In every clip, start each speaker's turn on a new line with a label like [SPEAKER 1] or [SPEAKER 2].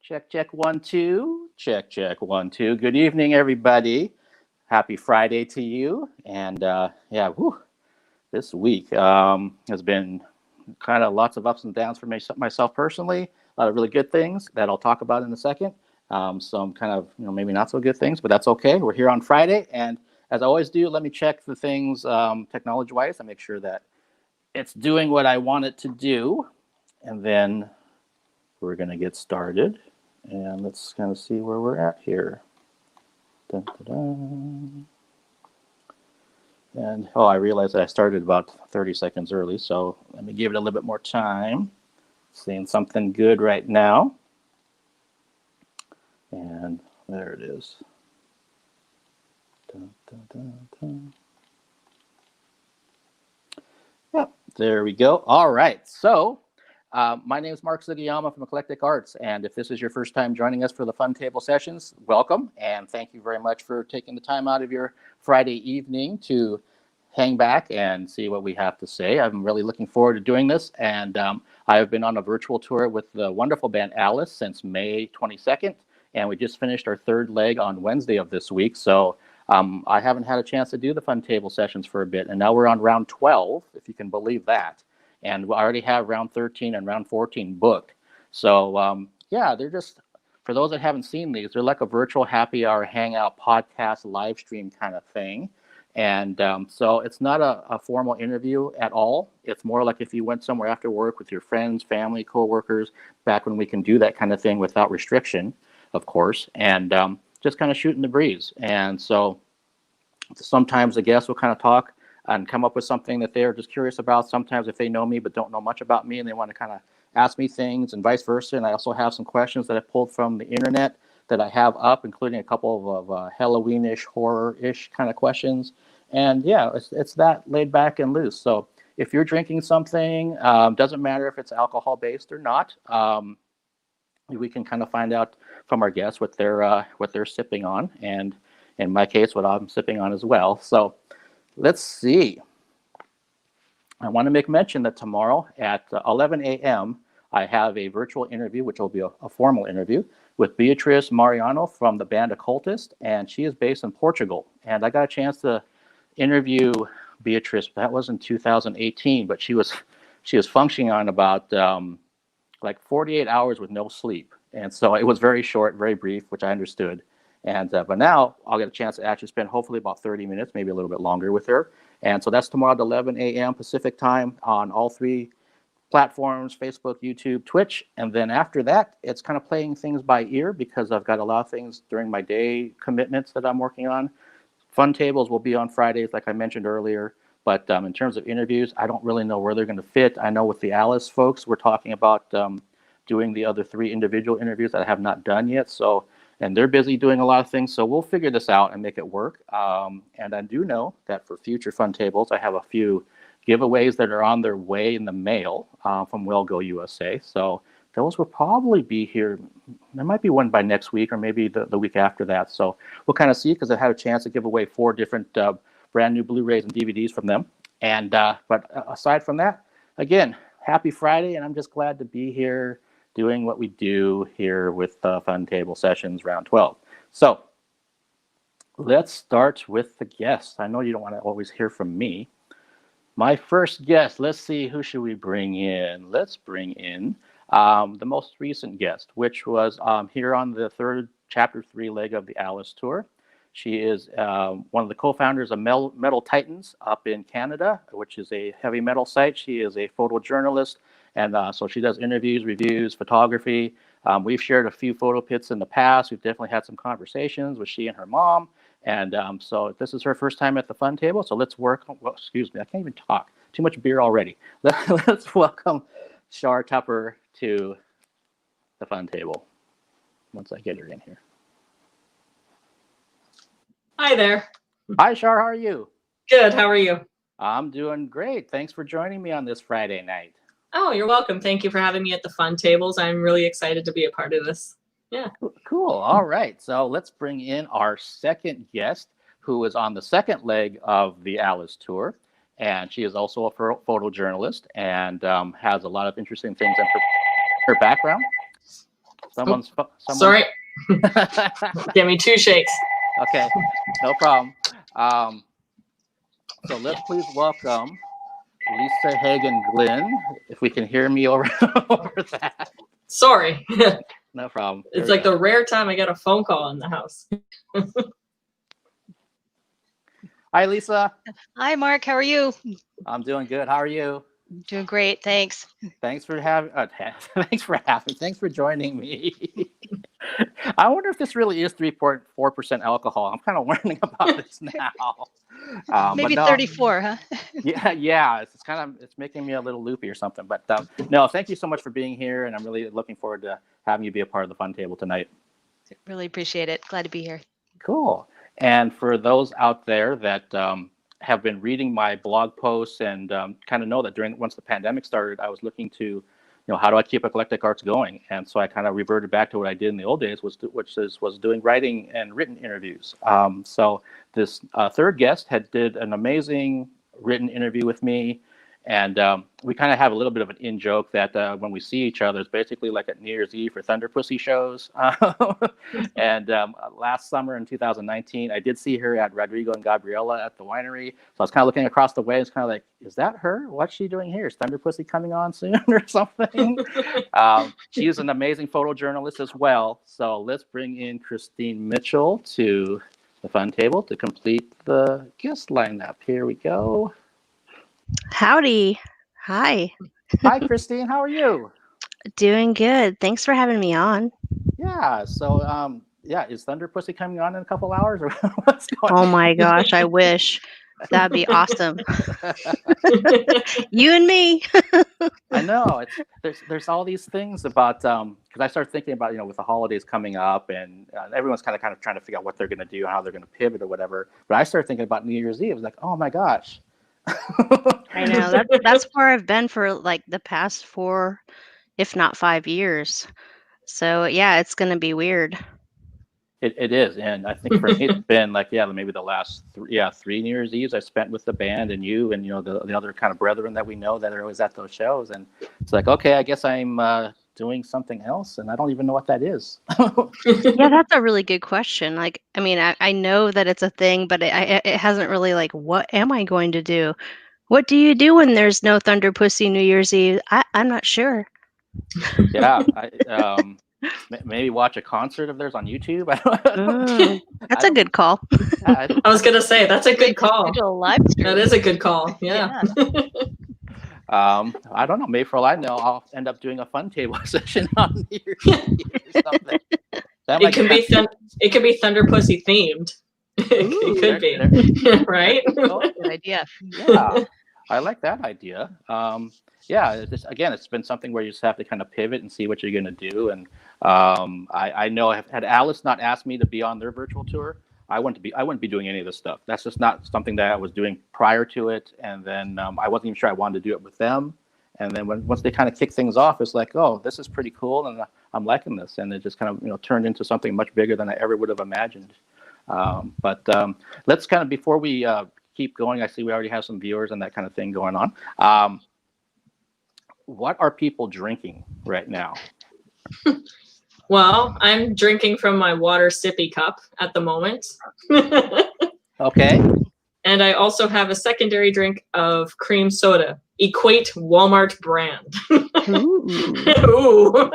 [SPEAKER 1] Check, check, 1, 2. Check, check, 1, 2. Good evening, everybody. Happy Friday to you. And this week has been kind of lots of ups and downs for myself personally. A lot of really good things that I'll talk about in a second. Some kind of, maybe not so good things, but that's okay. We're here on Friday. And as I always do, let me check the things technology-wise and make sure that it's doing what I want it to do. And then we're going to get started. And let's kind of see where we're at here. Dun, dun, dun. And, I realized that I started about 30 seconds early, so let me give it a little bit more time. Seeing something good right now. And there it is. Dun, dun, dun, dun. Yep, there we go. All right, so my name is Mark Sugiyama from Eclectic Arts, and if this is your first time joining us for the Fun Table Sessions, welcome, and thank you very much for taking the time out of your Friday evening to hang back and see what we have to say. I'm really looking forward to doing this, and I have been on a virtual tour with the wonderful band Alice since May 22nd, and we just finished our third leg on Wednesday of this week, so I haven't had a chance to do the Fun Table Sessions for a bit, and now we're on round 12, if you can believe that. And we already have round 13 and round 14 booked. So, they're just, for those that haven't seen these, they're like a virtual happy hour hangout podcast live stream kind of thing. And so it's not a formal interview at all. It's more like if you went somewhere after work with your friends, family, coworkers, back when we can do that kind of thing without restriction, of course, and just kind of shooting the breeze. And so sometimes the guests will kind of talk and come up with something that they're just curious about. Sometimes if they know me but don't know much about me and they want to kind of ask me things and vice versa. And I also have some questions that I pulled from the internet that I have up, including a couple of Halloween-ish, horror-ish kind of questions. And yeah, it's that laid back and loose. So if you're drinking something, doesn't matter if it's alcohol-based or not, we can kind of find out from our guests what they're sipping on. And in my case, what I'm sipping on as well. So let's see. I want to make mention that tomorrow at 11 a.m., I have a virtual interview, which will be a formal interview, with Beatriz Mariano from the band Occultist, and she is based in Portugal. And I got a chance to interview Beatriz. That was in 2018, but she was functioning on about like 48 hours with no sleep. And so it was very short, very brief, which I understood. And but now I'll get a chance to actually spend hopefully about 30 minutes, maybe a little bit longer with her. And so that's tomorrow at 11 a.m. Pacific time on all three platforms, Facebook, YouTube, Twitch. And then after that, it's kind of playing things by ear because I've got a lot of things during my day commitments that I'm working on. Fun tables will be on Fridays, like I mentioned earlier. But in terms of interviews, I don't really know where they're going to fit. I know with the Alice folks, we're talking about doing the other 3 individual interviews that I have not done yet. And they're busy doing a lot of things, so we'll figure this out and make it work. And I do know that for future Fun Tables, I have a few giveaways that are on their way in the mail from WellGo USA. So those will probably be here. There might be one by next week or maybe the week after that. So we'll kind of see because I had a chance to give away 4 different brand new Blu-rays and DVDs from them. And but aside from that, again, happy Friday, and I'm just glad to be here doing what we do here with Fun Table Sessions round 12. So let's start with the guests. I know you don't want to always hear from me. My first guest, let's see, who should we bring in? Let's bring in the most recent guest, which was here on the third chapter 3 leg of the Alice tour. She is one of the co-founders of Metal Titans up in Canada, which is a heavy metal site. She is a photojournalist. And so she does interviews, reviews, photography. We've shared a few photo pits in the past. We've definitely had some conversations with she and her mom. And so this is her first time at the Fun Table. So let's excuse me, I can't even talk. Too much beer already. Let's welcome Char Tupper to the Fun Table once I get her in here.
[SPEAKER 2] Hi there.
[SPEAKER 1] Hi, Char. How are you?
[SPEAKER 2] Good. How are you?
[SPEAKER 1] I'm doing great. Thanks for joining me on this Friday night.
[SPEAKER 2] Oh, you're welcome. Thank you for having me at the Fun Tables. I'm really excited to be a part of this. Yeah.
[SPEAKER 1] Cool. All right. So let's bring in our second guest, who is on the second leg of the Alice tour. And she is also a photojournalist and has a lot of interesting things in her background. Someone's.
[SPEAKER 2] Sorry. Give me 2 shakes.
[SPEAKER 1] Okay, no problem. So let's please welcome Lisa Hagen Glynn, if we can hear me over, over that.
[SPEAKER 2] Sorry.
[SPEAKER 1] No problem.
[SPEAKER 2] It's like the rare time I get a phone call in the house.
[SPEAKER 1] Hi, Lisa.
[SPEAKER 3] Hi, Mark. How are you?
[SPEAKER 1] I'm doing good. How are you?
[SPEAKER 3] Doing great. Thanks.
[SPEAKER 1] Thanks for thanks for joining me. I wonder if this really is 3.4% alcohol. I'm kind of learning about this now.
[SPEAKER 3] Maybe
[SPEAKER 1] but no,
[SPEAKER 3] 34, huh?
[SPEAKER 1] yeah. It's making me a little loopy or something. But no, thank you so much for being here, and I'm really looking forward to having you be a part of the fun table tonight.
[SPEAKER 3] Really appreciate it. Glad to be here.
[SPEAKER 1] Cool. And for those out there that have been reading my blog posts and kind of know that once the pandemic started, I was looking to, how do I keep Eclectic Arts going? And so I kind of reverted back to what I did in the old days, was doing writing and written interviews. So this third guest did an amazing written interview with me. And we kind of have a little bit of an in-joke that when we see each other, it's basically like at New Year's Eve for Thunder Pussy shows. And last summer in 2019, I did see her at Rodrigo and Gabriela at the winery. So I was kind of looking across the way. It's kind of like, is that her? What's she doing here? Is Thunder Pussy coming on soon or something? She is an amazing photojournalist as well. So let's bring in Christine Mitchell to the fun table to complete the guest lineup. Here we go.
[SPEAKER 4] Howdy. Hi.
[SPEAKER 1] Hi, Christine. How are you?
[SPEAKER 4] Doing good. Thanks for having me on.
[SPEAKER 1] Yeah. So, is Thunder Pussy coming on in a couple hours, or what's going on?
[SPEAKER 4] Oh my gosh, I wish. That'd be awesome. You and me.
[SPEAKER 1] I know. There's all these things about because I started thinking about with the holidays coming up and everyone's kind of trying to figure out what they're going to do and how they're going to pivot or whatever. But I started thinking about New Year's Eve. I was like, oh my gosh.
[SPEAKER 4] I know. That's where I've been for like the past 4, if not 5 years. So yeah, it's gonna be weird.
[SPEAKER 1] It is, and I think for me it's been like maybe the last 3 New Year's Eves I spent with the band and you and the other kind of brethren that we know that are always at those shows, and it's like, okay, I guess I'm doing something else, and I don't even know what that is.
[SPEAKER 4] Yeah, that's a really good question. Like, I mean, I know that it's a thing, but it hasn't really like, what am I going to do? What do you do when there's no Thunder Pussy New Year's Eve? I'm not sure.
[SPEAKER 1] Yeah, maybe watch a concert if there's on YouTube.
[SPEAKER 4] That's a good call.
[SPEAKER 2] I was gonna say that's a good call.
[SPEAKER 3] Do a live stream.
[SPEAKER 2] That is a good call. Yeah.
[SPEAKER 1] I don't know. Maybe for all I know, I'll end up doing a fun table session on New Year's Eve or something.
[SPEAKER 2] It could be Thunder Pussy themed. It could be. Right?
[SPEAKER 3] Good idea.
[SPEAKER 1] Yeah, I like that idea. It's been something where you just have to kind of pivot and see what you're going to do. And I know had Alice not asked me to be on their virtual tour, I wouldn't be doing any of this stuff. That's just not something that I was doing prior to it. And then I wasn't even sure I wanted to do it with them. And then once they kind of kick things off, it's like, oh, this is pretty cool, and I'm liking this. And it just kind of turned into something much bigger than I ever would have imagined. But let's kind of, before we keep going, I see we already have some viewers and that kind of thing going on. What are people drinking right now?
[SPEAKER 2] Well, I'm drinking from my water sippy cup at the moment.
[SPEAKER 1] Okay.
[SPEAKER 2] And I also have a secondary drink of cream soda. Equate Walmart brand. Ooh.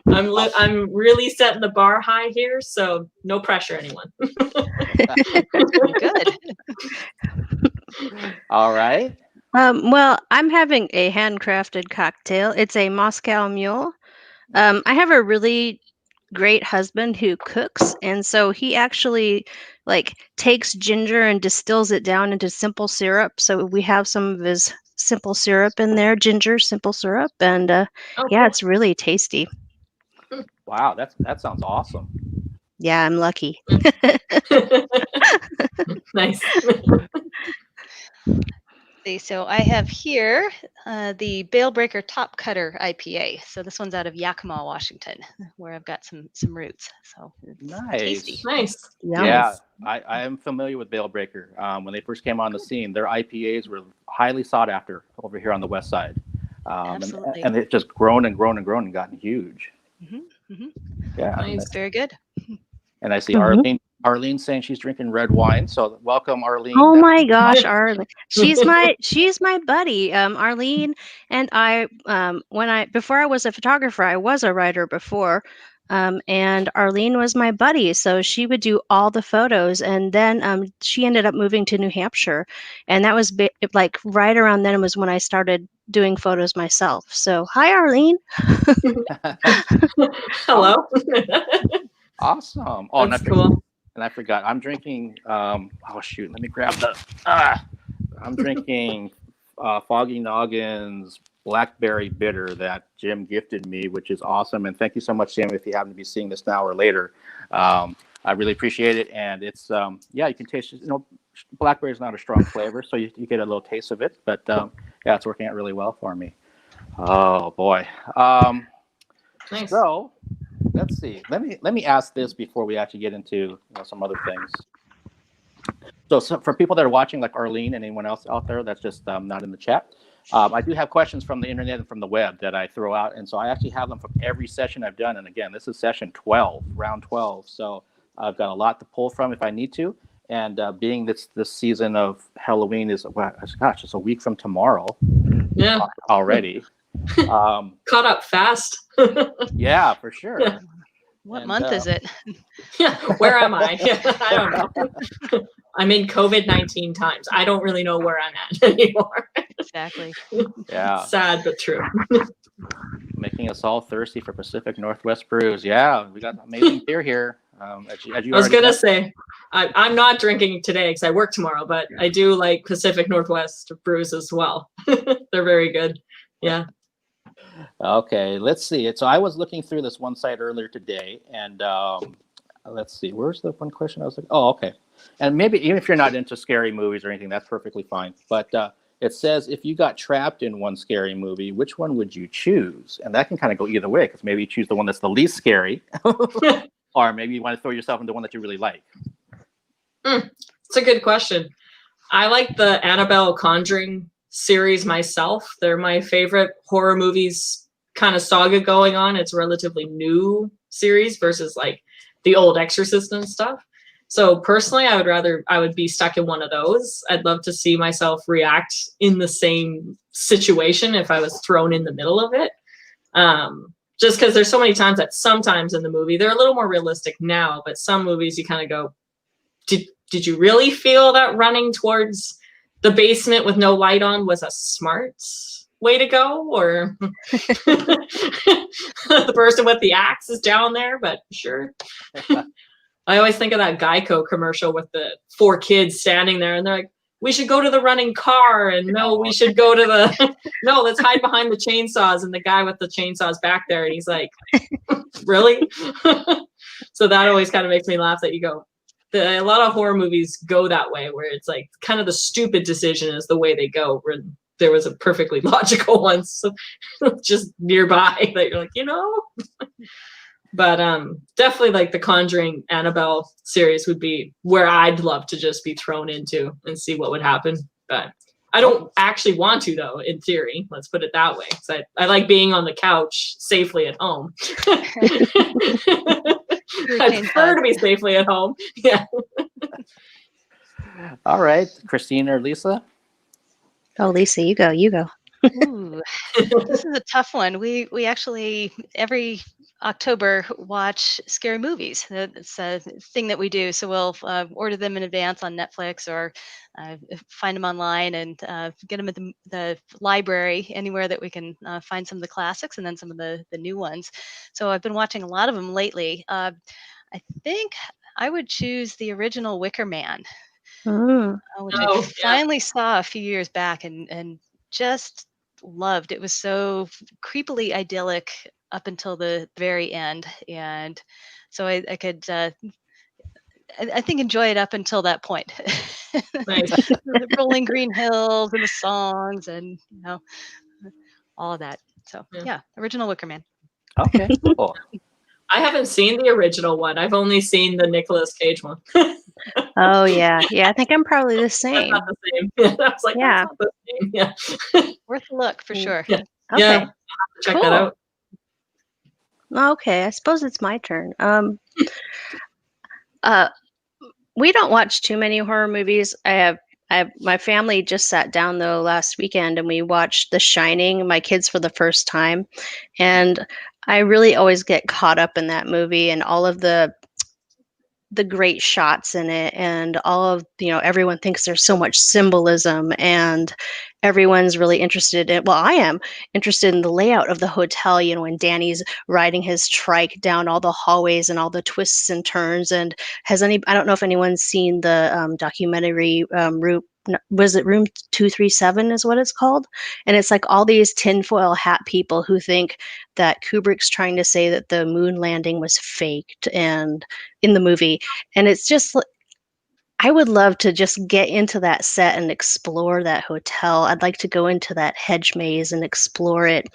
[SPEAKER 2] I'm really setting the bar high here, so no pressure, anyone.
[SPEAKER 3] Good.
[SPEAKER 1] All right.
[SPEAKER 4] Well, I'm having a handcrafted cocktail. It's a Moscow Mule. I have a really great husband who cooks, and so he actually takes ginger and distills it down into simple syrup. So we have some of his simple syrup in there, ginger simple syrup, and it's really tasty.
[SPEAKER 1] Wow, that sounds awesome.
[SPEAKER 4] Yeah, I'm lucky.
[SPEAKER 2] Nice.
[SPEAKER 3] So I have here the Bale Breaker Top Cutter IPA. So this one's out of Yakima, Washington, where I've got some roots. So it's
[SPEAKER 1] Nice.
[SPEAKER 3] tasty.
[SPEAKER 2] Nice.
[SPEAKER 1] Yeah, I am familiar with Bale Breaker. When they first came on the scene, their IPAs were highly sought after over here on the west side.
[SPEAKER 3] Absolutely.
[SPEAKER 1] And it's just grown and grown and grown and gotten huge. Yeah.
[SPEAKER 2] Nice.
[SPEAKER 3] Very good.
[SPEAKER 1] And I see
[SPEAKER 4] Mhm.
[SPEAKER 1] Arlene saying she's drinking red wine. So welcome, Arlene.
[SPEAKER 4] Oh my gosh, Arlene. She's my buddy. Arlene and I, before I was a photographer, I was a writer before. And Arlene was my buddy, so she would do all the photos, and then she ended up moving to New Hampshire, and that was like right around then was when I started doing photos myself. So hi, Arlene.
[SPEAKER 2] Hello.
[SPEAKER 1] Awesome. Oh,
[SPEAKER 2] That's cool.
[SPEAKER 1] And I forgot. I'm drinking. Oh shoot! Let me grab the. I'm drinking Foggy Noggin's Blackberry Bitter that Jim gifted me, which is awesome. And thank you so much, Jim. If you happen to be seeing this now or later, I really appreciate it. And it's you can taste. Blackberry is not a strong flavor, so you get a little taste of it. But it's working out really well for me. Oh boy.
[SPEAKER 2] Nice.
[SPEAKER 1] So let's see. Let me ask this before we actually get into some other things. So for people that are watching, like Arlene and anyone else out there that's just not in the chat, I do have questions from the internet and from the web that I throw out, and so I actually have them from every session I've done. And again, this is session 12, round 12. So I've got a lot to pull from if I need to. And being this season of Halloween is it's a week from tomorrow.
[SPEAKER 2] Yeah.
[SPEAKER 1] Already.
[SPEAKER 2] Caught up fast.
[SPEAKER 1] Yeah, for sure.
[SPEAKER 2] Yeah.
[SPEAKER 3] What month is it?
[SPEAKER 2] Yeah, where am I? I don't know. I'm in COVID-19 times. I don't really know where I'm at anymore.
[SPEAKER 3] Exactly.
[SPEAKER 1] Yeah.
[SPEAKER 2] Sad but true.
[SPEAKER 1] Making us all thirsty for Pacific Northwest brews. Yeah, we got amazing beer here. As you
[SPEAKER 2] I was gonna say, I'm not drinking today because I work tomorrow, but I do like Pacific Northwest brews as well. They're very good. Yeah.
[SPEAKER 1] Okay, let's see. So I was looking through this one site earlier today, and let's see. Where's the one question I was like? Oh, okay. And maybe even if you're not into scary movies or anything, that's perfectly fine. But it says if you got trapped in one scary movie, which one would you choose? And that can kind of go either way, because maybe you choose the one that's the least scary, or maybe you want to throw yourself into one that you really like.
[SPEAKER 2] It's a good question. I like the Annabelle Conjuring series myself. They're my favorite horror movies kind of saga going on. It's a relatively new series versus like the old Exorcist and stuff. So personally, I would be stuck in one of those. I'd love to see myself react in the same situation if I was thrown in the middle of it. Just because there's so many times that sometimes in the movie, they're a little more realistic now, but some movies you kind of go, did you really feel that running towards the basement with no light on was a smart way to go? Or the person with the axe is down there, but sure. I always think of that Geico commercial with the 4 kids standing there and they're like, we should go to the running car, and no, we should go to the no, let's hide behind the chainsaws, and the guy with the chainsaws back there, and he's like, really? So that always kind of makes me laugh that you go, a lot of horror movies go that way, where it's like kind of the stupid decision is the way they go, where there was a perfectly logical one so just nearby that you're like, But definitely like the Conjuring Annabelle series would be where I'd love to just be thrown into and see what would happen. But I don't actually want to, though, in theory. Let's put it that way. So I like being on the couch safely at home. I prefer to be safely at home. Yeah.
[SPEAKER 1] All right, Christine or Lisa?
[SPEAKER 4] Oh, Lisa, you go.
[SPEAKER 3] Ooh, this is a tough one. We actually every October watch scary movies. It's a thing that we do. So we'll order them in advance on Netflix or find them online and get them at the library, anywhere that we can find some of the classics and then some of the new ones. So I've been watching a lot of them lately. I think I would choose the original Wicker Man, which I finally saw a few years back and just loved. It was so creepily idyllic up until the very end, and so I could I think enjoy it up until that point.
[SPEAKER 2] Nice.
[SPEAKER 3] The rolling green hills and the songs and all of that. So yeah, original Wicker Man.
[SPEAKER 1] Okay, cool.
[SPEAKER 2] I haven't seen the original one. I've only seen the Nicolas Cage one.
[SPEAKER 4] Oh yeah. I think I'm probably the same.
[SPEAKER 2] That's not the same. I was like,
[SPEAKER 4] Yeah.
[SPEAKER 2] that's not the same. Yeah.
[SPEAKER 3] Worth a look for sure.
[SPEAKER 2] Yeah.
[SPEAKER 4] Okay.
[SPEAKER 2] Yeah, I'll have to check that out.
[SPEAKER 4] Okay, I suppose it's my turn. We don't watch too many horror movies. My family just sat down though last weekend and we watched The Shining, my kids for the first time, and I really always get caught up in that movie and all of the great shots in it, and all of, everyone thinks there's so much symbolism, and everyone's really interested in, well, I am interested in the layout of the hotel, when Danny's riding his trike down all the hallways and all the twists and turns. And I don't know if anyone's seen the documentary, was it Room 237 is what it's called? And it's like all these tinfoil hat people who think that Kubrick's trying to say that the moon landing was faked and in the movie. And it's just, I would love to just get into that set and explore that hotel. I'd like to go into that hedge maze and explore it.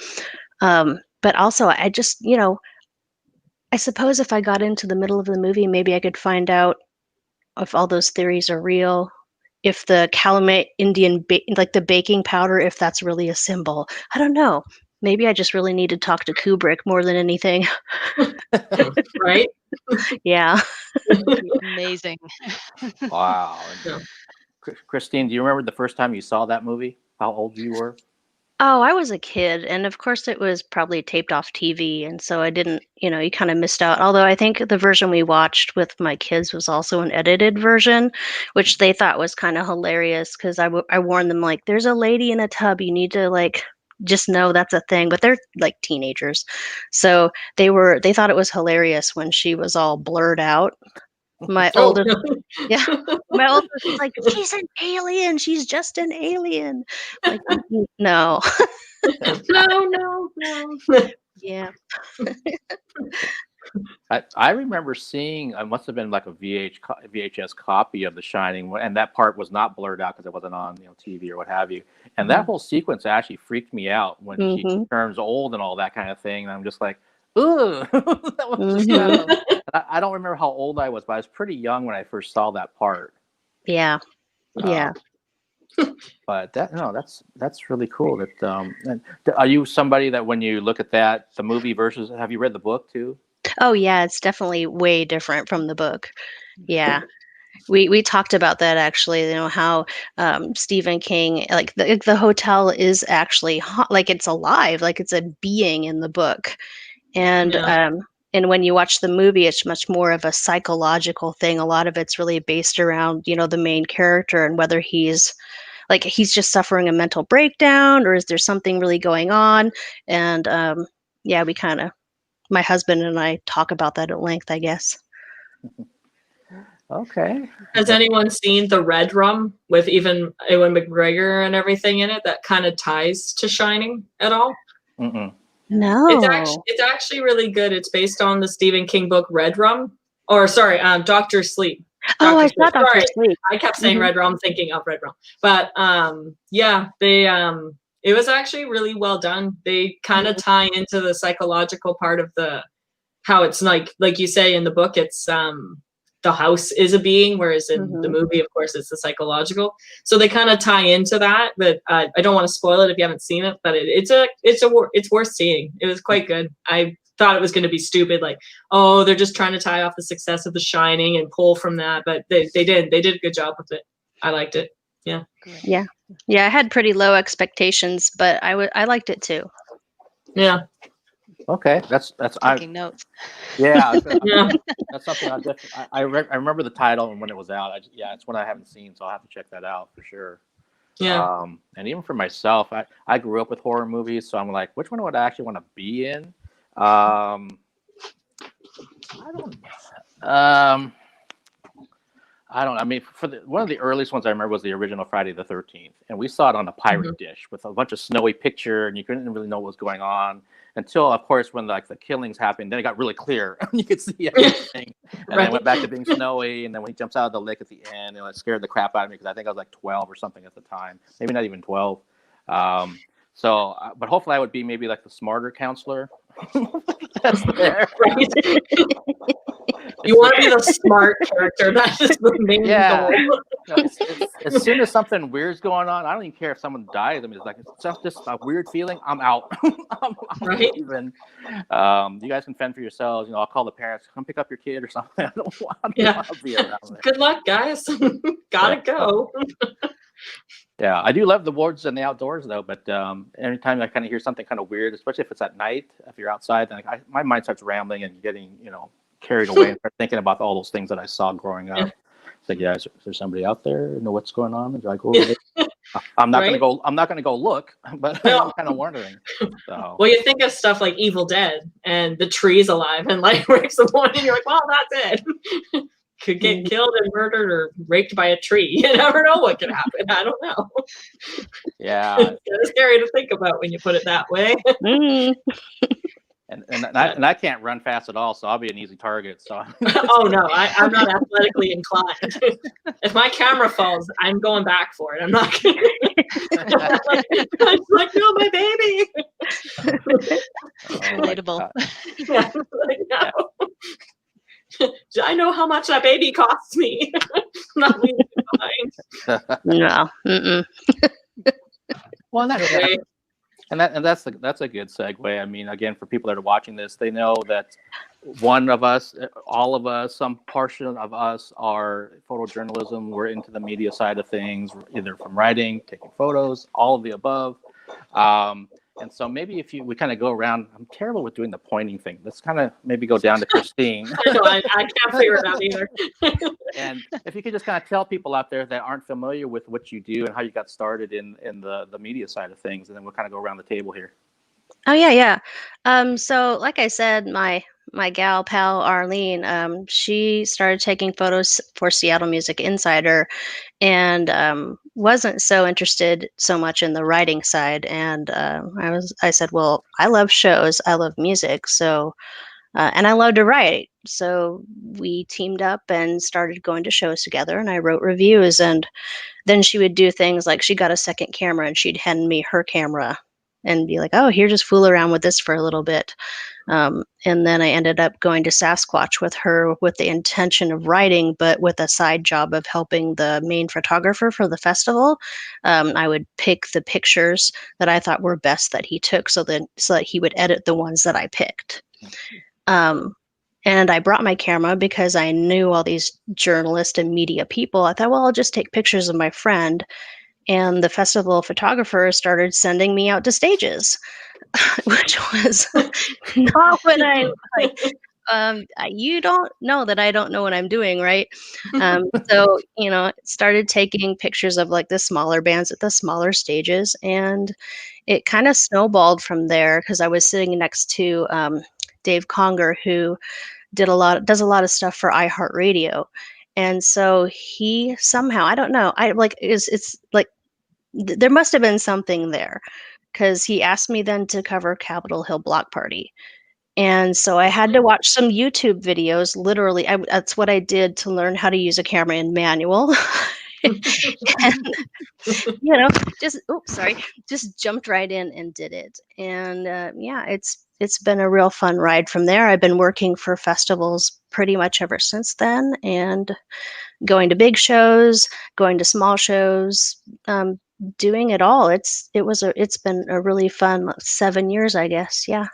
[SPEAKER 4] But also, I just, I suppose if I got into the middle of the movie, maybe I could find out if all those theories are real, if the Calumet Indian, like the baking powder, if that's really a symbol. I don't know. Maybe I just really need to talk to Kubrick more than anything.
[SPEAKER 2] Right?
[SPEAKER 4] Yeah.
[SPEAKER 3] Amazing.
[SPEAKER 1] Wow.
[SPEAKER 2] Yeah.
[SPEAKER 1] Christine, do you remember the first time you saw that movie? How old you were?
[SPEAKER 4] Oh, I was a kid, and of course it was probably taped off TV, and so I didn't, you kind of missed out. Although I think the version we watched with my kids was also an edited version, which they thought was kind of hilarious because I warned them, like, there's a lady in a tub, you need to, like, just know that's a thing. But they're like teenagers, so they thought it was hilarious when she was all blurred out. My
[SPEAKER 2] Oh,
[SPEAKER 4] oldest, yeah, my oldest was like, she's an alien. She's just an alien. Like, no.
[SPEAKER 2] no.
[SPEAKER 4] Yeah.
[SPEAKER 1] I remember seeing, I must have been like a VHS copy of The Shining, and that part was not blurred out because it wasn't on TV or what have you. And that whole sequence actually freaked me out when she turns old and all that kind of thing. And I'm just like, ugh. That was just kind of, I don't remember how old I was, but I was pretty young when I first saw that part.
[SPEAKER 4] Yeah. Yeah.
[SPEAKER 1] But that's really cool. That and are you somebody that when you look at that, the movie versus, have you read the book too?
[SPEAKER 4] Oh, yeah. It's definitely way different from the book. Yeah. We talked about that actually, how Stephen King, like the hotel is actually like it's alive, like it's a being in the book. And and when you watch the movie, it's much more of a psychological thing. A lot of it's really based around, the main character and whether he's just suffering a mental breakdown or is there something really going on. And yeah, my husband and I talk about that at length, I guess.
[SPEAKER 1] Okay.
[SPEAKER 2] Has anyone seen the Red Rum with even Ewan McGregor and everything in it that kind of ties to Shining at all?
[SPEAKER 1] Mm-mm.
[SPEAKER 4] No.
[SPEAKER 2] It's actually really good. It's based on the Stephen King book Red Rum, or sorry, Doctor Sleep.
[SPEAKER 4] Oh, I
[SPEAKER 2] Sleep.
[SPEAKER 4] saw Dr.
[SPEAKER 2] Sorry,
[SPEAKER 4] Sleep.
[SPEAKER 2] I kept saying Red Rum, thinking of Red Rum. But yeah, they it was actually really well done. They kind of tie into the psychological part of how it's like you say in the book, it's the house is a being, whereas in the movie, of course, it's the psychological. So they kind of tie into that. But I don't want to spoil it if you haven't seen it. But it's worth seeing. It was quite good. I thought it was going to be stupid, like, oh, they're just trying to tie off the success of The Shining and pull from that. But they did a good job with it. I liked it. Yeah.
[SPEAKER 4] Yeah. I had pretty low expectations, but I liked it too.
[SPEAKER 2] Yeah.
[SPEAKER 1] Okay, that's
[SPEAKER 3] Taking notes.
[SPEAKER 1] Yeah,
[SPEAKER 2] Yeah.
[SPEAKER 1] that's something I remember the title and when it was out. It's one I haven't seen, so I'll have to check that out for sure.
[SPEAKER 2] Yeah.
[SPEAKER 1] And even for myself, I grew up with horror movies, so I'm like, which one would I actually want to be in? I don't. I mean, one of the earliest ones I remember was the original Friday the 13th, and we saw it on a pirate dish with a bunch of snowy picture, and you couldn't really know what was going on until, of course, when the killings happened. Then it got really clear, and you could see everything. And then it went back to being snowy, and then when he jumps out of the lake at the end, it scared the crap out of me because I think I was like 12 or something at the time, maybe not even 12. So, but hopefully I would be maybe like the smarter counselor. That's there.
[SPEAKER 2] Right? You want to be the smart character. That's just the main
[SPEAKER 1] Yeah.
[SPEAKER 2] goal.
[SPEAKER 1] No, as soon as something weird's going on, I don't even care if someone dies. I mean, it's like, it's just a weird feeling. I'm out. I'm
[SPEAKER 2] Right.
[SPEAKER 1] leaving. You guys can fend for yourselves. I'll call the parents. Come pick up your kid or something. I don't want to be around there.
[SPEAKER 2] Good luck, guys. Gotta go.
[SPEAKER 1] Yeah, I do love the woods and the outdoors though. But anytime I kind of hear something kind of weird, especially if it's at night, if you're outside, then my mind starts rambling and getting carried away and start thinking about all those things that I saw growing up. It's like, is there somebody out there? Know what's going on? Do I go over there? I'm not gonna go. I'm not gonna go look, but I'm kind of wondering. So.
[SPEAKER 2] Well, you think of stuff like Evil Dead and the tree's alive and like breaks the one, and you're like, well, that's it. Could get killed and murdered or raped by a tree. You never know what could happen. I don't know.
[SPEAKER 1] Yeah,
[SPEAKER 2] it's kind of scary to think about when you put it that way.
[SPEAKER 1] And I can't run fast at all, so I'll be an easy target. So. Oh
[SPEAKER 2] no, I'm not athletically inclined. If my camera falls, I'm going back for it. I'm not gonna. I'm like, no, my baby.
[SPEAKER 3] Relatable.
[SPEAKER 2] No. I know how much that baby costs me. Not leaving it behind.
[SPEAKER 4] No. Mm-mm.
[SPEAKER 1] Well, that's a good segue. I mean, again, for people that are watching this, they know that one of us, all of us, some portion of us are photojournalism. We're into the media side of things, either from writing, taking photos, all of the above. And so maybe we kind of go around. I'm terrible with doing the pointing thing. Let's kind of maybe go down to Christine.
[SPEAKER 2] I can't figure it out either.
[SPEAKER 1] And if you could just kind of tell people out there that aren't familiar with what you do and how you got started in the media side of things, and then we'll kind of go around the table here.
[SPEAKER 4] Oh yeah. So like I said, my gal pal Arlene, she started taking photos for Seattle Music Insider, and wasn't so interested so much in the writing side. And I said, well, I love shows, I love music, so and I love to write. So we teamed up and started going to shows together, and I wrote reviews. And then she would do things like she got a second camera and she'd hand me her camera and be like, oh, here, just fool around with this for a little bit. And then I ended up going to Sasquatch with her with the intention of writing, but with a side job of helping the main photographer for the festival. I would pick the pictures that I thought were best that he took so that he would edit the ones that I picked. And I brought my camera because I knew all these journalists and media people. I thought, well, I'll just take pictures of my friend. And the festival photographer started sending me out to stages, which was not what I like. You don't know that I don't know what I'm doing, right? So, started taking pictures of like the smaller bands at the smaller stages, and it kind of snowballed from there because I was sitting next to Dave Conger, who does a lot of stuff for iHeartRadio. And so he somehow, I don't know, it's like there must have been something there, because he asked me then to cover Capitol Hill Block Party. And so I had to watch some YouTube videos. Literally, that's what I did to learn how to use a camera in manual. And, just jumped right in and did it. And it's been a real fun ride from there. I've been working for festivals pretty much ever since then, and going to big shows, going to small shows, doing it all. It's been a really fun 7 years, I guess. Yeah.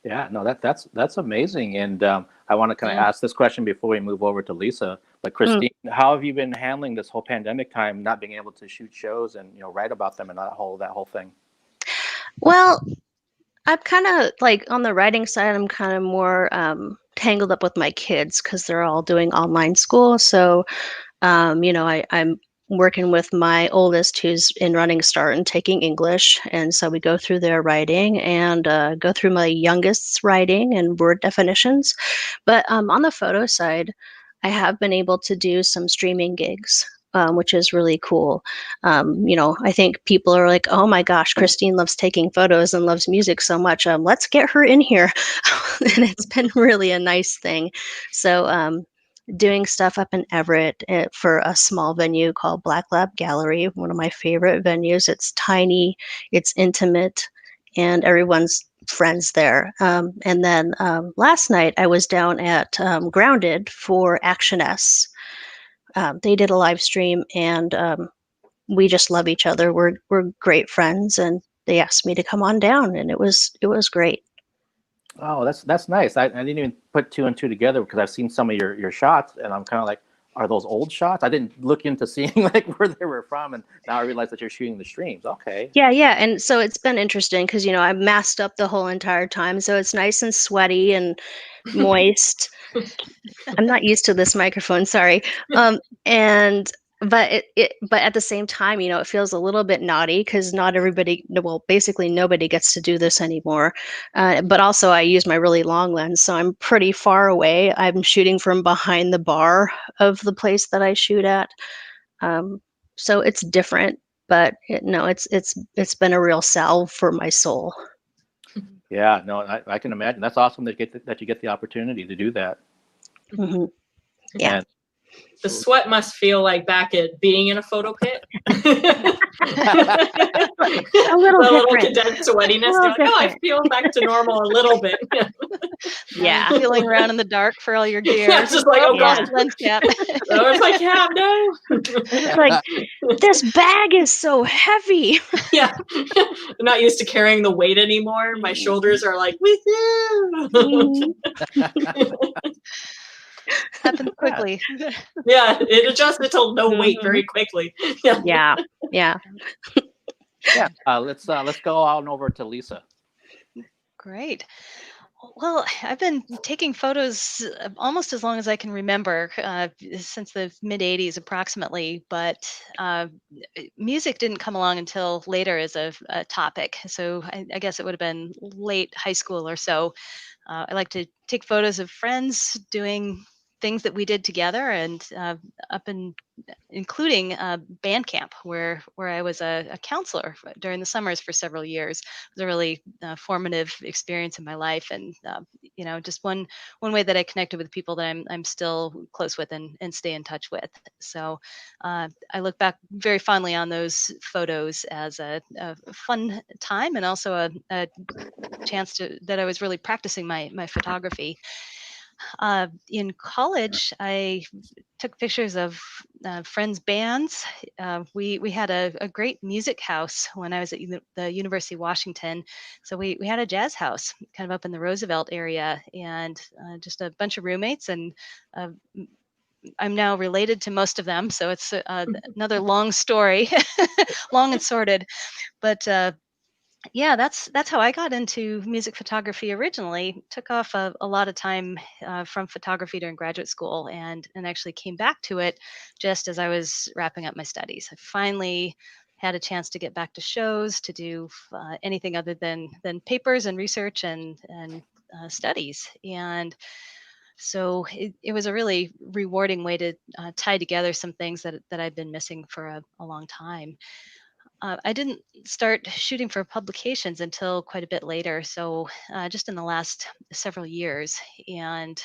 [SPEAKER 1] Yeah, no, that's amazing. And I want to kind of ask this question before we move over to Lisa. But Christine, how have you been handling this whole pandemic time, not being able to shoot shows and write about them and that whole thing?
[SPEAKER 4] Well, I'm kind of like on the writing side. I'm kind of more tangled up with my kids because they're all doing online school. So, I'm working with my oldest, who's in Running Start and taking English, and so we go through their writing and go through my youngest's writing and word definitions. But on the photo side, I have been able to do some streaming gigs, which is really cool. I think people are like, oh my gosh, Christine loves taking photos and loves music so much. Let's get her in here. And it's been really a nice thing. So doing stuff up in Everett for a small venue called Black Lab Gallery, one of my favorite venues. It's tiny, it's intimate, and everyone's friends there. And then last night I was down at Grounded for Action S. They did a live stream, and we just love each other. We're great friends, and they asked me to come on down, and it was great.
[SPEAKER 1] Oh, that's nice. I didn't even put two and two together because I've seen some of your shots, and I'm kind of like, are those old shots? I didn't look into seeing like where they were from, and now I realize that you're shooting the streams. Okay.
[SPEAKER 4] Yeah, and so it's been interesting because I masked up the whole entire time, so it's nice and sweaty and moist. I'm not used to this microphone, sorry. And but but at the same time, it feels a little bit naughty because not everybody, well, basically nobody gets to do this anymore. But also I use my really long lens, so I'm pretty far away. I'm shooting from behind the bar of the place that I shoot at. So it's different, but it's been a real salve for my soul.
[SPEAKER 1] Yeah, no, I can imagine. That's awesome that you get the opportunity to do that.
[SPEAKER 4] Mm-hmm. Yeah.
[SPEAKER 1] And
[SPEAKER 2] The sweat must feel like back at being in a photo pit.
[SPEAKER 4] A little
[SPEAKER 2] The little
[SPEAKER 4] different.
[SPEAKER 2] condensed sweatiness.
[SPEAKER 4] A little
[SPEAKER 2] You're like, oh, I
[SPEAKER 4] different.
[SPEAKER 2] feel back to normal a little bit.
[SPEAKER 4] Yeah.
[SPEAKER 3] Feeling around in the dark for all your gear.
[SPEAKER 2] Yeah, it's just like, oh
[SPEAKER 4] Yeah.
[SPEAKER 2] god,
[SPEAKER 3] Lens cap.
[SPEAKER 2] I was like, yeah, no.
[SPEAKER 4] It's like, this bag is so heavy.
[SPEAKER 2] Yeah, I'm not used to carrying the weight anymore. My shoulders are like, woohoo.
[SPEAKER 3] Happens quickly.
[SPEAKER 2] Yeah, it adjusted to no weight very quickly. Yeah.
[SPEAKER 4] Yeah.
[SPEAKER 1] yeah, let's go on over to Lisa.
[SPEAKER 3] Great. Well, I've been taking photos almost as long as I can remember, since the mid 80s approximately, but music didn't come along until later as a topic. So I guess it would have been late high school or so. I like to take photos of friends doing things that we did together, and including band camp, where I was a counselor during the summers for several years. It was a really formative experience in my life, and just one way that I connected with people that I'm still close with and stay in touch with. So I look back very fondly on those photos as a fun time, and also a chance that I was really practicing my photography. In college, I took pictures of friends' bands. We had a great music house when I was at the University of Washington. So we had a jazz house kind of up in the Roosevelt area, and just a bunch of roommates. And I'm now related to most of them, so it's another long story, long and sordid. But yeah, that's how I got into music photography originally. Took off a lot of time from photography during graduate school, and actually came back to it just as I was wrapping up my studies. I finally had a chance to get back to shows, to do anything other than papers and research and studies. And so it was a really rewarding way to tie together some things that I'd been missing for a long time. I didn't start shooting for publications until quite a bit later, so just in the last several years. And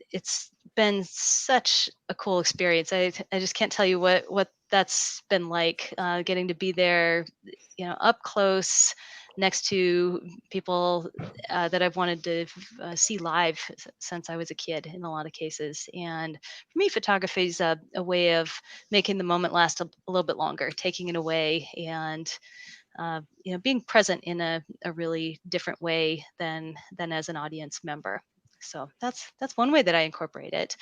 [SPEAKER 3] it's been such a cool experience. I just can't tell you what that's been like, getting to be there, up close next to people that I've wanted to see live since I was a kid in a lot of cases. And for me, photography is a way of making the moment last a little bit longer, taking it away, and being present in a really different way than as an audience member. So that's one way that I incorporate it.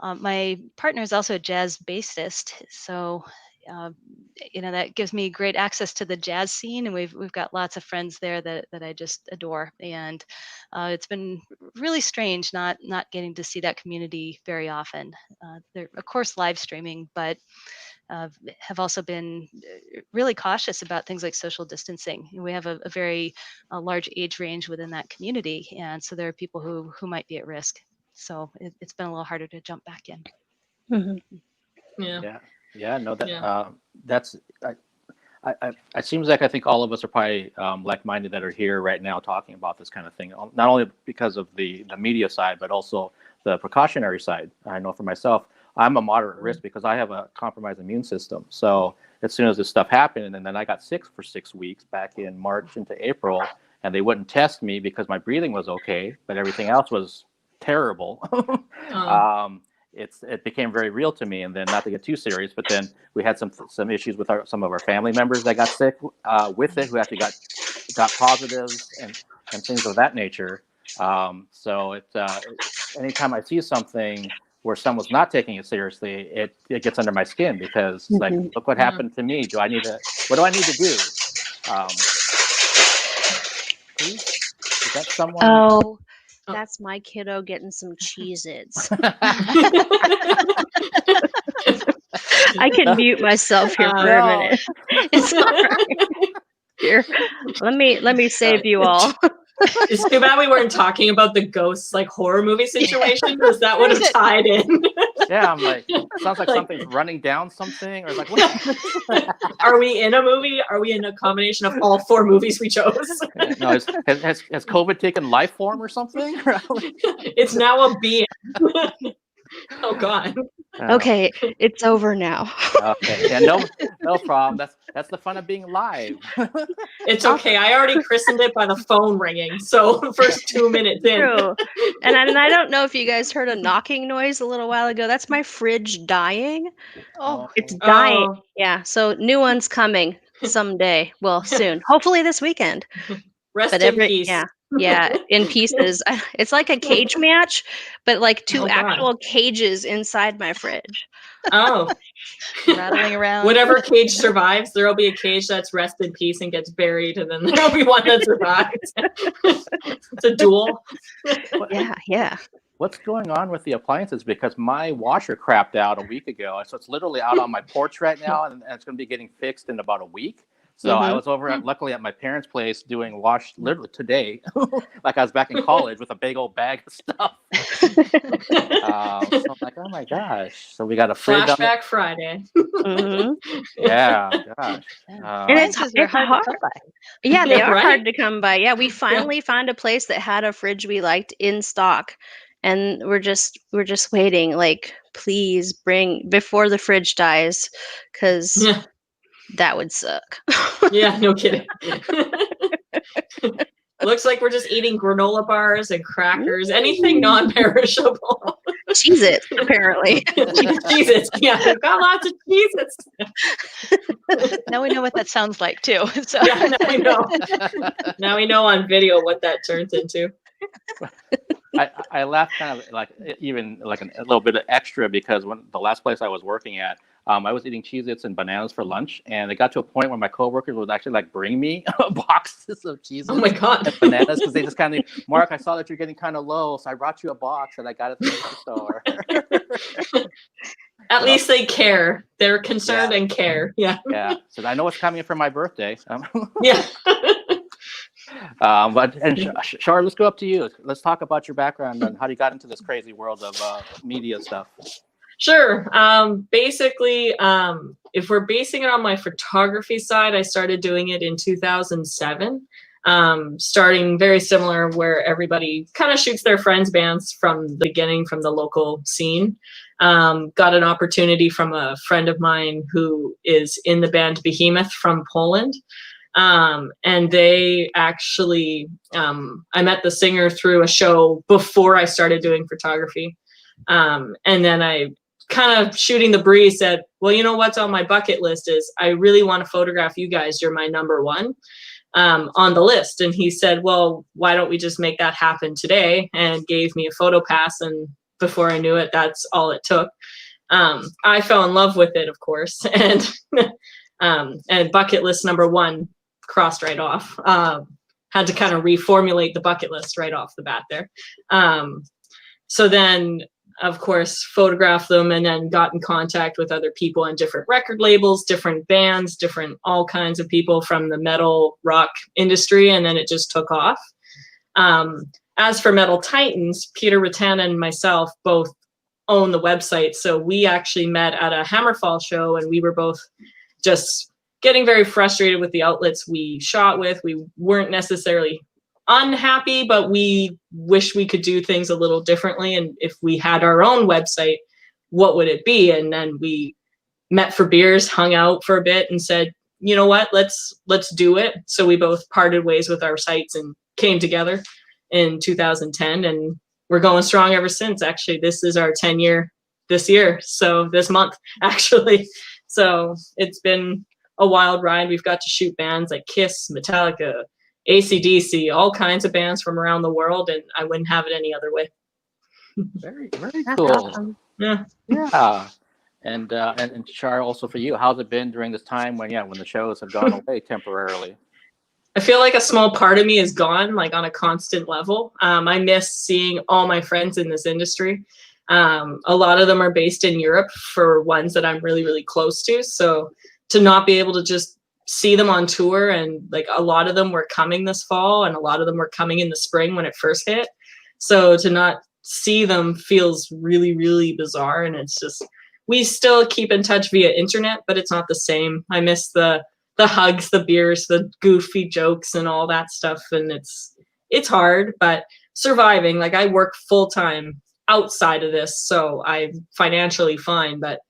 [SPEAKER 3] My partner is also a jazz bassist, so that gives me great access to the jazz scene, and we've got lots of friends there that I just adore. And it's been really strange not getting to see that community very often. They're of course live streaming, but have also been really cautious about things like social distancing. We have a very large age range within that community, and so there are people who might be at risk. So it's been a little harder to jump back in.
[SPEAKER 4] Mm-hmm.
[SPEAKER 1] Yeah. No, that's. It seems like I think all of us are probably like-minded that are here right now talking about this kind of thing. Not only because of the media side, but also the precautionary side. I know for myself, I'm a moderate risk because I have a compromised immune system. So as soon as this stuff happened, and then I got sick for 6 weeks back in March into April, and they wouldn't test me because my breathing was okay, but everything else was terrible. It became very real to me. And then, not to get too serious, but then we had some issues with some of our family members that got sick with it, who actually got positives and things of that nature. So anytime I see something where someone's not taking it seriously, it gets under my skin, because it's like, look what happened to me. What do I need to do? Please? Is that someone?
[SPEAKER 4] Oh, that's my kiddo getting some Cheez-Its. I can mute myself here for a minute. It's all right. Here, let me save you all.
[SPEAKER 2] It's too bad we weren't talking about the ghosts, like, horror movie situation, because that would have tied in.
[SPEAKER 1] Yeah, I'm like, sounds like something's running down something, or like, what?
[SPEAKER 2] Are we in a movie? Are we in a combination of all 4 movies we chose?
[SPEAKER 1] No, has COVID taken life form or something?
[SPEAKER 2] It's now a being. Oh God.
[SPEAKER 4] Okay, it's over now.
[SPEAKER 1] Okay, yeah, no problem. That's the fun of being live.
[SPEAKER 2] It's okay. I already christened it by the phone ringing. So first 2 minutes in.
[SPEAKER 4] True. And I don't know if you guys heard a knocking noise a little while ago. That's my fridge dying.
[SPEAKER 3] Oh,
[SPEAKER 4] It's dying.
[SPEAKER 2] Oh.
[SPEAKER 4] Yeah. So new one's coming someday. Well, soon. Hopefully this weekend.
[SPEAKER 2] Rest
[SPEAKER 4] But
[SPEAKER 2] in peace.
[SPEAKER 4] Yeah, in pieces. It's like a cage match, but like 2
[SPEAKER 2] Oh, God.
[SPEAKER 4] actual cages inside my fridge.
[SPEAKER 2] Oh.
[SPEAKER 3] rattling around.
[SPEAKER 2] Whatever cage survives, there'll be a cage that's rest in peace and gets buried, and then there'll be one that survives. It's a duel.
[SPEAKER 4] Yeah.
[SPEAKER 1] What's going on with the appliances? Because my washer crapped out a week ago, so it's literally out on my porch right now, and it's going to be getting fixed in about a week. So I was luckily at my parents' place doing wash literally today, like I was back in college with a big old bag of stuff. So I'm like, oh my gosh! So we got a fridge.
[SPEAKER 2] Flashback Friday.
[SPEAKER 1] Yeah, gosh.
[SPEAKER 4] And it's hard to come by. Yeah, they are hard to come by. Yeah, we finally found a place that had a fridge we liked in stock, and we're just waiting. Like, please bring before the fridge dies, because that would suck.
[SPEAKER 2] Yeah, no kidding. Looks like we're just eating granola bars and crackers, anything non-perishable.
[SPEAKER 4] Cheez-Its, apparently.
[SPEAKER 2] Cheez-Its. Yeah, we've got lots of Cheez-Its.
[SPEAKER 3] Now we know what that sounds like too. So.
[SPEAKER 2] Yeah, now we know. Now we know on video what that turns into.
[SPEAKER 1] I laughed kind of like even like a little bit of extra, because when the last place I was working at, I was eating Cheez-Its and bananas for lunch, and it got to a point where my coworkers would actually like bring me boxes of Cheez-Its
[SPEAKER 2] Oh my God.
[SPEAKER 1] and bananas, because they just kind of, Mark, I saw that you're getting kind of low, so I brought you a box and I got it from the store.
[SPEAKER 2] At least they care. They're concerned and care. Yeah.
[SPEAKER 1] Yeah. So I know what's coming for my birthday.
[SPEAKER 2] Yeah.
[SPEAKER 1] Char, let's go up to you. Let's talk about your background and how you got into this crazy world of media stuff.
[SPEAKER 2] Sure. Basically, if we're basing it on my photography side, I started doing it in 2007. Starting very similar, where everybody kind of shoots their friends' bands from the beginning, from the local scene. Got an opportunity from a friend of mine who is in the band Behemoth from Poland. And they actually, I met the singer through a show before I started doing photography. And then I kind of shooting the breeze said, well, you know what's on my bucket list is I really want to photograph you guys. You're my number one on the list. And he said, well, why don't we just make that happen today? And gave me a photo pass. And before I knew it, that's all it took. I fell in love with it, of course. And bucket list number one crossed right off. Had to kind of reformulate the bucket list right off the bat there. So then, of course, photographed them and then got in contact with other people on different record labels, different bands, different all kinds of people from the metal rock industry. And then it just took off. As for Metal Titans, Peter Ratana and myself both own the website. So we actually met at a Hammerfall show, and we were both just getting very frustrated with the outlets we shot with. We weren't necessarily unhappy, but we wish we could do things a little differently. And if we had our own website, what would it be? And then we met for beers, hung out for a bit, and said, you know what, let's do it. So we both parted ways with our sites and came together in 2010, and we're going strong ever since. Actually, this is our 10-year this year, so this month actually. So it's been a wild ride. We've got to shoot bands like Kiss, Metallica, AC/DC, all kinds of bands from around the world, and I wouldn't have it any other way.
[SPEAKER 1] Very, very
[SPEAKER 4] That's
[SPEAKER 1] cool.
[SPEAKER 4] awesome.
[SPEAKER 2] Yeah.
[SPEAKER 1] Yeah. And Char, also for you, how's it been during this time when the shows have gone away temporarily?
[SPEAKER 2] I feel like a small part of me is gone, like on a constant level. I miss seeing all my friends in this industry. A lot of them are based in Europe for ones that I'm really, really close to. So to not be able to just see them on tour, and like a lot of them were coming this fall and a lot of them were coming in the spring when it first hit. So to not see them feels really, really bizarre. And it's just, we still keep in touch via internet, but it's not the same. I miss the hugs, the beers, the goofy jokes and all that stuff. And it's hard, but surviving. Like, I work full time outside of this, so I'm financially fine, but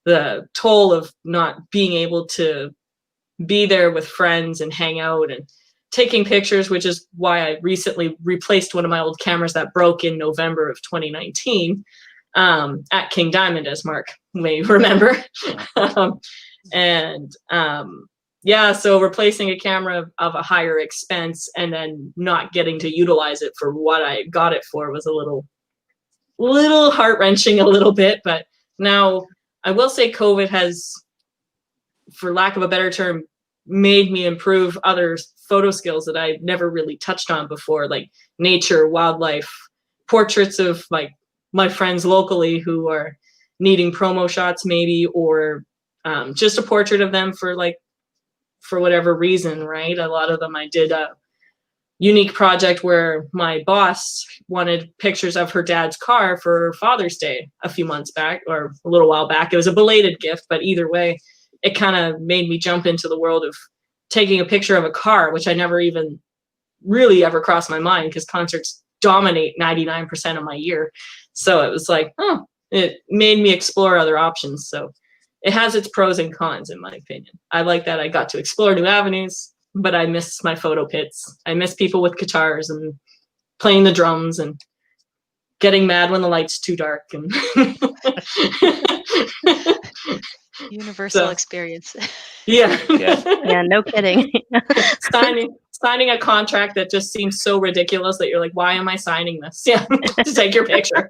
[SPEAKER 2] the toll of not being able to be there with friends and hang out and taking pictures, which is why I recently replaced one of my old cameras that broke in November of 2019 at King Diamond, as Mark may remember. Yeah, so replacing a camera of a higher expense and then not getting to utilize it for what I got it for was a little heart-wrenching, a little bit. But now I will say COVID has, for lack of a better term, made me improve other photo skills that I never really touched on before, like nature, wildlife, portraits of like my friends locally who are needing promo shots maybe, or just a portrait of them for whatever reason, right? A lot of them, I did a unique project where my boss wanted pictures of her dad's car for Father's Day a few months back, or a little while back. It was a belated gift, but either way, it kind of made me jump into the world of taking a picture of a car, which I never even really ever crossed my mind, because concerts dominate 99% of my year. So it was like, it made me explore other options. So it has its pros and cons, in my opinion. I like that I got to explore new avenues, but I miss my photo pits. I miss people with guitars and playing the drums and getting mad when the light's too dark. And
[SPEAKER 3] Universal experience.
[SPEAKER 2] Yeah.
[SPEAKER 4] Yeah, no kidding.
[SPEAKER 2] Signing a contract that just seems so ridiculous that you're like, why am I signing this? Yeah, to take your picture.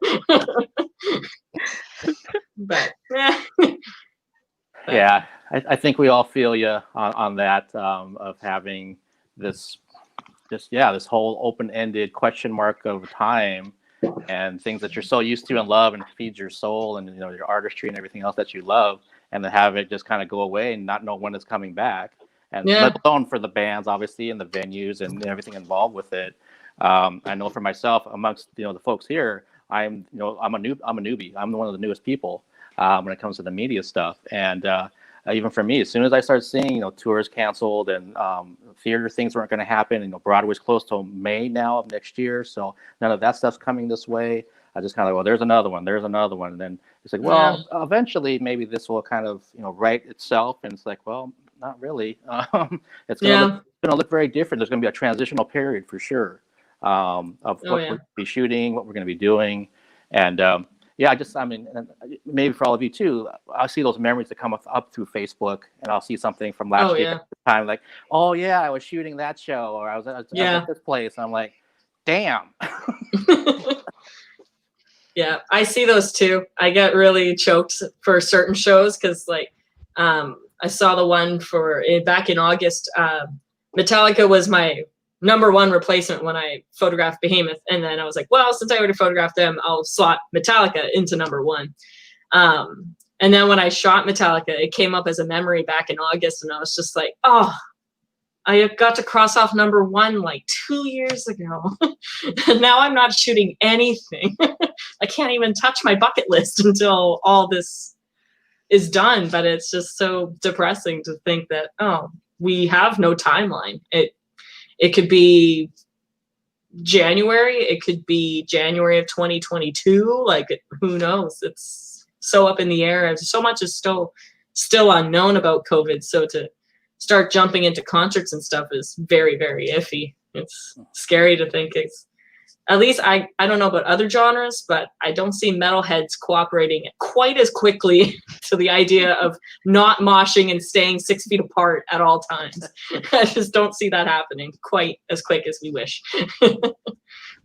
[SPEAKER 2] But
[SPEAKER 1] yeah, I think we all feel you on that, of having this whole open-ended question mark of time and things that you're so used to and love and feeds your soul and your artistry and everything else that you love, and then have it just kind of go away and not know when it's coming back. And let alone for the bands, obviously, and the venues and everything involved with it. I know for myself, amongst the folks here, I'm a newbie. I'm one of the newest people when it comes to the media stuff. And even for me, as soon as I started seeing tours canceled and theater things weren't going to happen, Broadway's close till May now of next year, so none of that stuff's coming this way. I just kind of there's another one, and then it's like, well, eventually maybe this will kind of right itself, and it's like, well, not really. It's going to look very different. There's going to be a transitional period for sure of what we're going to be shooting, what we're going to be doing, and maybe for all of you too, I'll see those memories that come up through Facebook, and I'll see something from last year at the time, like, oh yeah, I was shooting that show, or I was at this place, and I'm like, damn.
[SPEAKER 2] Yeah, I see those too. I get really choked for certain shows because, I saw the one back in August. Metallica was my #1 replacement when I photographed Behemoth, and then I was like, well, since I already photographed them, I'll slot Metallica into #1. And then when I shot Metallica, it came up as a memory back in August, and I was just like, oh, I got to cross off #1 like 2 years ago. And now I'm not shooting anything. I can't even touch my bucket list until all this is done. But it's just so depressing to think that, we have no timeline. It could be January. It could be January of 2022. Like, who knows? It's so up in the air. So much is still unknown about COVID. So to start jumping into concerts and stuff is very, very iffy. It's scary to think it's, at least I don't know about other genres, but I don't see metalheads cooperating quite as quickly to the idea of not moshing and staying 6 feet apart at all times. I just don't see that happening quite as quick as we wish.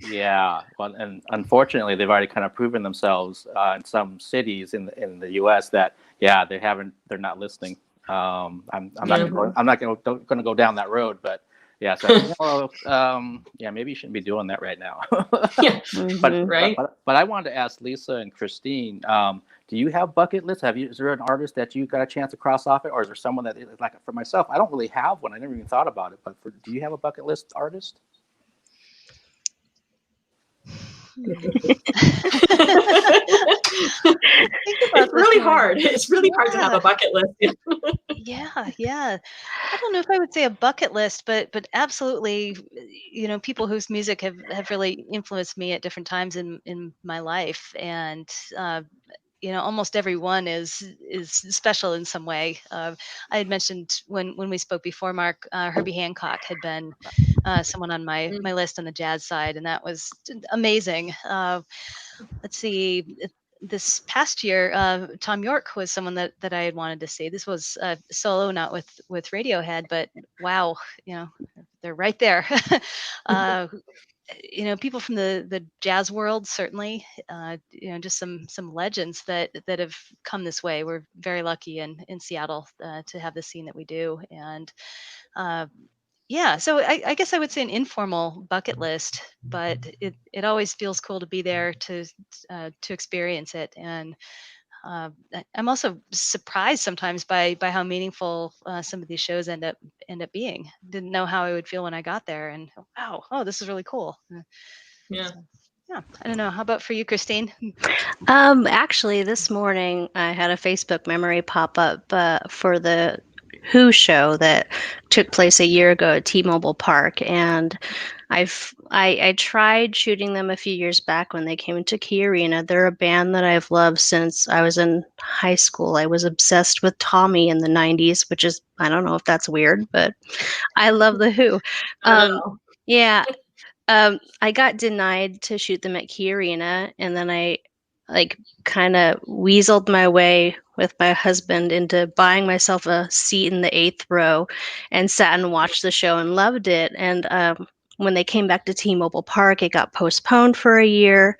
[SPEAKER 1] Yeah, well, and unfortunately, they've already kind of proven themselves in some cities in the U.S. that they're not listening. I'm not going to go down that road, but yeah, so maybe you shouldn't be doing that right now.
[SPEAKER 2] Yeah,
[SPEAKER 1] right. But I wanted to ask Lisa and Christine, do you have bucket lists? Is there an artist that you got a chance to cross off it, or is there someone that, like, for myself, I don't really have one. I never even thought about it. But do you have a bucket list artist?
[SPEAKER 2] It's really hard. It's really hard to have a bucket list.
[SPEAKER 3] Yeah. I don't know if I would say a bucket list, but absolutely, people whose music have really influenced me at different times in my life, and almost everyone is special in some way. I had mentioned when we spoke before, Mark, Herbie Hancock had been someone on my list on the jazz side, and that was amazing. Let's see. This past year, Tom York was someone that I had wanted to see. This was solo, not with Radiohead, but wow, they're right there. People from the jazz world, certainly, just some legends that have come this way. We're very lucky in Seattle to have the scene that we do, and so I guess I would say an informal bucket list, but it always feels cool to be there to experience it. And I'm also surprised sometimes by how meaningful some of these shows end up being. Didn't know how I would feel when I got there, and wow, this is really cool.
[SPEAKER 2] Yeah.
[SPEAKER 3] So, yeah, I don't know. How about for you, Christine?
[SPEAKER 4] Actually, this morning I had a Facebook memory pop up for the Who show that took place a year ago at T-Mobile Park, and I tried shooting them a few years back when they came into Key Arena. They're a band that I've loved since I was in high school. I was obsessed with Tommy in the 90s, which is, I don't know if that's weird, but I love the Who. Yeah. I got denied to shoot them at Key Arena, and then I kind of weaseled my way with my husband into buying myself a seat in the 8th row and sat and watched the show and loved it. And when they came back to T-Mobile Park, it got postponed for a year.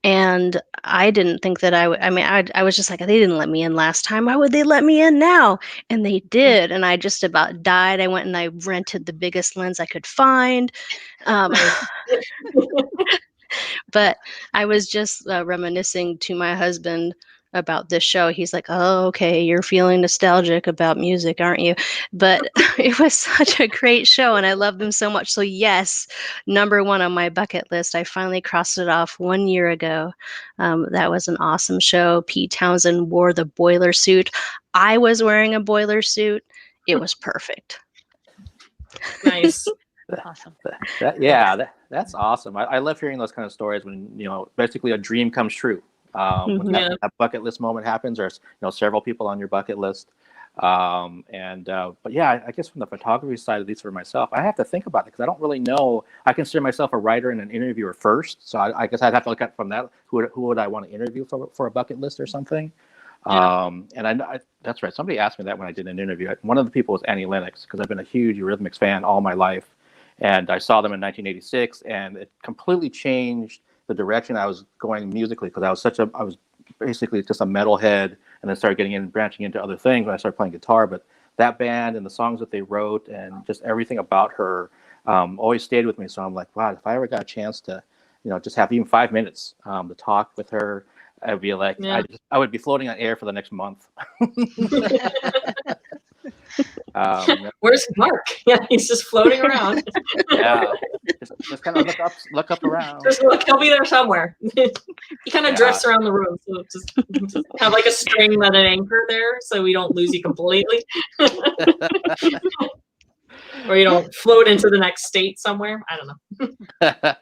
[SPEAKER 4] And I didn't think that I was just like, they didn't let me in last time. Why would they let me in now? And they did. And I just about died. I went and I rented the biggest lens I could find. But I was just reminiscing to my husband about this show. He's like, oh, okay, you're feeling nostalgic about music, aren't you? But it was such a great show, and I love them so much. So yes, number one on my bucket list. I finally crossed it off 1 year ago. That was an awesome show. Pete Townsend wore the boiler suit. I was wearing a boiler suit. It was perfect.
[SPEAKER 2] Nice.
[SPEAKER 3] Awesome.
[SPEAKER 1] That's awesome. I love hearing those kind of stories when basically a dream comes true. When that bucket list moment happens, or several people on your bucket list. But yeah, I guess from the photography side, at least for myself, I have to think about it because I don't really know. I consider myself a writer and an interviewer first, so I guess I'd have to look at from that. Who would I want to interview for a bucket list or something?
[SPEAKER 2] Yeah.
[SPEAKER 1] And that's right. Somebody asked me that when I did an interview. One of the people was Annie Lennox, because I've been a huge Eurythmics fan all my life. And I saw them in 1986, and it completely changed the direction I was going musically, because I was basically just a metalhead, and then started branching into other things when I started playing guitar. But that band and the songs that they wrote and just everything about her always stayed with me. So I'm like, wow, if I ever got a chance to, just have even 5 minutes to talk with her, I'd be like, I would be floating on air for the next month.
[SPEAKER 2] Where's Mark? Yeah, he's just floating around.
[SPEAKER 1] Yeah, just kind of look up around.
[SPEAKER 2] Just look, he'll be there somewhere. He kind of drifts around the room, so just have like a string that an anchor there, so we don't lose you completely. or float into the next state somewhere. I don't know.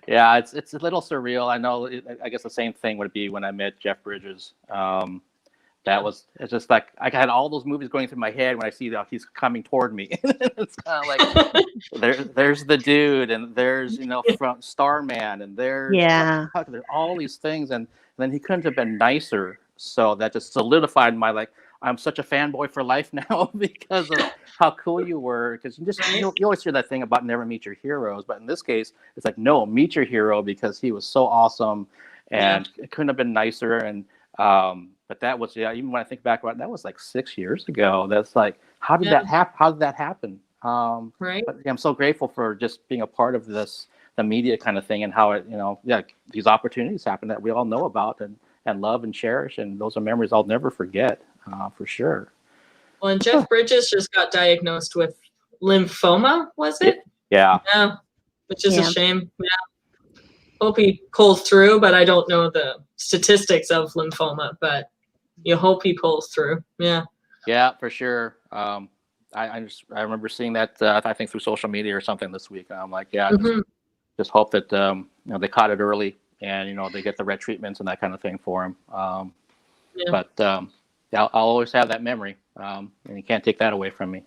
[SPEAKER 1] Yeah, it's a little surreal. I know. I guess the same thing would be when I met Jeff Bridges. It's just like I had all those movies going through my head when I see that he's coming toward me. It's kind of like there's the dude, and there's from Starman, and there's all these things, and then he couldn't have been nicer. So that just solidified my I'm such a fanboy for life now because of how cool you were. Because you always hear that thing about never meet your heroes, but in this case, it's like no, meet your hero because he was so awesome, and it couldn't have been nicer. And but that was even when I think back about it, that was like 6 years ago. That's like how did that happen? How did that happen?
[SPEAKER 2] Right.
[SPEAKER 1] But I'm so grateful for just being a part of this, the media kind of thing, and how it these opportunities happen that we all know about and love and cherish, and those are memories I'll never forget. For sure.
[SPEAKER 2] Well, and Jeff Bridges just got diagnosed with lymphoma, was it?
[SPEAKER 1] Yeah.
[SPEAKER 2] Yeah, which is a shame. Yeah. Hope he pulls through, but I don't know the statistics of lymphoma, but you hope he pulls through. Yeah.
[SPEAKER 1] Yeah, for sure. I remember seeing that, I think through social media or something this week. And I'm like, just hope that, they caught it early and, they get the right treatments and that kind of thing for him. But, I'll always have that memory, and you can't take that away from me.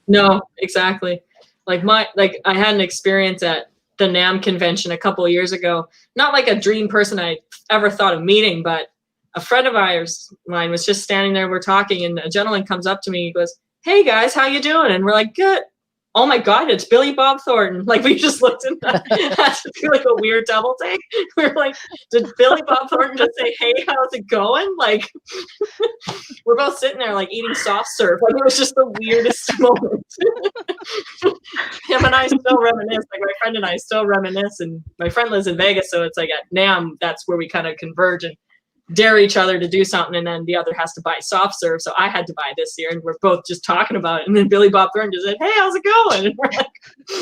[SPEAKER 2] No, exactly. I had an experience at the NAMM convention a couple of years ago. Not like a dream person I ever thought of meeting, but a friend of mine was just standing there. We're talking, and a gentleman comes up to me. He goes, "Hey guys, how you doing?" And we're like, "Good." Oh my God, it's Billy Bob Thornton. We just looked at that. Had to do a weird double take. We're like, did Billy Bob Thornton just say, "Hey, how's it going?" We're both sitting there eating soft serve. It was just the weirdest moment. Him and I still reminisce. My friend and I still reminisce. And my friend lives in Vegas, so it's at NAMM, that's where we kind of converge and dare each other to do something, and then the other has to buy soft serve. So I had to buy this year, and we're both just talking about it. And then Billy Bob Thornton just said, "Hey, how's it going?" And we're like,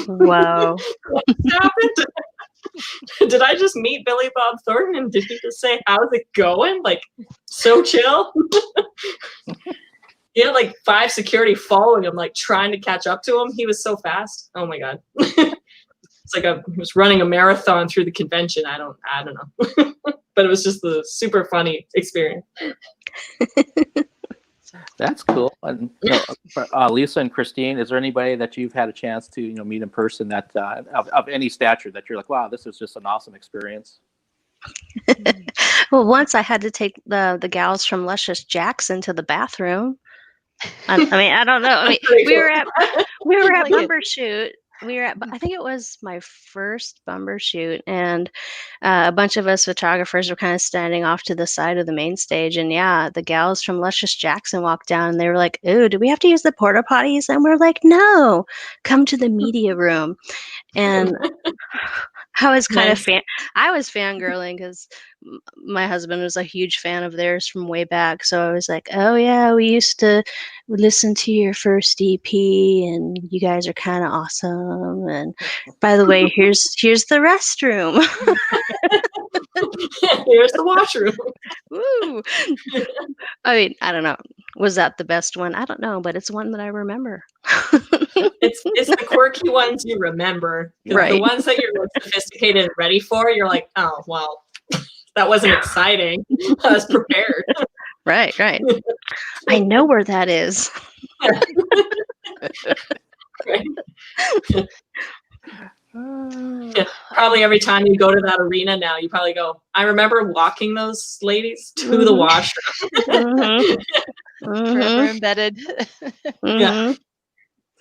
[SPEAKER 4] Wow.
[SPEAKER 2] "What happened? Did I just meet Billy Bob Thornton? And did he just say, how's it going?" So chill. He had 5 security following him, trying to catch up to him. He was so fast. Oh my God. It's he was running a marathon through the convention. I don't know. But it was just a super funny experience.
[SPEAKER 1] That's cool. And Lisa and Christine, is there anybody that you've had a chance to meet in person that of any stature that you're like, wow, this is just an awesome experience?
[SPEAKER 4] Well, once I had to take the gals from Luscious Jackson to the bathroom. I mean, I don't know. I mean, we were at Bumbershoot. I think it was my first Bumbershoot, and a bunch of us photographers were kind of standing off to the side of the main stage. And the gals from Luscious Jackson walked down, and they were like, "Ooh, do we have to use the porta potties?" And we're like, "No, come to the media room." And I was kind of I was fangirling because my husband was a huge fan of theirs from way back. So I was like, "Oh yeah, we used to listen to your first EP, and you guys are kind of awesome. And by the way, here's the restroom.
[SPEAKER 2] Here's the washroom."
[SPEAKER 4] Woo! I mean, I don't know. Was that the best one? I don't know, but it's one that I remember.
[SPEAKER 2] It's the quirky ones you remember.
[SPEAKER 4] Right.
[SPEAKER 2] The ones that you're sophisticated and ready for, you're like, "Oh, well, that wasn't exciting. I was prepared."
[SPEAKER 4] Right. I know where that is.
[SPEAKER 2] Right. Yeah, probably every time you go to that arena now, you probably go, "I remember walking those ladies to the washroom."
[SPEAKER 3] Forever embedded.
[SPEAKER 2] Yeah.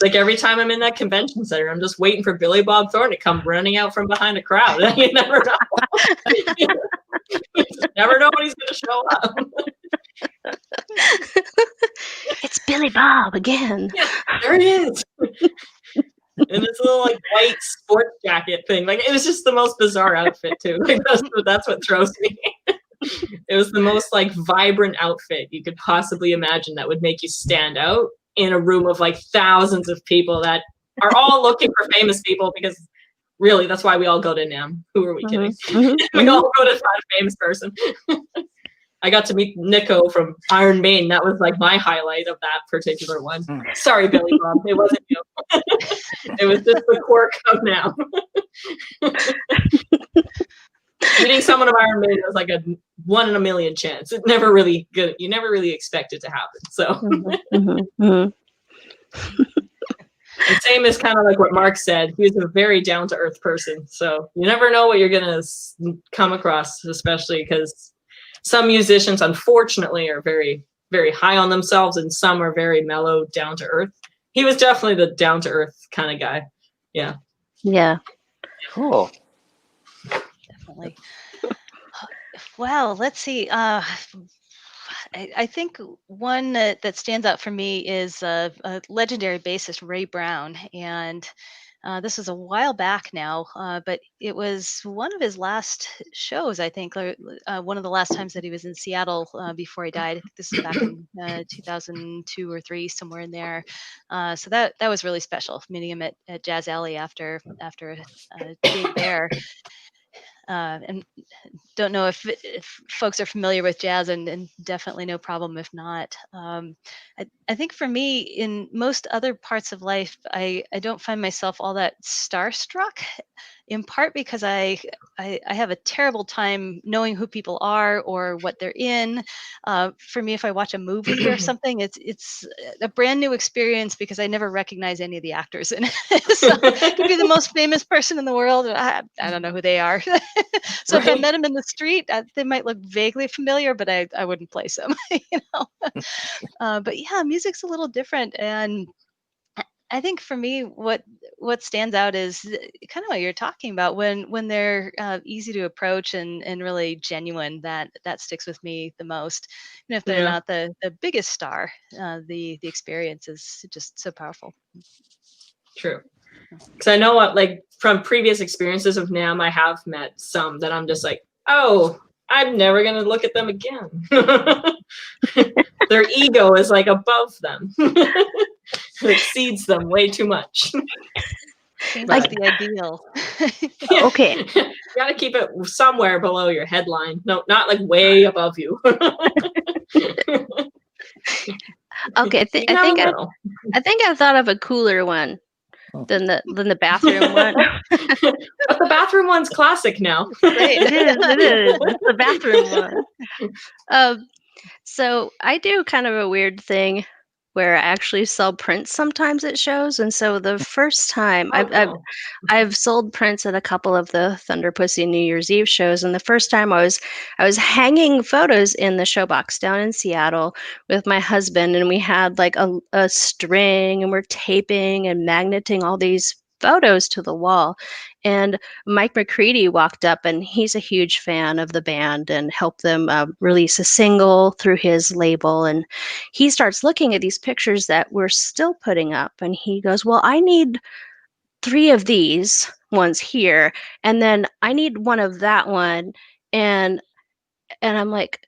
[SPEAKER 2] It's every time I'm in that convention center, I'm just waiting for Billy Bob Thornton to come running out from behind a crowd. You never know. You never know when he's going to show up.
[SPEAKER 4] It's Billy Bob again.
[SPEAKER 2] Yeah, there he is. And this little white sports jacket thing. It was just the most bizarre outfit too. That's what throws me. It was the most vibrant outfit you could possibly imagine that would make you stand out in a room of thousands of people that are all looking for famous people, because really that's why we all go to NAMM. Who are we kidding? We all go to find a famous person. I got to meet Nico from Iron Maiden. That was my highlight of that particular one. Sorry, Billy Bob, it wasn't you. It was just the quirk of now. Meeting someone of Iron Maiden was like a 1 in a million chance. It never really good. You never really expect it to happen. So. The same is kind of like what Mark said. He was a very down-to-earth person. So you never know what you're going to come across, especially because some musicians, unfortunately, are very, very high on themselves, and some are very mellow, down-to-earth. He was definitely the down-to-earth kind of guy. Yeah.
[SPEAKER 4] Yeah.
[SPEAKER 1] Cool.
[SPEAKER 3] Definitely. Well, let's see. I think one that stands out for me is a legendary bassist, Ray Brown. And this was a while back now, but it was one of his last shows, I think, or one of the last times that he was in Seattle before he died. I think this was back in 2002 or 3, somewhere in there. So that was really special, meeting him at Jazz Alley after a gig there. And don't know if folks are familiar with jazz, and definitely no problem if not. I think for me, in most other parts of life, I don't find myself all that starstruck, in part because I have a terrible time knowing who people are or what they're in. For me, if I watch a movie or something, it's a brand new experience because I never recognize any of the actors in it. So it could be the most famous person in the world. I don't know who they are. So if I met them in the street, they might look vaguely familiar, but I wouldn't place them. But yeah, music's a little different, and I think for me, what stands out is kind of what you're talking about, when they're easy to approach and really genuine. That sticks with me the most. Even if they're not the biggest star, the experience is just so powerful.
[SPEAKER 2] True. Because I know what, like, from previous experiences of NAMM, I have met some that I'm just like, oh, I'm never gonna look at them again. Their ego is like above them. It exceeds them way too much.
[SPEAKER 3] Seems like the ideal.
[SPEAKER 2] Yeah.
[SPEAKER 4] Okay.
[SPEAKER 2] You gotta keep it somewhere below your headline. No, not like way above you.
[SPEAKER 4] Okay. I think I thought of a cooler one than the bathroom one.
[SPEAKER 2] But the bathroom one's classic now.
[SPEAKER 3] Right.
[SPEAKER 4] It is. It's the bathroom one. So I do kind of a weird thing where I actually sell prints sometimes at shows, and so the first time I've sold prints at a couple of the Thunder Pussy New Year's Eve shows, and the first time I was hanging photos in the showbox down in Seattle with my husband, and we had like a string, and we're taping and magneting all these photos to the wall. And Mike McCready walked up, and he's a huge fan of the band and helped them release a single through his label. And he starts looking at these pictures that we're still putting up, and he goes, well, I need 3 of these ones here, and then I need one of that one. And I'm like,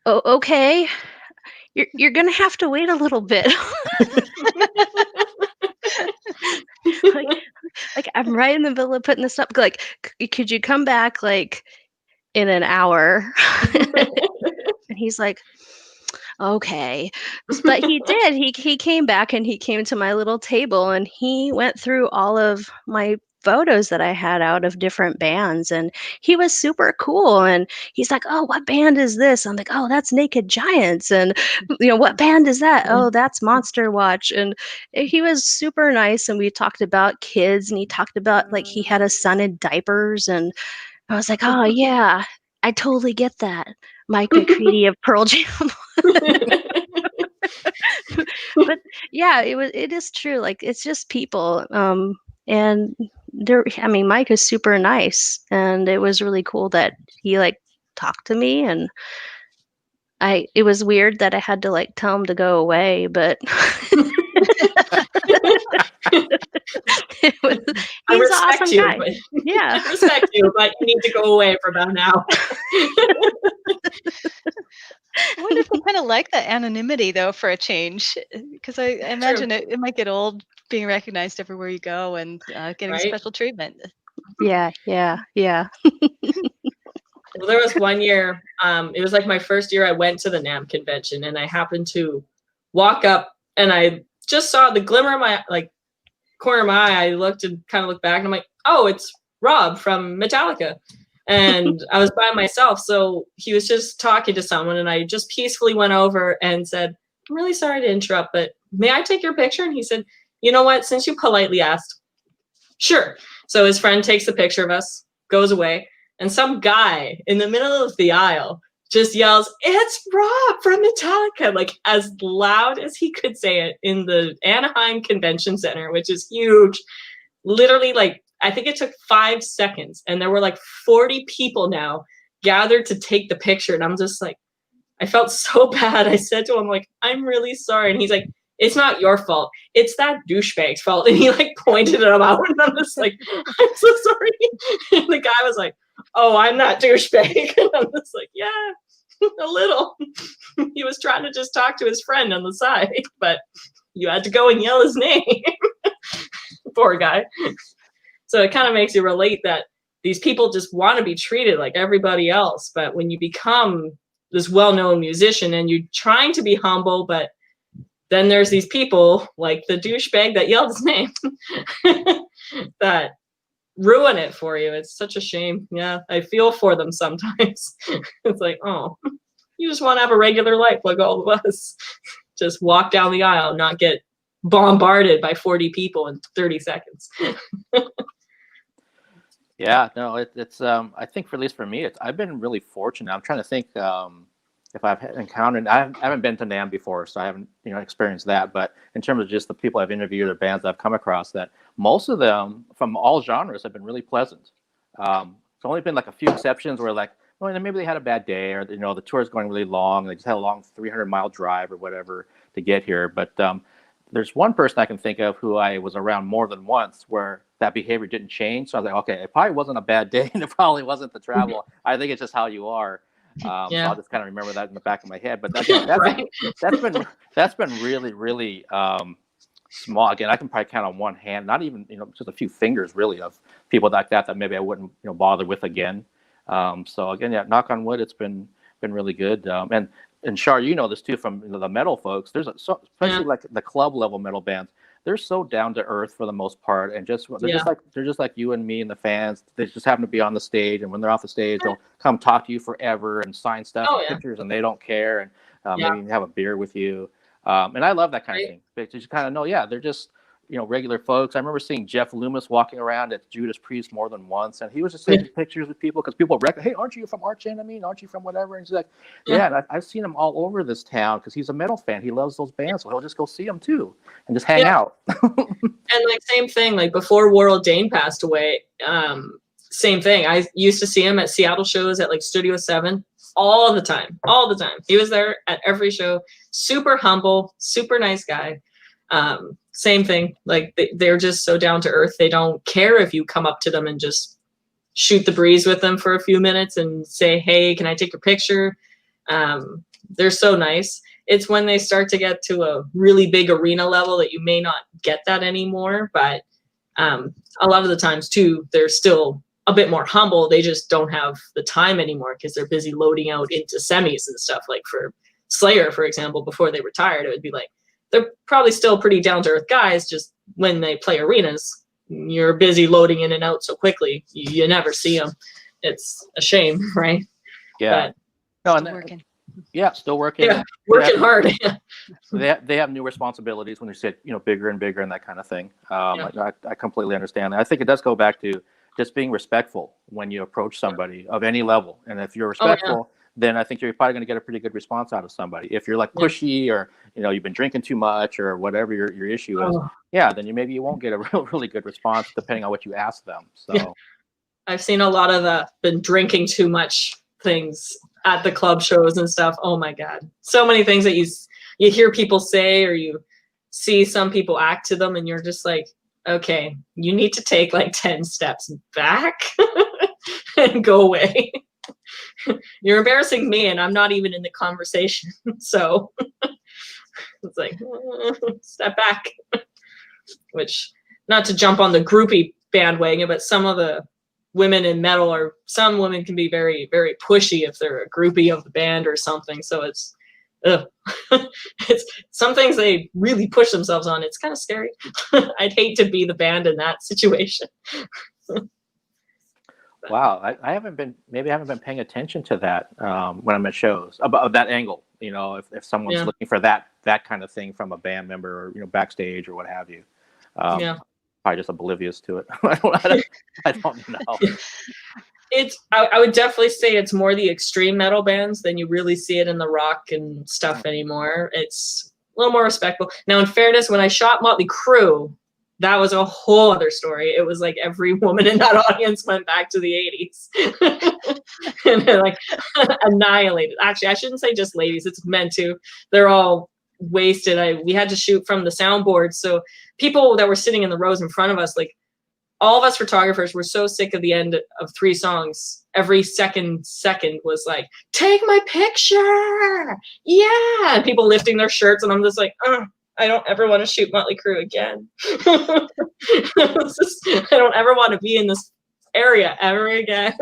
[SPEAKER 4] oh, okay, you're gonna have to wait a little bit. like I'm right in the middle of putting this up. Like, could you come back like in an hour? And he's like, okay. But he did. He came back, and he came to my little table, and he went through all of my photos that I had out of different bands, and he was super cool. And he's like, oh, what band is this? I'm like, oh, that's Naked Giants. And what band is that? Oh, that's Monster Watch. And he was super nice, and we talked about kids, and he talked about like he had a son in diapers, and I was like, oh yeah, I totally get that. Mike McCready of Pearl Jam. But yeah, it is true. Like, it's just people. And Mike is super nice, and it was really cool that he like talked to me, and it was weird that I had to like tell him to go away, but
[SPEAKER 2] I
[SPEAKER 4] he's an
[SPEAKER 2] respect
[SPEAKER 4] awesome
[SPEAKER 2] you,
[SPEAKER 4] guy.
[SPEAKER 2] but
[SPEAKER 4] Yeah.
[SPEAKER 2] I respect you, but you need to go away for about an hour.
[SPEAKER 3] I wonder if I kind of like that anonymity, though, for a change, because I imagine it might get old being recognized everywhere you go and getting special treatment.
[SPEAKER 4] Yeah.
[SPEAKER 2] Well, there was one year, it was like my first year I went to the NAMM convention, and I happened to walk up, and I just saw the glimmer of my, like, corner of my eye, I looked and kind of looked back, and I'm like, oh, it's Rob from Metallica. And I was by myself, so he was just talking to someone, and I just peacefully went over and said, I'm really sorry to interrupt, but may I take your picture? And he said, you know what, since you politely asked, sure. So his friend takes the picture of us, goes away, and some guy in the middle of the aisle just yells, it's Rob from Metallica, like as loud as he could say it, in the Anaheim Convention Center, which is huge. Literally, like, I think it took 5 seconds, and there were like 40 people now gathered to take the picture. And I'm just like, I felt so bad. I said to him, like, I'm really sorry. And he's like, it's not your fault. It's that douchebag's fault. And he like pointed him out, and I'm just like, I'm so sorry. And the guy was like, oh, I'm that douchebag. And I'm just like, yeah, a little. He was trying to just talk to his friend on the side, but you had to go and yell his name. Poor guy. So it kind of makes you relate that these people just want to be treated like everybody else. But when you become this well-known musician and you're trying to be humble, but then there's these people like the douchebag that yelled his name that ruin it for you. It's such a shame. Yeah, I feel for them sometimes. It's like, oh, you just want to have a regular life like all of us. Just walk down the aisle, not get bombarded by 40 people in 30 seconds.
[SPEAKER 1] Yeah, no, it's I think for at least for me, I've been really fortunate. I'm trying to think if I've encountered. I haven't been to NAMM before, so I haven't experienced that. But in terms of just the people I've interviewed or bands I've come across, that most of them from all genres have been really pleasant. It's only been like a few exceptions where like, well, maybe they had a bad day, or the tour's going really long. They just had a long 300-mile drive or whatever to get here. But there's one person I can think of who I was around more than once where that behavior didn't change. So I was like, okay, it probably wasn't a bad day, and it probably wasn't the travel. I think it's just how you are. So I'll just kind of remember that in the back of my head. But
[SPEAKER 2] Right.
[SPEAKER 1] that's been really, really small. Again, I can probably count on one hand, not even just a few fingers really, of people like that maybe I wouldn't bother with again. So again, yeah, knock on wood, it's been really good. And Char, this too from the metal folks. There's especially like the club level metal bands. They're so down to earth for the most part, and they're just like you and me and the fans. They just happen to be on the stage, and when they're off the stage, they'll come talk to you forever and sign stuff and pictures, and they don't care, and maybe have a beer with you. And I love that kind of thing. Because you kind of know, they're just regular folks. I remember seeing Jeff Loomis walking around at Judas Priest more than once, and he was just taking pictures with people because people reckon, hey, aren't you from Arch Enemy? Aren't you from whatever? And he's like, and I've seen him all over this town because he's a metal fan. He loves those bands, so he'll just go see them too and just hang out.
[SPEAKER 2] And like same thing, like before Warrell Dane passed away, same thing. I used to see him at Seattle shows at like Studio 7 all the time. He was there at every show. Super humble, super nice guy. Same thing, like they're just so down to earth. They don't care if you come up to them and just shoot the breeze with them for a few minutes and say, hey, can I take your picture? They're so nice. It's when they start to get to a really big arena level that you may not get that anymore. But a lot of the times too, they're still a bit more humble. They just don't have the time anymore because they're busy loading out into semis and stuff. Like for Slayer, for example, before they retired, it would be like, they're probably still pretty down-to-earth guys, just when they play arenas, you're busy loading in and out so quickly, you never see them. It's a shame, right?
[SPEAKER 1] Yeah.
[SPEAKER 3] But still working.
[SPEAKER 1] Yeah, still working.
[SPEAKER 2] Yeah, working hard.
[SPEAKER 1] They have new responsibilities when they get bigger and bigger and that kind of thing. I completely understand that. I think it does go back to just being respectful when you approach somebody of any level. And if you're respectful, then I think you're probably going to get a pretty good response out of somebody. If you're like pushy or you've been drinking too much or whatever your issue is, then maybe you won't get a really good response depending on what you ask them. So
[SPEAKER 2] I've seen a lot of the been drinking too much things at the club shows and stuff. Oh my God, so many things that you hear people say or you see some people act to them, and you're just like, okay, you need to take like 10 steps back and go away. You're embarrassing me, and I'm not even in the conversation. So it's like, step back. Which, not to jump on the groupie bandwagon, but some of the women in metal some women can be very, very pushy if they're a groupie of the band or something. So ugh. It's some things they really push themselves on. It's kind of scary. I'd hate to be the band in that situation.
[SPEAKER 1] Wow, I haven't been paying attention to that when I'm at shows about that angle. If someone's
[SPEAKER 2] Yeah.
[SPEAKER 1] looking for that kind of thing from a band member or backstage or what have you.
[SPEAKER 2] Yeah.
[SPEAKER 1] Probably just oblivious to it. I don't know.
[SPEAKER 2] I would definitely say it's more the extreme metal bands than you really see it in the rock and stuff anymore. It's a little more respectful. Now, in fairness, when I shot Motley Crue, that was a whole other story. It was like every woman in that audience went back to the 80s. And they're like annihilated. Actually, I shouldn't say just ladies. It's men too. They're all wasted. We had to shoot from the soundboard. So people that were sitting in the rows in front of us, like all of us photographers were so sick of the end of 3 songs. Every second was like, take my picture. Yeah. And people lifting their shirts. And I'm just like, I don't ever want to shoot Motley Crue again. I don't ever want to be in this area ever again.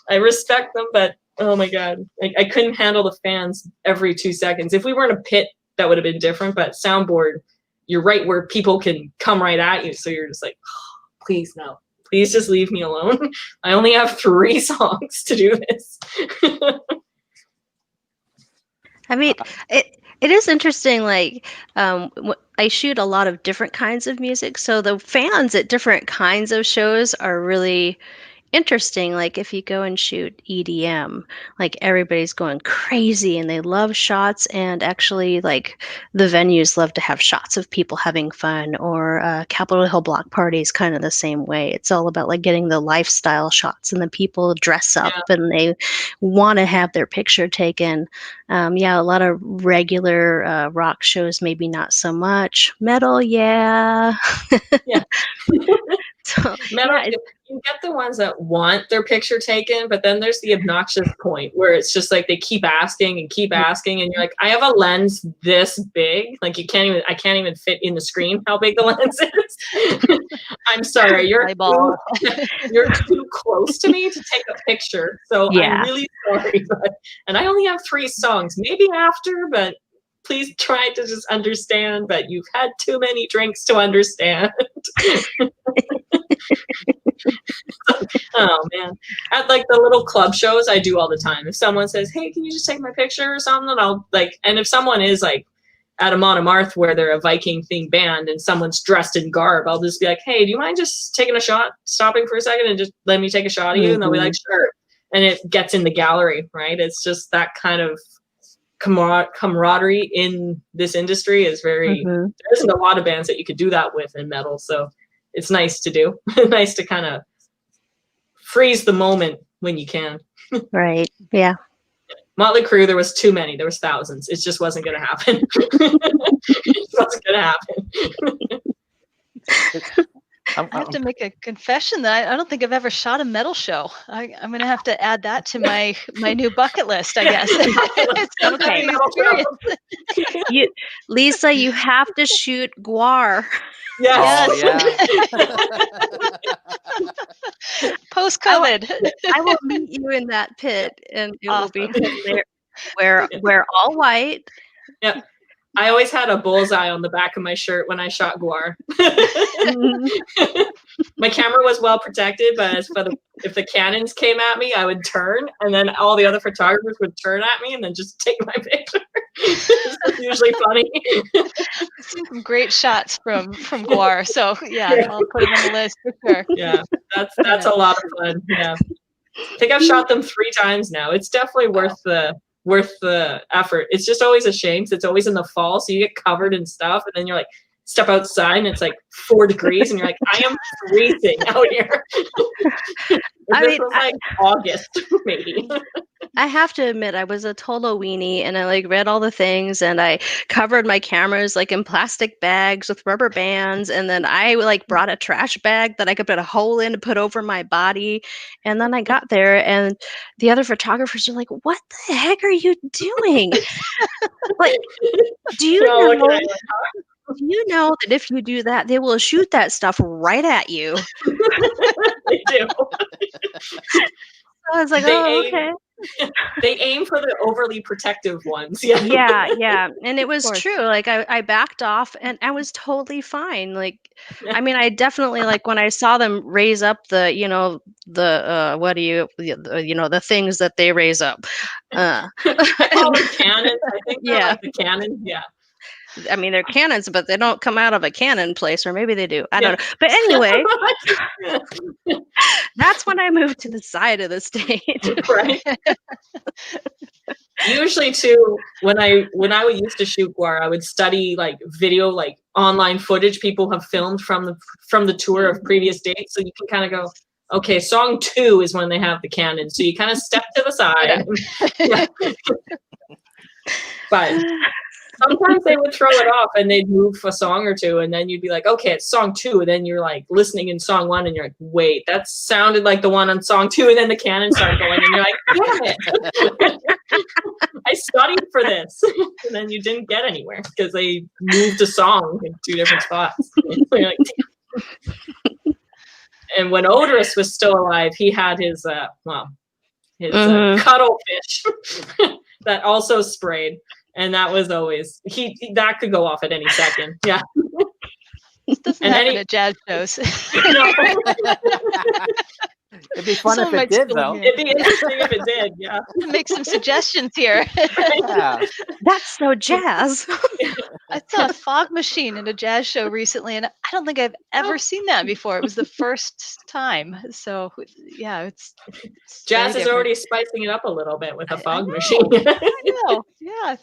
[SPEAKER 2] I respect them, but oh my God, I couldn't handle the fans every 2 seconds. If we were in a pit, that would have been different, but soundboard, you're right where people can come right at you. So you're just like, oh, please no, please just leave me alone. I only have 3 songs to do this.
[SPEAKER 4] I mean, it is interesting. Like, I shoot a lot of different kinds of music, so the fans at different kinds of shows are really interesting. Like, if you go and shoot EDM, like everybody's going crazy and they love shots, and actually, like, the venues love to have shots of people having fun. Or Capitol Hill block parties, kind of the same way. It's all about like getting the lifestyle shots, and the people dress up and they want to have their picture taken. Yeah, a lot of regular rock shows, maybe not so much. Metal, yeah.
[SPEAKER 2] Yeah.
[SPEAKER 4] So,
[SPEAKER 2] Metal,
[SPEAKER 4] yeah,
[SPEAKER 2] you get the ones that want their picture taken, but then there's the obnoxious point where it's just like they keep asking, and you're like, I have a lens this big, like I can't even fit in the screen how big the lens is. I'm sorry, you're too close to me to take a picture, so
[SPEAKER 4] Yeah.
[SPEAKER 2] I'm really sorry, and I only have 3 songs, maybe after, but please try to just understand that you've had too many drinks to understand. Oh man, at like the little club shows I do all the time, if someone says, hey, can you just take my picture or something, I'll like, and if someone is like at a Monomarth where they're a Viking themed band and someone's dressed in garb, I'll just be like, hey, do you mind just taking a shot, stopping for a second and just let me take a shot of you? And they'll be like, sure. And it gets in the gallery, right? It's just that kind of camaraderie in this industry is very, there isn't a lot of bands that you could do that with in metal. So it's nice to do. Nice to kind of freeze the moment when you can. Right. Yeah. Motley Crue, there was too many. There was thousands. It just wasn't going to happen. It just wasn't going to happen.
[SPEAKER 3] I have to make a confession that I don't think I've ever shot a metal show. I'm going to have to add that to my new bucket list, I guess.
[SPEAKER 4] Okay. Lisa, you have to shoot Guar.
[SPEAKER 2] Yes.
[SPEAKER 1] Oh, yeah.
[SPEAKER 3] Post-COVID.
[SPEAKER 4] I will meet you in that pit, and it will be hilarious. Wear all white.
[SPEAKER 2] Yeah. I always had a bullseye on the back of my shirt when I shot Guar. My camera was well protected, but if the cannons came at me, I would turn, and then all the other photographers would turn at me and then just take my picture. It's usually funny.
[SPEAKER 3] I've seen some great shots from Guar, so yeah, I'll put it on the list for sure.
[SPEAKER 2] Yeah, that's a lot of fun. Yeah, I think I've shot them 3 times now. It's definitely worth the effort. It's just always a shame because it's always in the fall, so you get covered in stuff, and then you're like, step outside and it's like 4 degrees, and you're like, I am freezing out here. This was like August, maybe.
[SPEAKER 4] I have to admit, I was a total weenie, and I like read all the things, and I covered my cameras like in plastic bags with rubber bands, and then I like brought a trash bag that I could put a hole in to put over my body. And then I got there, and the other photographers are like, "What the heck are you doing? Like, do you know? Do you know that if you do that, they will shoot that stuff right at you?"
[SPEAKER 2] They do.
[SPEAKER 4] So I was like, "Oh, okay."
[SPEAKER 2] They aim for the overly protective ones. Yeah.
[SPEAKER 4] Yeah. And it was
[SPEAKER 3] course.
[SPEAKER 4] true. Like I backed off and I was totally fine. Like,
[SPEAKER 2] Yeah.
[SPEAKER 4] I mean, I definitely like when I saw them raise up the, what do you, the things that they raise up.
[SPEAKER 2] I call them cannons. I think they're
[SPEAKER 4] Yeah.
[SPEAKER 2] like the cannon. Yeah.
[SPEAKER 4] I mean, they're cannons, but they don't come out of a cannon place, or maybe they do. I don't know. But anyway, that's when I moved to the side of the stage.
[SPEAKER 2] Right. Usually too, when I used to shoot guar, I would study like video, like online footage people have filmed from the tour of previous dates. So you can kind of go, okay, song 2 is when they have the cannon. So you kind of step to the side. Yeah. But sometimes they would throw it off and they'd move a song or two, and then you'd be like, okay, it's song 2. And then you're like listening in song 1 and you're like, wait, that sounded like the one on song 2. And then the cannon started going and you're like, damn it. I studied for this. And then you didn't get anywhere because they moved a song in 2 different spots. And you're like, damn. And when Odorous was still alive, he had his cuttlefish that also sprayed. And that was always that could go off at any second. Yeah.
[SPEAKER 3] Doesn't happen at jazz shows.
[SPEAKER 1] It'd be fun
[SPEAKER 3] Someone
[SPEAKER 1] if
[SPEAKER 3] might
[SPEAKER 1] it did,
[SPEAKER 3] still
[SPEAKER 1] though.
[SPEAKER 3] hear
[SPEAKER 2] It'd be interesting if it did. Yeah.
[SPEAKER 3] Make some suggestions here.
[SPEAKER 1] Yeah.
[SPEAKER 4] That's so jazz.
[SPEAKER 3] I saw a fog machine at a jazz show recently, and I don't think I've ever seen that before. It was the first time. So yeah, it's
[SPEAKER 2] Jazz
[SPEAKER 3] very
[SPEAKER 2] is already spicing it up a little bit with a fog machine.
[SPEAKER 3] I know. Yeah.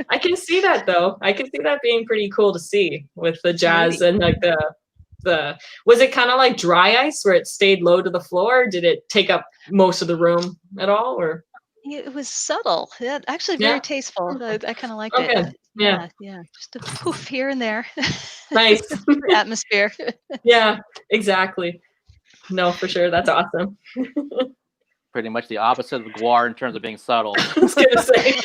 [SPEAKER 2] I can see that though. I can see that being pretty cool to see with the jazz and like the was it kind of like dry ice where it stayed low to the floor? Did it take up most of the room at all, or?
[SPEAKER 3] It was subtle. Yeah, actually very tasteful. I kind of liked it. Yeah. Just a poof here and there.
[SPEAKER 2] Nice
[SPEAKER 3] atmosphere.
[SPEAKER 2] Yeah, exactly. No, for sure. That's awesome.
[SPEAKER 1] Pretty much the opposite of guar in terms of being subtle.
[SPEAKER 2] I was gonna say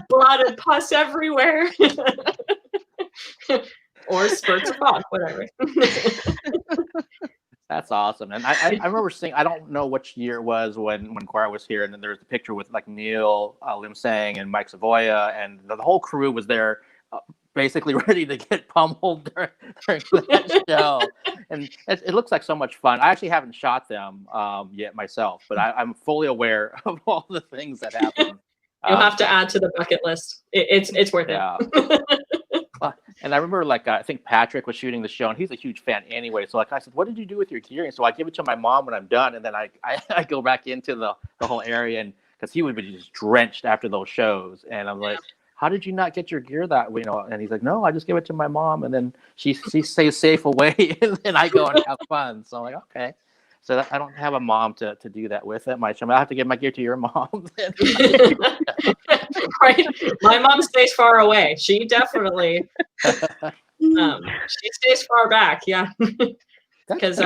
[SPEAKER 2] blood and pus everywhere. Or spurts of fog, whatever.
[SPEAKER 1] That's awesome. And I remember seeing, I don't know which year it was when Guar was here, and then there's the picture with like Neil, Lim Sang, and Mike Savoya, and the whole crew was there basically ready to get pummeled during that show. And it looks like so much fun. I actually haven't shot them yet myself, but I'm fully aware of all the things that happen.
[SPEAKER 2] You'll have to add to the bucket list. It's worth it.
[SPEAKER 1] And I remember, like, I think Patrick was shooting the show, and he's a huge fan anyway. So, like, I said, what did you do with your gear? And so I give it to my mom when I'm done, and then I go back into the whole area, and because he would be just drenched after those shows. And I'm like, how did you not get your gear that way? And he's like, no, I just give it to my mom, and then she stays safe away, and then I go and have fun. So I'm like, okay. So I don't have a mom to do that with it much. I mean, I have to give my gear to your mom.
[SPEAKER 2] Right. My mom stays far away. She definitely she stays far back. Yeah. Because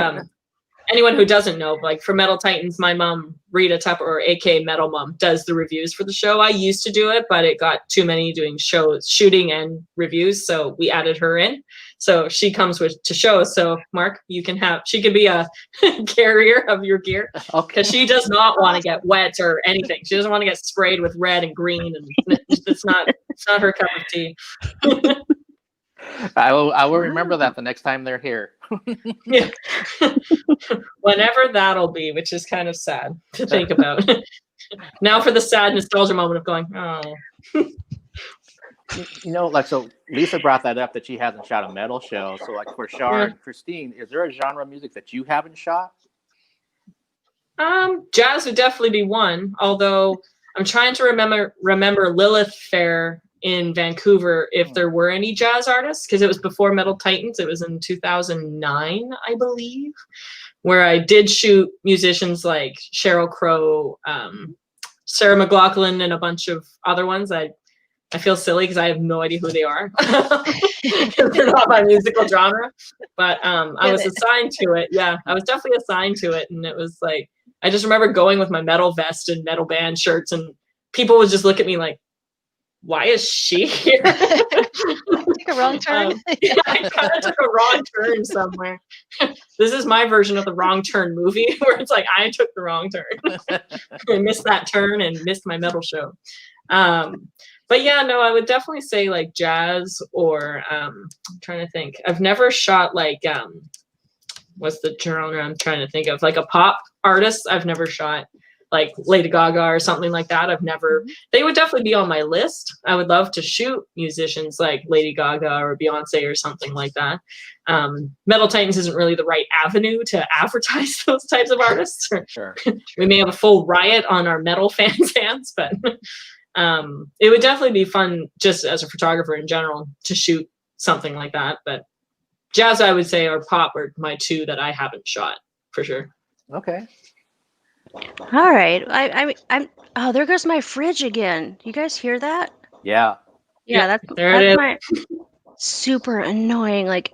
[SPEAKER 2] anyone who doesn't know, like for Metal Titans, my mom, Rita Tupper, or AK Metal Mom, does the reviews for the show. I used to do it, but it got too many doing shooting and reviews. So we added her in. So she comes to shows. So Mark, she could be a carrier of your gear.
[SPEAKER 1] Okay.
[SPEAKER 2] Because she does not want to get wet or anything. She doesn't want to get sprayed with red and green, and it's not her cup of tea.
[SPEAKER 1] I will remember that the next time they're here.
[SPEAKER 2] Yeah. Whenever that'll be, which is kind of sad to think about. Now for the sad nostalgia moment of going, oh.
[SPEAKER 1] Like, so Lisa brought that up that she hasn't shot a metal show. So, like, for Char and Christine, is there a genre of music that you haven't shot?
[SPEAKER 2] Jazz would definitely be one. Although I'm trying to remember Lilith Fair in Vancouver if there were any jazz artists, because it was before Metal Titans. It was in 2009, I believe, where I did shoot musicians like Sheryl Crow, Sarah McLachlan, and a bunch of other ones. I feel silly because I have no idea who they are. They're not my musical genre. But I was assigned to it. Yeah, I was definitely assigned to it. And it was like, I just remember going with my metal vest and metal band shirts, and people would just look at me like, why is she here?
[SPEAKER 3] Take a wrong turn.
[SPEAKER 2] Yeah, I kind of took a wrong turn somewhere. This is my version of the wrong turn movie, where it's like I took the wrong turn. I missed that turn and missed my metal show. But yeah, no, I would definitely say like jazz or I'm trying to think. I've never shot like what's the genre I'm trying to think of? Like a pop artist. I've never shot like Lady Gaga or something like that. I've never, they would definitely be on my list. I would love to shoot musicians like Lady Gaga or Beyonce or something like that. Metal Titans isn't really the right avenue to advertise those types of artists.
[SPEAKER 1] Sure.
[SPEAKER 2] We may have a full riot on our metal fans' hands, but it would definitely be fun just as a photographer in general to shoot something like that. But jazz, I would say, or pop are my two that I haven't shot for sure.
[SPEAKER 1] Okay.
[SPEAKER 4] All right. I'm. Oh, there goes my fridge again. You guys hear that?
[SPEAKER 1] Yeah.
[SPEAKER 4] Yeah,
[SPEAKER 2] Yep,
[SPEAKER 4] that's
[SPEAKER 2] there it
[SPEAKER 4] my super annoying. Like,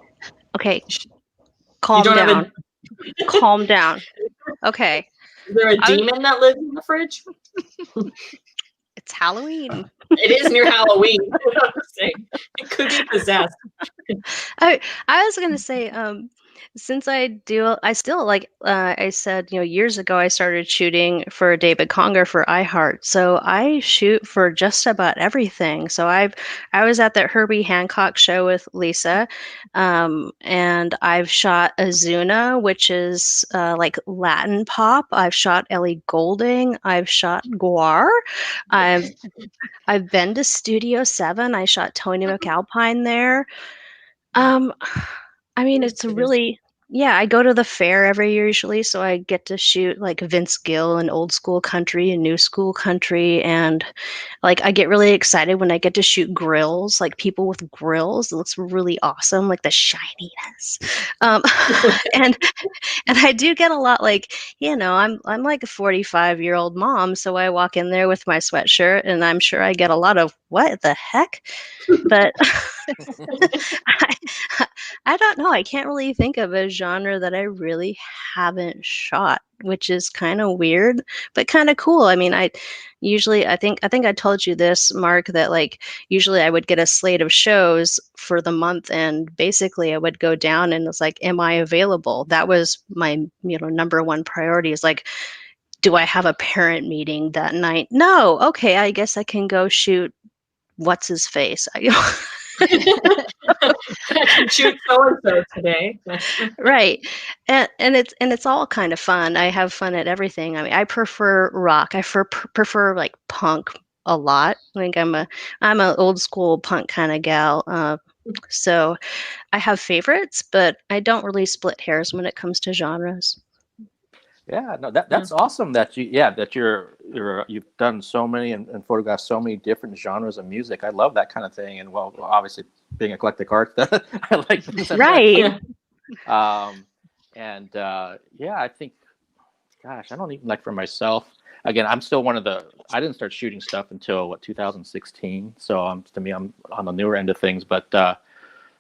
[SPEAKER 4] okay,
[SPEAKER 2] You
[SPEAKER 4] calm
[SPEAKER 2] don't have
[SPEAKER 4] down. Calm down. Okay,
[SPEAKER 2] Is there a demon that lives in the fridge?
[SPEAKER 4] it's Halloween.
[SPEAKER 2] It is near Halloween. I'm saying. It could be possessed.
[SPEAKER 4] I was gonna say, since I still like, I said, years ago I started shooting for David Conger for iHeart, so I shoot for just about everything. So I was at that Herbie Hancock show with Lisa, and I've shot Azuna, which is like Latin pop. I've shot Ellie Goulding. I've shot Guar. I've been to Studio 7. I shot Tony McAlpine there. I mean, it's a really, yeah, I go to the fair every year usually, so I get to shoot like Vince Gill and old school country and new school country. And like, I get really excited when I get to shoot grills, like people with grills. It looks really awesome, like the shininess. Um, and I do get a lot like, I'm like a 45-year-old mom, so I walk in there with my sweatshirt and I'm sure I get a lot of what the heck? But I don't know. I can't really think of a genre that I really haven't shot, which is kind of weird, but kind of cool. I mean, I think I told you this, Mark, that like usually I would get a slate of shows for the month and basically I would go down and it's like, am I available? That was my, number one priority is like, do I have a parent meeting that night? No. Okay. I guess I can go shoot what's his face.
[SPEAKER 2] I can shoot so and so today.
[SPEAKER 4] Right. And it's all kind of fun. I have fun at everything. I mean, I prefer rock. I prefer like punk a lot. Like I'm an old school punk kind of gal. So I have favorites, but I don't really split hairs when it comes to genres.
[SPEAKER 1] Yeah, no, that's awesome that you've done so many and photographed so many different genres of music. I love that kind of thing. And well, obviously being Eclectic Arts, I like things like
[SPEAKER 4] Right.
[SPEAKER 1] that. I think, gosh, I don't even like for myself. Again, I'm still I didn't start shooting stuff until 2016. So to me, I'm on the newer end of things, but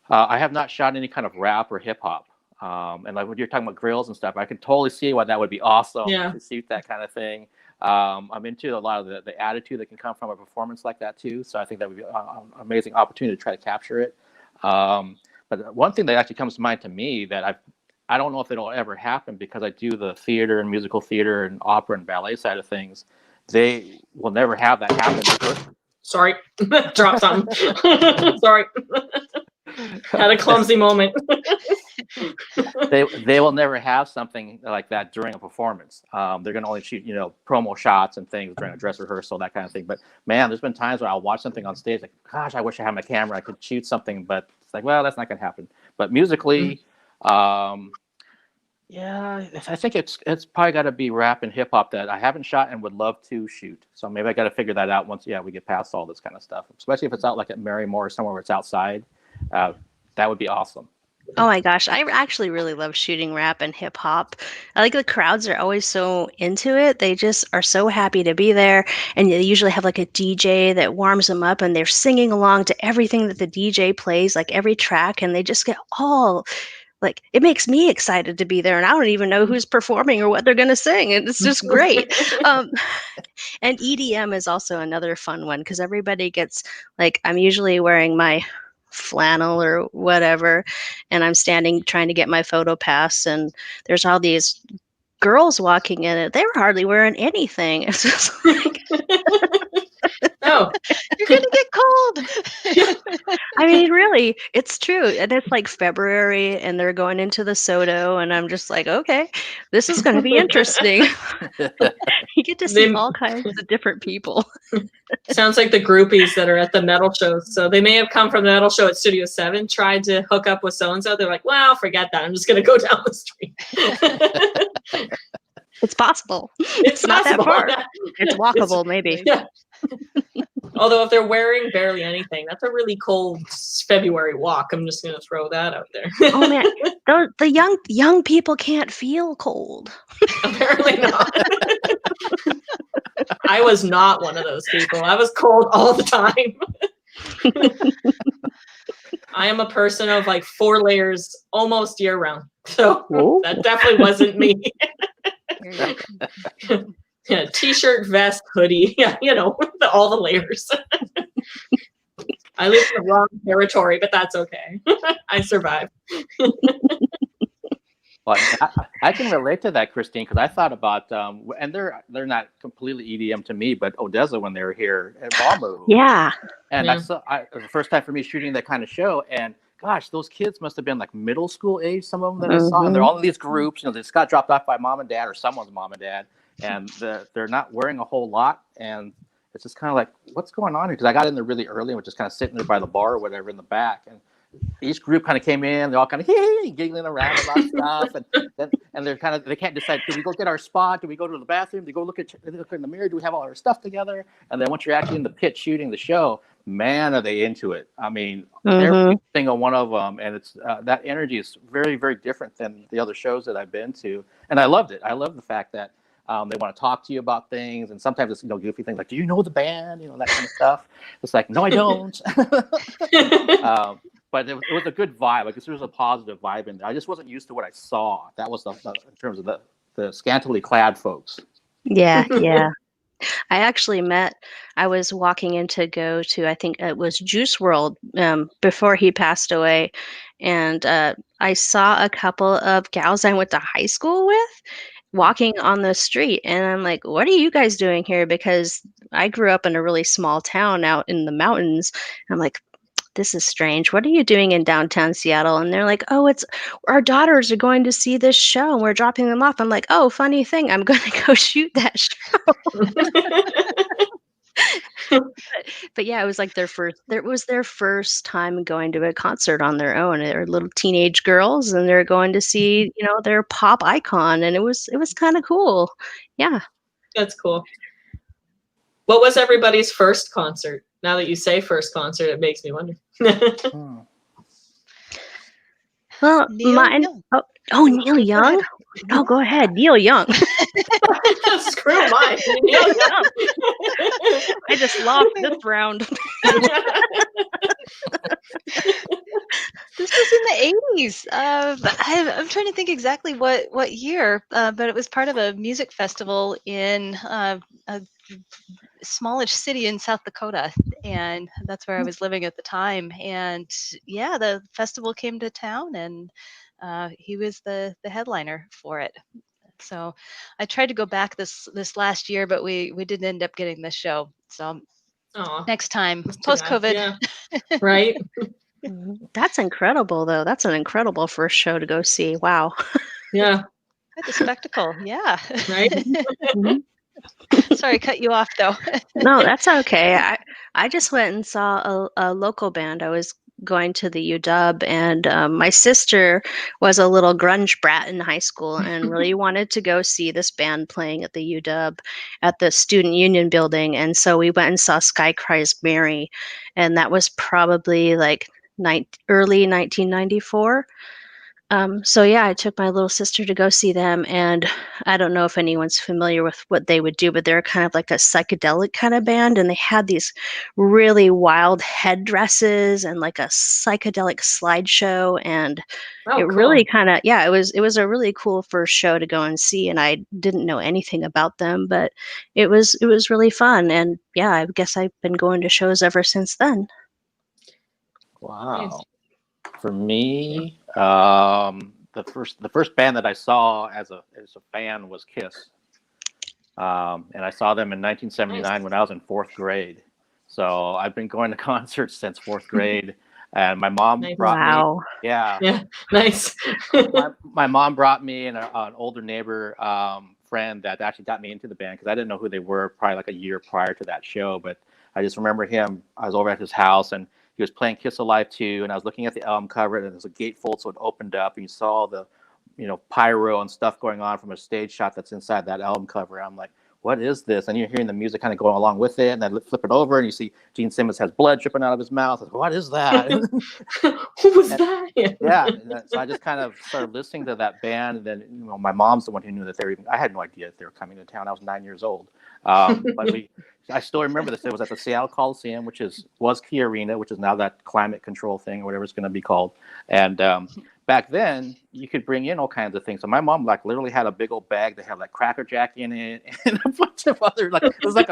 [SPEAKER 1] I have not shot any kind of rap or hip hop. And like when you're talking about grills and stuff, I can totally see why that would be awesome to shoot that kind of thing. I'm into a lot of the attitude that can come from a performance like that too. So I think that would be an amazing opportunity to try to capture it. But one thing that actually comes to mind to me that I don't know if it'll ever happen because I do the theater and musical theater and opera and ballet side of things. They will never have that happen.
[SPEAKER 2] Sorry, drop something. Sorry. Had a clumsy moment.
[SPEAKER 1] They will never have something like that during a performance. They're going to only shoot, promo shots and things during a dress rehearsal, that kind of thing. But man, there's been times where I'll watch something on stage like, gosh, I wish I had my camera. I could shoot something, but it's like, well, that's not going to happen. But musically, I think it's probably got to be rap and hip hop that I haven't shot and would love to shoot. So maybe I got to figure that out once, we get past all this kind of stuff, especially if it's out like at Marymore or somewhere where it's outside. That would be awesome.
[SPEAKER 4] Oh my gosh, I actually really love shooting rap and hip hop. I like the crowds are always so into it. They just are so happy to be there. And they usually have like a DJ that warms them up and they're singing along to everything that the DJ plays, like every track. And they just get all like it makes me excited to be there, and I don't even know who's performing or what they're going to sing, and it's just great. And EDM is also another fun one because everybody gets like, I'm usually wearing my flannel or whatever, and I'm standing trying to get my photo pass, and there's all these girls walking in it. They were hardly wearing anything. It's just like,
[SPEAKER 2] Oh,
[SPEAKER 3] You're gonna get cold.
[SPEAKER 4] I mean, really, it's true. And it's like February and they're going into the Soto, and I'm just like, okay, this is going to be interesting. You get to see
[SPEAKER 2] They-
[SPEAKER 4] all kinds of different people.
[SPEAKER 2] sounds like the groupies that are at the metal shows. So they may have come from the metal show at Studio 7, tried to hook up with so-and-so. They're like, well, forget that. I'm just going to go down the street.
[SPEAKER 4] It's possible.
[SPEAKER 2] It's
[SPEAKER 4] not that
[SPEAKER 2] possible.
[SPEAKER 4] far. It's walkable, maybe.
[SPEAKER 2] Yeah. Although if they're wearing barely anything, that's a really cold February walk. I'm just going to throw that out there.
[SPEAKER 4] Oh man, the young people can't feel cold.
[SPEAKER 2] Apparently not. I was not one of those people. I was cold all the time. I am a person of like 4 layers almost year round. So
[SPEAKER 4] Whoa.
[SPEAKER 2] that definitely wasn't me. Yeah, t-shirt, vest, hoodie. Yeah, all the layers. I live in the wrong territory, but that's okay. I survived.
[SPEAKER 1] Well, I can relate to that, Christine, because I thought about, and they're not completely EDM to me, but Odessa when they were here at Balmoo.
[SPEAKER 4] Yeah.
[SPEAKER 1] And
[SPEAKER 2] Yeah.
[SPEAKER 1] it was the first time for me shooting that kind of show, and gosh, those kids must have been like middle school age, some of them that I saw, and they're all in these groups. They just got dropped off by mom and dad or someone's mom and dad, and they're not wearing a whole lot, and it's just kind of like, what's going on here? Because I got in there really early and was just kind of sitting there by the bar or whatever in the back, and each group kind of came in, they're all kind of giggling around about stuff, and they can't decide, do we go get our spot, do we go to the bathroom, do we go look in the mirror, do we have all our stuff together? And then once you're actually in the pit shooting the show, man, are they into it. I mean, every single one of them, and it's that energy is very, very different than the other shows that I've been to, and I loved it. I love the fact that they want to talk to you about things, and sometimes it's goofy things like, do you know the band, that kind of stuff. It's like, no, I don't. But it was a good vibe. I guess there was a positive vibe in there. I just wasn't used to what I saw. That was in terms of the scantily clad folks.
[SPEAKER 4] Yeah, yeah. I was walking in to go to, I think it was Juice World before he passed away. And I saw a couple of gals I went to high school with walking on the street. And I'm like, what are you guys doing here? Because I grew up in a really small town out in the mountains. I'm like, this is strange. What are you doing in downtown Seattle? And they're like, oh, it's our daughters are going to see this show and we're dropping them off. I'm like, oh, funny thing, I'm going to go shoot that show. But yeah, it was like their first time going to a concert on their own. They were little teenage girls and they're going to see, their pop icon, and it was kind of cool. Yeah.
[SPEAKER 2] That's cool. What was everybody's first concert? Now that you say first concert, it makes me wonder.
[SPEAKER 4] Well,
[SPEAKER 3] Neil
[SPEAKER 4] mine.
[SPEAKER 3] Young.
[SPEAKER 4] Oh, Neil Young. Oh, go ahead, Neil Young.
[SPEAKER 2] Screw mine.
[SPEAKER 4] Neil Young. I just lost this round.
[SPEAKER 3] This was in the 80s. I'm trying to think exactly what year, but it was part of a music festival in a smallish city in South Dakota, and that's where I was living at the time. And yeah, the festival came to town, and he was the headliner for it. So I tried to go back this last year, but we didn't end up getting this show. So
[SPEAKER 2] Aw,
[SPEAKER 3] next time,
[SPEAKER 2] that's too
[SPEAKER 3] post
[SPEAKER 2] bad.
[SPEAKER 3] COVID.
[SPEAKER 2] Yeah. Right?
[SPEAKER 4] That's incredible, though. That's an incredible first show to go see. Wow.
[SPEAKER 2] Yeah.
[SPEAKER 3] Quite the spectacle. Yeah.
[SPEAKER 2] Right?
[SPEAKER 3] Sorry, cut you off though.
[SPEAKER 4] No, that's okay. I just went and saw a local band. I was going to the UW, and my sister was a little grunge brat in high school and really wanted to go see this band playing at the UW at the Student Union building. And so we went and saw Sky Cries Mary, and that was probably like early 1994. So yeah, I took my little sister to go see them, and I don't know if anyone's familiar with what they would do, but they're kind of like a psychedelic kind of band, and they had these really wild headdresses and like a psychedelic slideshow, and
[SPEAKER 2] Oh,
[SPEAKER 4] it
[SPEAKER 2] cool.
[SPEAKER 4] really kind of, yeah, it was a really cool first show to go and see, and I didn't know anything about them, but it was really fun, and yeah, I guess I've been going to shows ever since then.
[SPEAKER 1] Wow.
[SPEAKER 2] Nice.
[SPEAKER 1] For me, the first band that I saw as a fan was Kiss, and I saw them in 1979
[SPEAKER 2] Nice.
[SPEAKER 1] when I was in fourth grade. So I've been going to concerts since fourth grade, and my mom
[SPEAKER 2] Nice.
[SPEAKER 1] brought me.
[SPEAKER 4] Wow.
[SPEAKER 1] Yeah,
[SPEAKER 2] Yeah, nice.
[SPEAKER 1] my mom brought me and an older neighbor friend that actually got me into the band because I didn't know who they were probably like a year prior to that show, but I just remember him. I was over at his house and he was playing Kiss Alive 2, and I was looking at the album cover, and there was a gatefold, so it opened up, and you saw the, pyro and stuff going on from a stage shot that's inside that album cover. I'm like, what is this? And you're hearing the music kind of going along with it, and then flip it over, and you see Gene Simmons has blood dripping out of his mouth. I was like, what is that?
[SPEAKER 2] Who was that?
[SPEAKER 1] Yeah, so I just kind of started listening to that band, and then my mom's the one who knew that they were even. I had no idea that they were coming to town. I was 9 years old, but I still remember this. It was at the Seattle Coliseum, which was Key Arena, which is now that climate control thing or whatever it's going to be called. And back then, you could bring in all kinds of things. So my mom literally had a big old bag that had like Cracker Jack in it and a bunch of other it was like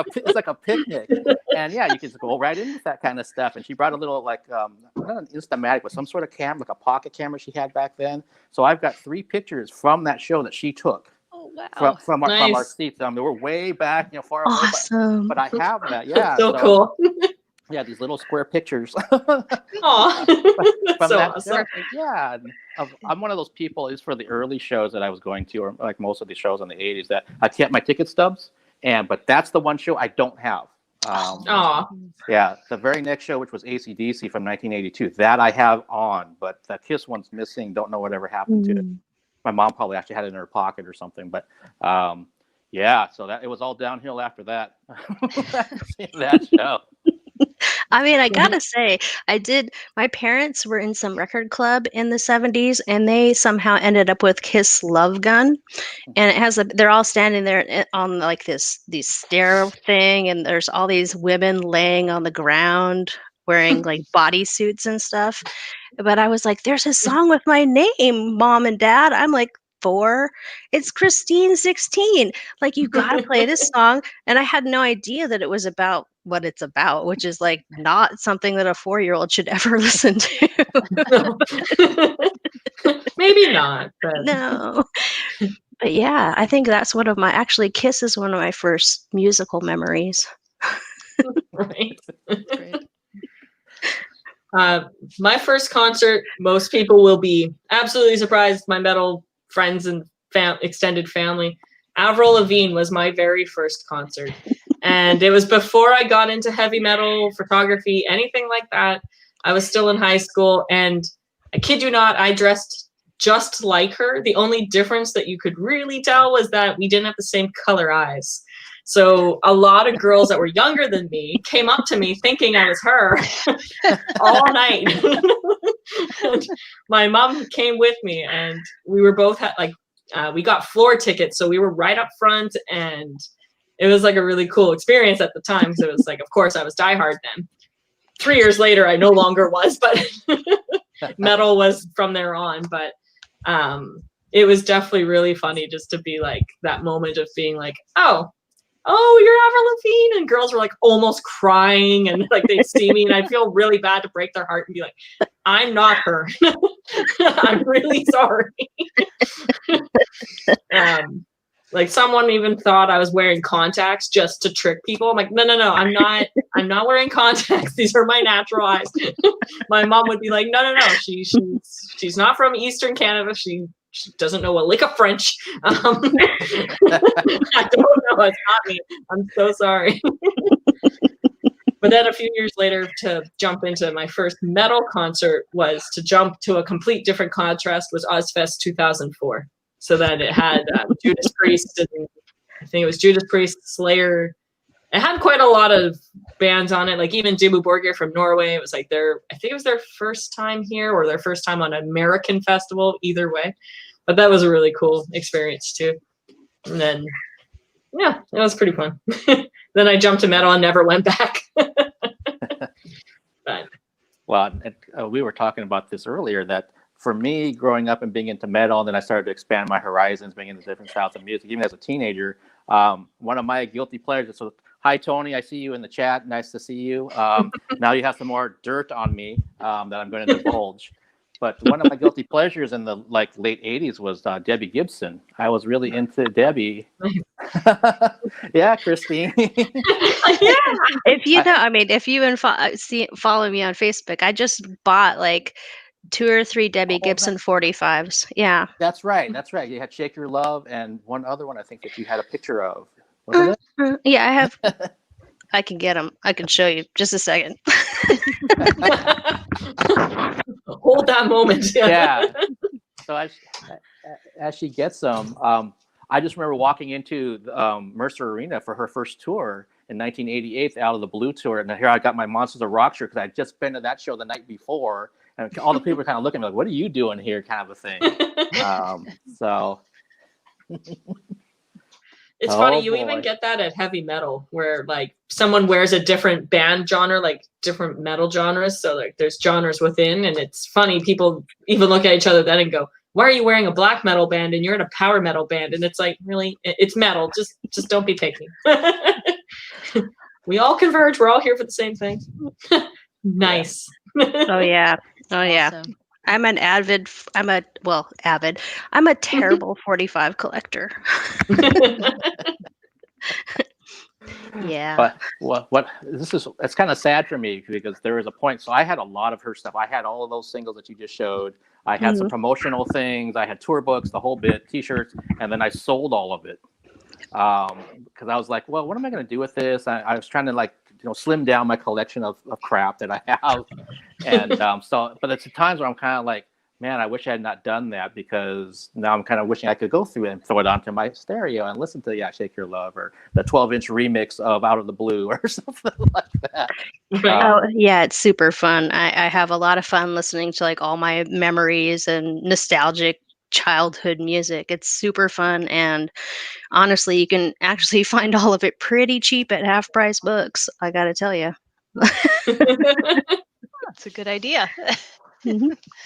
[SPEAKER 1] a picnic. And yeah, you could just go right in with that kind of stuff. And she brought a little not an Instamatic, but some sort of camera, like a pocket camera she had back then. So I've got 3 pictures from that show that she took.
[SPEAKER 3] Oh wow.
[SPEAKER 1] From our
[SPEAKER 2] Nice.
[SPEAKER 1] seats. They were way back, far away.
[SPEAKER 4] Awesome.
[SPEAKER 1] But I have that. Yeah.
[SPEAKER 2] So cool.
[SPEAKER 1] Yeah, these little square pictures.
[SPEAKER 2] Aw.
[SPEAKER 1] From
[SPEAKER 2] So
[SPEAKER 1] that
[SPEAKER 2] awesome.
[SPEAKER 1] show. Yeah. I'm one of those people, at least for the early shows that I was going to, or like most of the shows in the 80s, that I kept my ticket stubs. But that's the one show I don't have.
[SPEAKER 2] Aw.
[SPEAKER 1] Yeah, the very next show, which was AC/DC from 1982, that I have on, but the Kiss one's missing. Don't know whatever happened to it. My mom probably actually had it in her pocket or something, but yeah, so that it was all downhill after that. That show.
[SPEAKER 4] I mean, I gotta say, my parents were in some record club in the 70s, and they somehow ended up with Kiss Love Gun. And it has they're all standing there on like these stair thing, and there's all these women laying on the ground wearing like bodysuits and stuff. But I was like, there's a song with my name, Mom and Dad. I'm like 4. It's Christine 16. Like, you gotta play this song. And I had no idea that it was about what it's about, which is like not something that a 4-year-old should ever listen to.
[SPEAKER 2] No. Maybe not, but
[SPEAKER 4] No. But yeah, I think that's actually Kiss is one of my first musical memories.
[SPEAKER 2] right.
[SPEAKER 3] Great.
[SPEAKER 2] My first concert, most people will be absolutely surprised. My metal friends and extended family. Avril Lavigne was my very first concert. And it was before I got into heavy metal, photography, anything like that. I was still in high school, and I kid you not, I dressed just like her. The only difference that you could really tell was that we didn't have the same color eyes. So a lot of girls that were younger than me came up to me thinking I was her all night. And my mom came with me, and we were both we got floor tickets, so we were right up front, and it was like a really cool experience at the time, because it was like, of course, I was diehard then. 3 years later, I no longer was, but metal was from there on. But it was definitely really funny just to be like that moment of being like, oh, you're Avril Lavigne, and girls were like almost crying, and like they'd see me, and I'd feel really bad to break their heart and be like, I'm not her. I'm really sorry. Like someone even thought I was wearing contacts just to trick people. I'm like, no, I'm not wearing contacts. These are my natural eyes. My mom would be like, no, she's not from Eastern Canada. She doesn't know a lick of French. I don't know. It's not me. I'm so sorry. But then a few years later, to jump into my first metal concert was to jump to a complete different contrast, was Ozfest 2004. So that it had Judas Priest, and I think it was Judas Priest, Slayer. It had quite a lot of bands on it. Like even Dimmu Borgir from Norway. It was like I think it was their first time here or their first time on an American festival, either way. But that was a really cool experience too. And then, yeah, it was pretty fun. Then I jumped to metal and never went back. But
[SPEAKER 1] Well, we were talking about this earlier, that for me, growing up and being into metal, and then I started to expand my horizons, being into different styles of music, even as a teenager. One of my guilty pleasures. So, hi, Tony. I see you in the chat. Nice to see you. Now you have some more dirt on me that I'm going to divulge. But one of my guilty pleasures in the late 80s was Debbie Gibson. I was really into Debbie. Yeah, Christine.
[SPEAKER 2] yeah.
[SPEAKER 4] If you know, I mean, if you follow me on Facebook, I just bought like 2 or 3 Debbie Gibson 45s. Yeah.
[SPEAKER 1] That's right. You had Shake Your Love and one other one I think that you had a picture of. Was it?
[SPEAKER 4] Yeah, I have. I can get them. I can show you. Just a second.
[SPEAKER 2] Hold that moment.
[SPEAKER 1] Yeah. So as she gets them, I just remember walking into Mercer Arena for her first tour in 1988, Out of the Blue tour, and here I got my Monsters of Rock shirt because I'd just been to that show the night before, and all the people were kind of looking at me like, "What are you doing here?" kind of a thing. So.
[SPEAKER 2] It's funny, you even get that at heavy metal, where like someone wears a different band genre, like different metal genres. So like there's genres within, and it's funny, people even look at each other then and go, "Why are you wearing a black metal band and you're in a power metal band?" And it's like, really, it's metal. Just don't be picky. We all converge. We're all here for the same thing. Nice.
[SPEAKER 4] Oh yeah.
[SPEAKER 3] Awesome.
[SPEAKER 4] I'm a terrible 45 collector. Yeah.
[SPEAKER 1] But it's kind of sad for me because there was a point. So I had a lot of her stuff. I had all of those singles that you just showed. I had some promotional things. I had tour books, the whole bit, T-shirts, and then I sold all of it because I was like, well, what am I going to do with this? I was trying to slim down my collection of crap that I have, and but it's times where I'm kind of like, man, I wish I had not done that, because now I'm kind of wishing I could go through it and throw it onto my stereo and listen to Shake Your Love or the 12-inch remix of Out of the Blue or something like that.
[SPEAKER 4] Oh yeah, it's super fun. I have a lot of fun listening to like all my memories and nostalgic childhood music. It's super fun, and honestly, you can actually find all of it pretty cheap at half price books. I gotta tell you.
[SPEAKER 3] That's a good idea.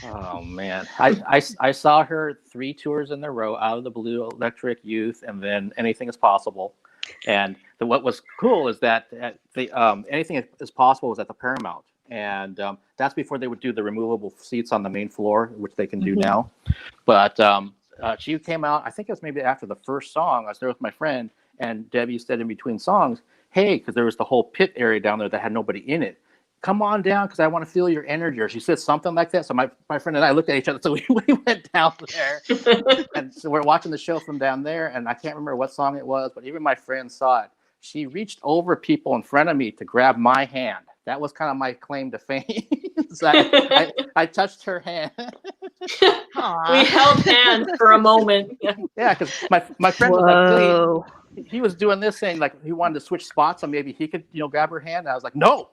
[SPEAKER 1] Oh man, I saw her 3 tours in a row: Out of the Blue, Electric Youth, and then Anything Is Possible. And what was cool is that the Anything Is Possible was at the Paramount, and that's before they would do the removable seats on the main floor, which they can do now. But she came out, I think it was maybe after the first song. I was there with my friend, and Debbie said in between songs, "Hey," because there was the whole pit area down there that had nobody in it, "come on down because I want to feel your energy," or she said something like that. So my friend and I looked at each other, so we went down there, and so we're watching the show from down there, and I can't remember what song it was, but even my friend saw it. She reached over people in front of me to grab my hand. That was kind of my claim to fame. So I touched her hand.
[SPEAKER 2] We held hands for a moment.
[SPEAKER 1] Yeah, because my friend was like, really, he was doing this thing, like he wanted to switch spots, so maybe he could grab her hand. And I was like, no.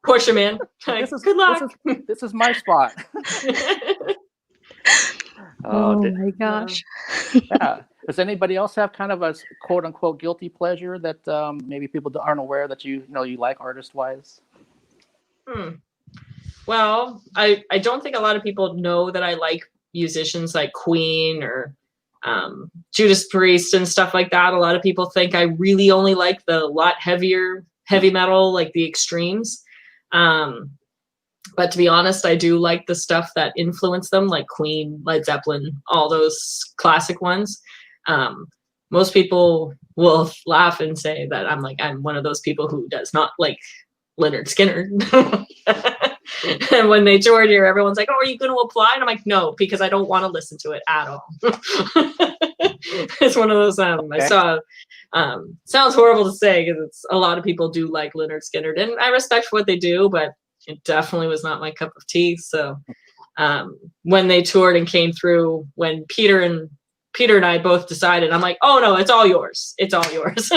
[SPEAKER 2] Push him in. Like, good luck.
[SPEAKER 1] This is my spot.
[SPEAKER 4] Oh my gosh.
[SPEAKER 1] Yeah. Does anybody else have kind of a quote unquote guilty pleasure that maybe people aren't aware that you like artist wise?
[SPEAKER 2] Well, I don't think a lot of people know that I like musicians like Queen or Judas Priest and stuff like that. A lot of people think I really only like the lot heavier heavy metal, like the extremes. But to be honest, I do like the stuff that influenced them, like Queen, Led Zeppelin, all those classic ones. Most people will laugh and say that I'm one of those people who does not like Lynyrd Skynyrd. And when they toured here, everyone's like, "Oh, are you going to apply?" And I'm like, "No, because I don't want to listen to it at all." It's one of those. I saw. Sounds horrible to say because it's a lot of people do like Lynyrd Skynyrd, and I respect what they do, but it definitely was not my cup of tea. So when they toured and came through, when Peter and I both decided, I'm like, "Oh no, it's all yours. It's all yours."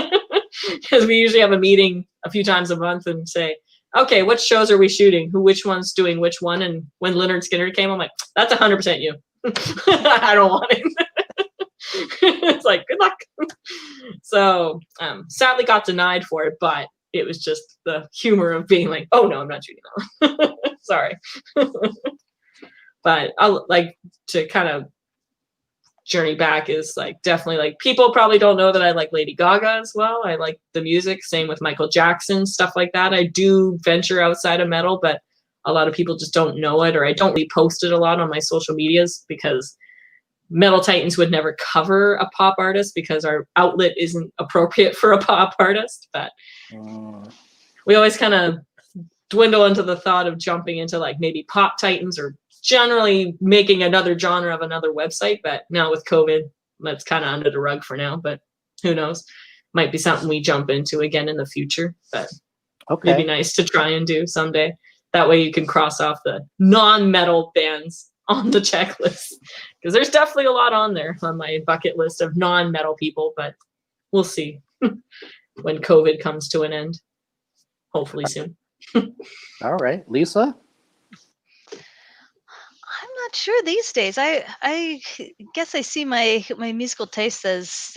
[SPEAKER 2] because we usually have a meeting a few times a month and say, okay, what shows are we shooting? Which one's doing which one? And when Leonard Skinner came, I'm like, that's 100% you. I don't want it. It's like, good luck. So sadly got denied for it, but it was just the humor of being like, oh no, I'm not shooting that one. Sorry. But I like to kind of journey back is like definitely like people probably don't know that I like Lady Gaga as well. I like the music, same with Michael Jackson, stuff like that. I do venture outside of metal, but a lot of people just don't know it, or I don't repost it a lot on my social medias because Metal Titans would never cover a pop artist because our outlet isn't appropriate for a pop artist. But we always kind of dwindle into the thought of jumping into like maybe Pop Titans or generally making another genre of another website. But now with COVID, that's kind of under the rug for now, but who knows? Might be something we jump into again in the future, but it'd be nice to try and do someday. That way you can cross off the non-metal bands on the checklist, because there's definitely a lot on there on my bucket list of non-metal people, but we'll see when COVID comes to an end, hopefully soon.
[SPEAKER 1] All right, Lisa.
[SPEAKER 3] I'm not sure these days. I guess I see my musical taste as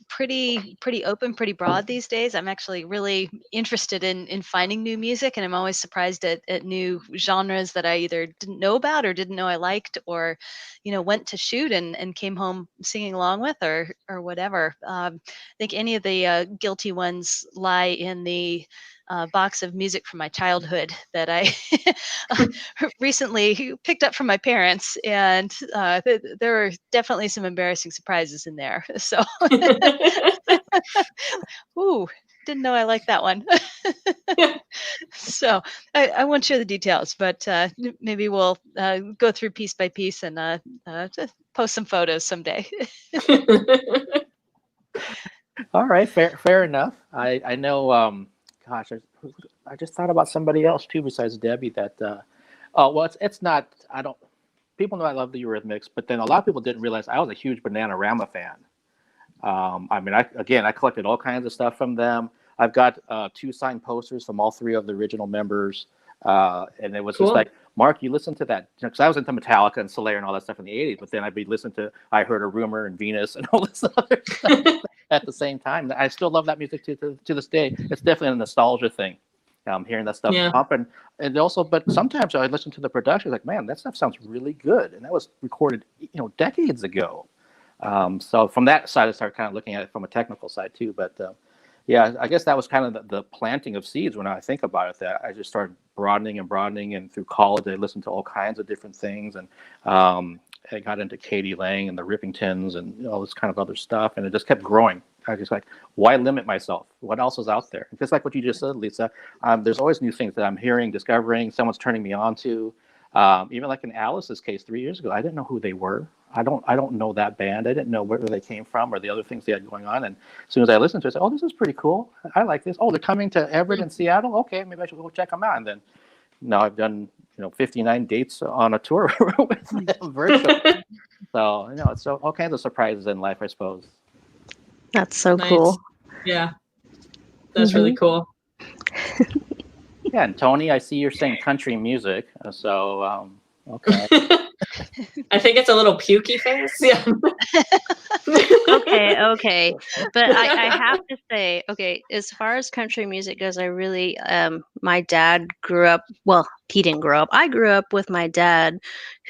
[SPEAKER 3] pretty open, pretty broad these days. I'm actually really interested in finding new music, and I'm always surprised at new genres that I either didn't know about or didn't know I liked, or went to shoot and came home singing along with, or whatever. I think any of the guilty ones lie in the box of music from my childhood that I recently picked up from my parents, and there were definitely some embarrassing surprises in there. So, ooh, didn't know I liked that one. So I won't share the details, but maybe we'll go through piece by piece and just post some photos someday.
[SPEAKER 1] All right, fair enough. I know. Gosh, I just thought about somebody else too besides Debbie. That well, it's not. I don't. People know I love the Eurythmics, but then a lot of people didn't realize I was a huge Bananarama fan. I mean, I collected all kinds of stuff from them. I've got 2 signed posters from all 3 of the original members, and it was
[SPEAKER 2] Cool.
[SPEAKER 1] just like, Mark, you listen to that, because I was into Metallica and Slayer and all that stuff in the '80s, but then I'd be listening to I Heard a Rumor and Venus and all this other stuff at the same time. I still love that music to this day. It's definitely a nostalgia thing, hearing that stuff up, and also, but sometimes I listen to the production, like, man, that stuff sounds really good, and that was recorded, decades ago. So from that side, I started kind of looking at it from a technical side too. But yeah, I guess that was kind of the planting of seeds when I think about it. That I just started broadening, and through college, I listened to all kinds of different things, and I got into Katie Lang and the Rippingtons and all this kind of other stuff, and it just kept growing. I was just like, why limit myself? What else is out there? Just like what you just said, Lisa. There's always new things that I'm hearing, discovering. Someone's turning me on to. Even like in Alice's case 3 years ago, I didn't know who they were. I don't know that band. I didn't know where they came from or the other things they had going on. And as soon as I listened to it, I said, oh, this is pretty cool. I like this. Oh, they're coming to Everett and Seattle. Okay, maybe I should go check them out. And then now I've done 59 dates on a tour with them virtually. So it's all kinds of surprises in life, I suppose.
[SPEAKER 4] That's so
[SPEAKER 2] Nice.
[SPEAKER 4] cool.
[SPEAKER 2] Yeah, that's really cool.
[SPEAKER 1] Yeah, and Tony, I see you're saying country music. So okay.
[SPEAKER 2] I think it's a little pukey face. Yeah.
[SPEAKER 4] Okay. But I have to say, okay, as far as country music goes, I really, my dad grew up, well, he didn't grow up. I grew up with my dad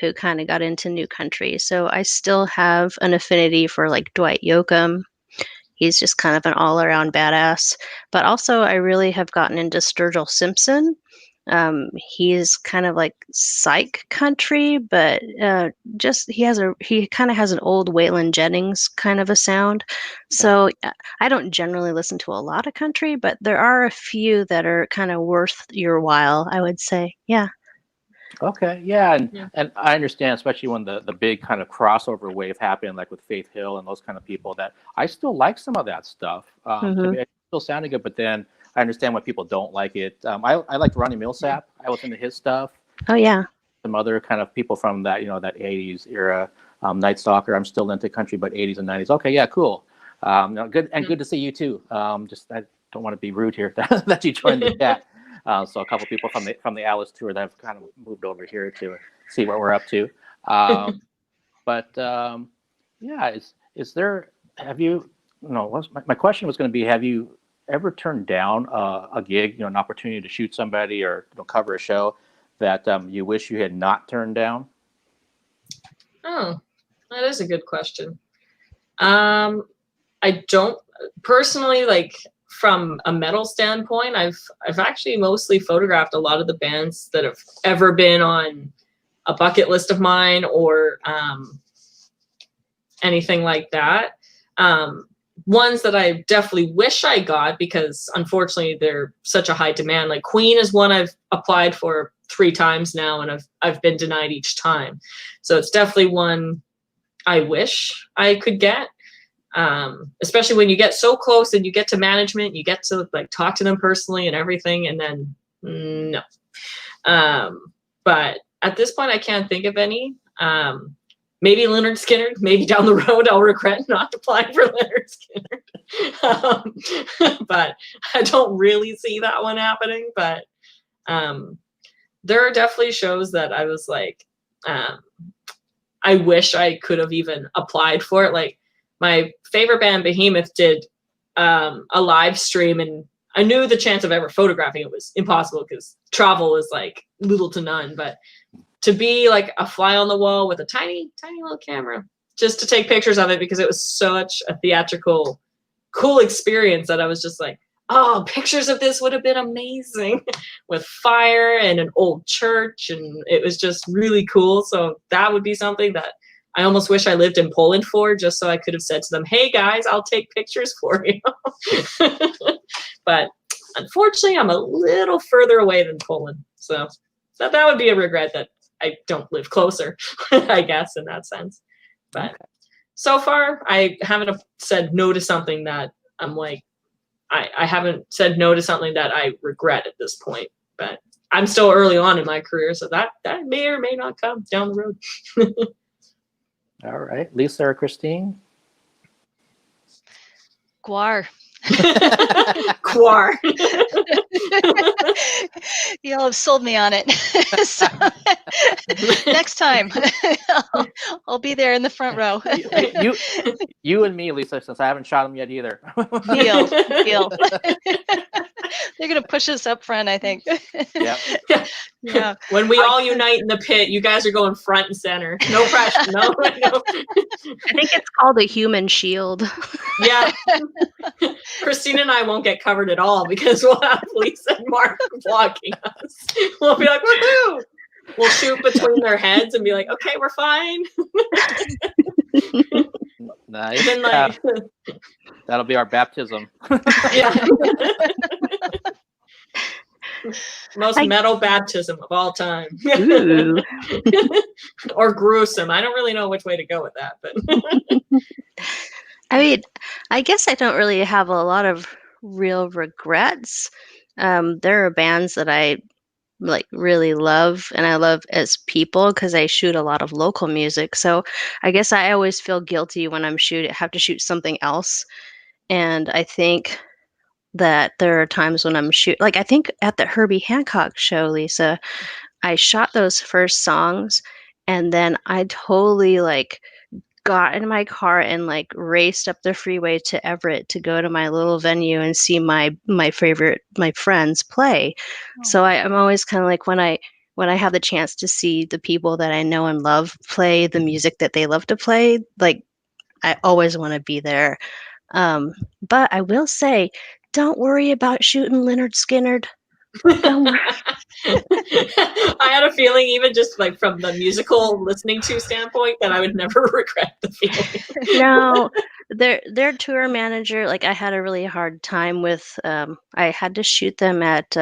[SPEAKER 4] who kind of got into new country. So I still have an affinity for like Dwight Yoakam. He's just kind of an all-around badass. But also, I really have gotten into Sturgill Simpson. He's kind of like psych country, but he kind of has an old Waylon Jennings kind of a sound. So I don't generally listen to a lot of country, but there are a few that are kind of worth your while, I would say. Yeah.
[SPEAKER 1] Okay, yeah, and I understand, especially when the big kind of crossover wave happened, like with Faith Hill and those kind of people, that I still like some of that stuff. To me, it still sounded good, but then I understand why people don't like it. I liked Ronnie Millsap. I was into his stuff.
[SPEAKER 4] Oh yeah.
[SPEAKER 1] Some other kind of people from that that '80s era. Night Stalker. I'm still into country, but '80s and '90s. Okay, yeah, cool. No, good and good to see you too. Just I don't want to be rude here that you joined the chat. So a couple people from the Alice tour that have kind of moved over here to see what we're up to. Yeah, is there? Have you? No, my question was going to be: have you ever turned down a gig, an opportunity to shoot somebody or cover a show that you wish you had not turned down?
[SPEAKER 2] Oh, that is a good question. I don't personally, like, from a metal standpoint, I've actually mostly photographed a lot of the bands that have ever been on a bucket list of mine or anything like that. Ones that I definitely wish I got, because unfortunately they're such a high demand. Like Queen is one I've applied for 3 times now, and I've been denied each time. So it's definitely one I wish I could get. Especially when you get so close and you get to management, you get to like talk to them personally and everything, and then no. But at this point, I can't think of any. Maybe Lynyrd Skynyrd. Maybe down the road I'll regret not applying for Lynyrd Skynyrd. But I don't really see that one happening. But there are definitely shows that I was like, I wish I could have even applied for it. Like my favorite band, Behemoth, did a live stream, and I knew the chance of ever photographing it was impossible because travel is like little to none. But to be like a fly on the wall with a tiny, tiny little camera just to take pictures of it, because it was such a theatrical, cool experience that I was just like, oh, pictures of this would have been amazing with fire and an old church. And it was just really cool. So that would be something that I almost wish I lived in Poland for, just so I could have said to them, hey guys, I'll take pictures for you. But unfortunately, I'm a little further away than Poland. So that would be a regret that I don't live closer, I guess, in that sense. But so far, I haven't said no to something that I'm like, I haven't said no to something that I regret at this point. But I'm still early on in my career, so that may or may not come down the road.
[SPEAKER 1] All right. Lisa or Christine?
[SPEAKER 3] Guar.
[SPEAKER 2] Quar.
[SPEAKER 3] Y'all have sold me on it. So, next time, I'll be there in the front row.
[SPEAKER 1] you and me, Lisa, since I haven't shot them yet either.
[SPEAKER 3] Deal. They're gonna push us up front, I think. Yeah.
[SPEAKER 2] When we all unite in the pit, you guys are going front and center. No pressure. No.
[SPEAKER 4] I think it's called a human shield.
[SPEAKER 2] Yeah. Christine and I won't get covered at all because we'll have Lisa and Mark blocking us. We'll be like, woohoo! We'll shoot between their heads and be like, okay, we're fine.
[SPEAKER 1] Nice.
[SPEAKER 2] Then, like,
[SPEAKER 1] that'll be our baptism.
[SPEAKER 2] yeah. Most metal baptism of all time. Or gruesome. I don't really know which way to go with that, but
[SPEAKER 4] I mean, I guess I don't really have a lot of real regrets. There are bands that I like really love, and I love as people because I shoot a lot of local music. So I guess I always feel guilty when I'm have to shoot something else. And I think that there are times when I'm like I think at the Herbie Hancock show, Lisa, I shot those first songs, and then I totally like got in my car and like raced up the freeway to Everett to go to my little venue and see my friends play. So I'm always kind of like when I have the chance to see the people that I know and love play the music that they love to play, like I always want to be there. But I will say, don't worry about shooting Lynyrd Skynyrd. Don't worry.
[SPEAKER 2] I had a feeling, even just like from the musical listening to standpoint, that I would never regret the feeling.
[SPEAKER 4] No, their tour manager, like I had a really hard time with. I had to shoot them at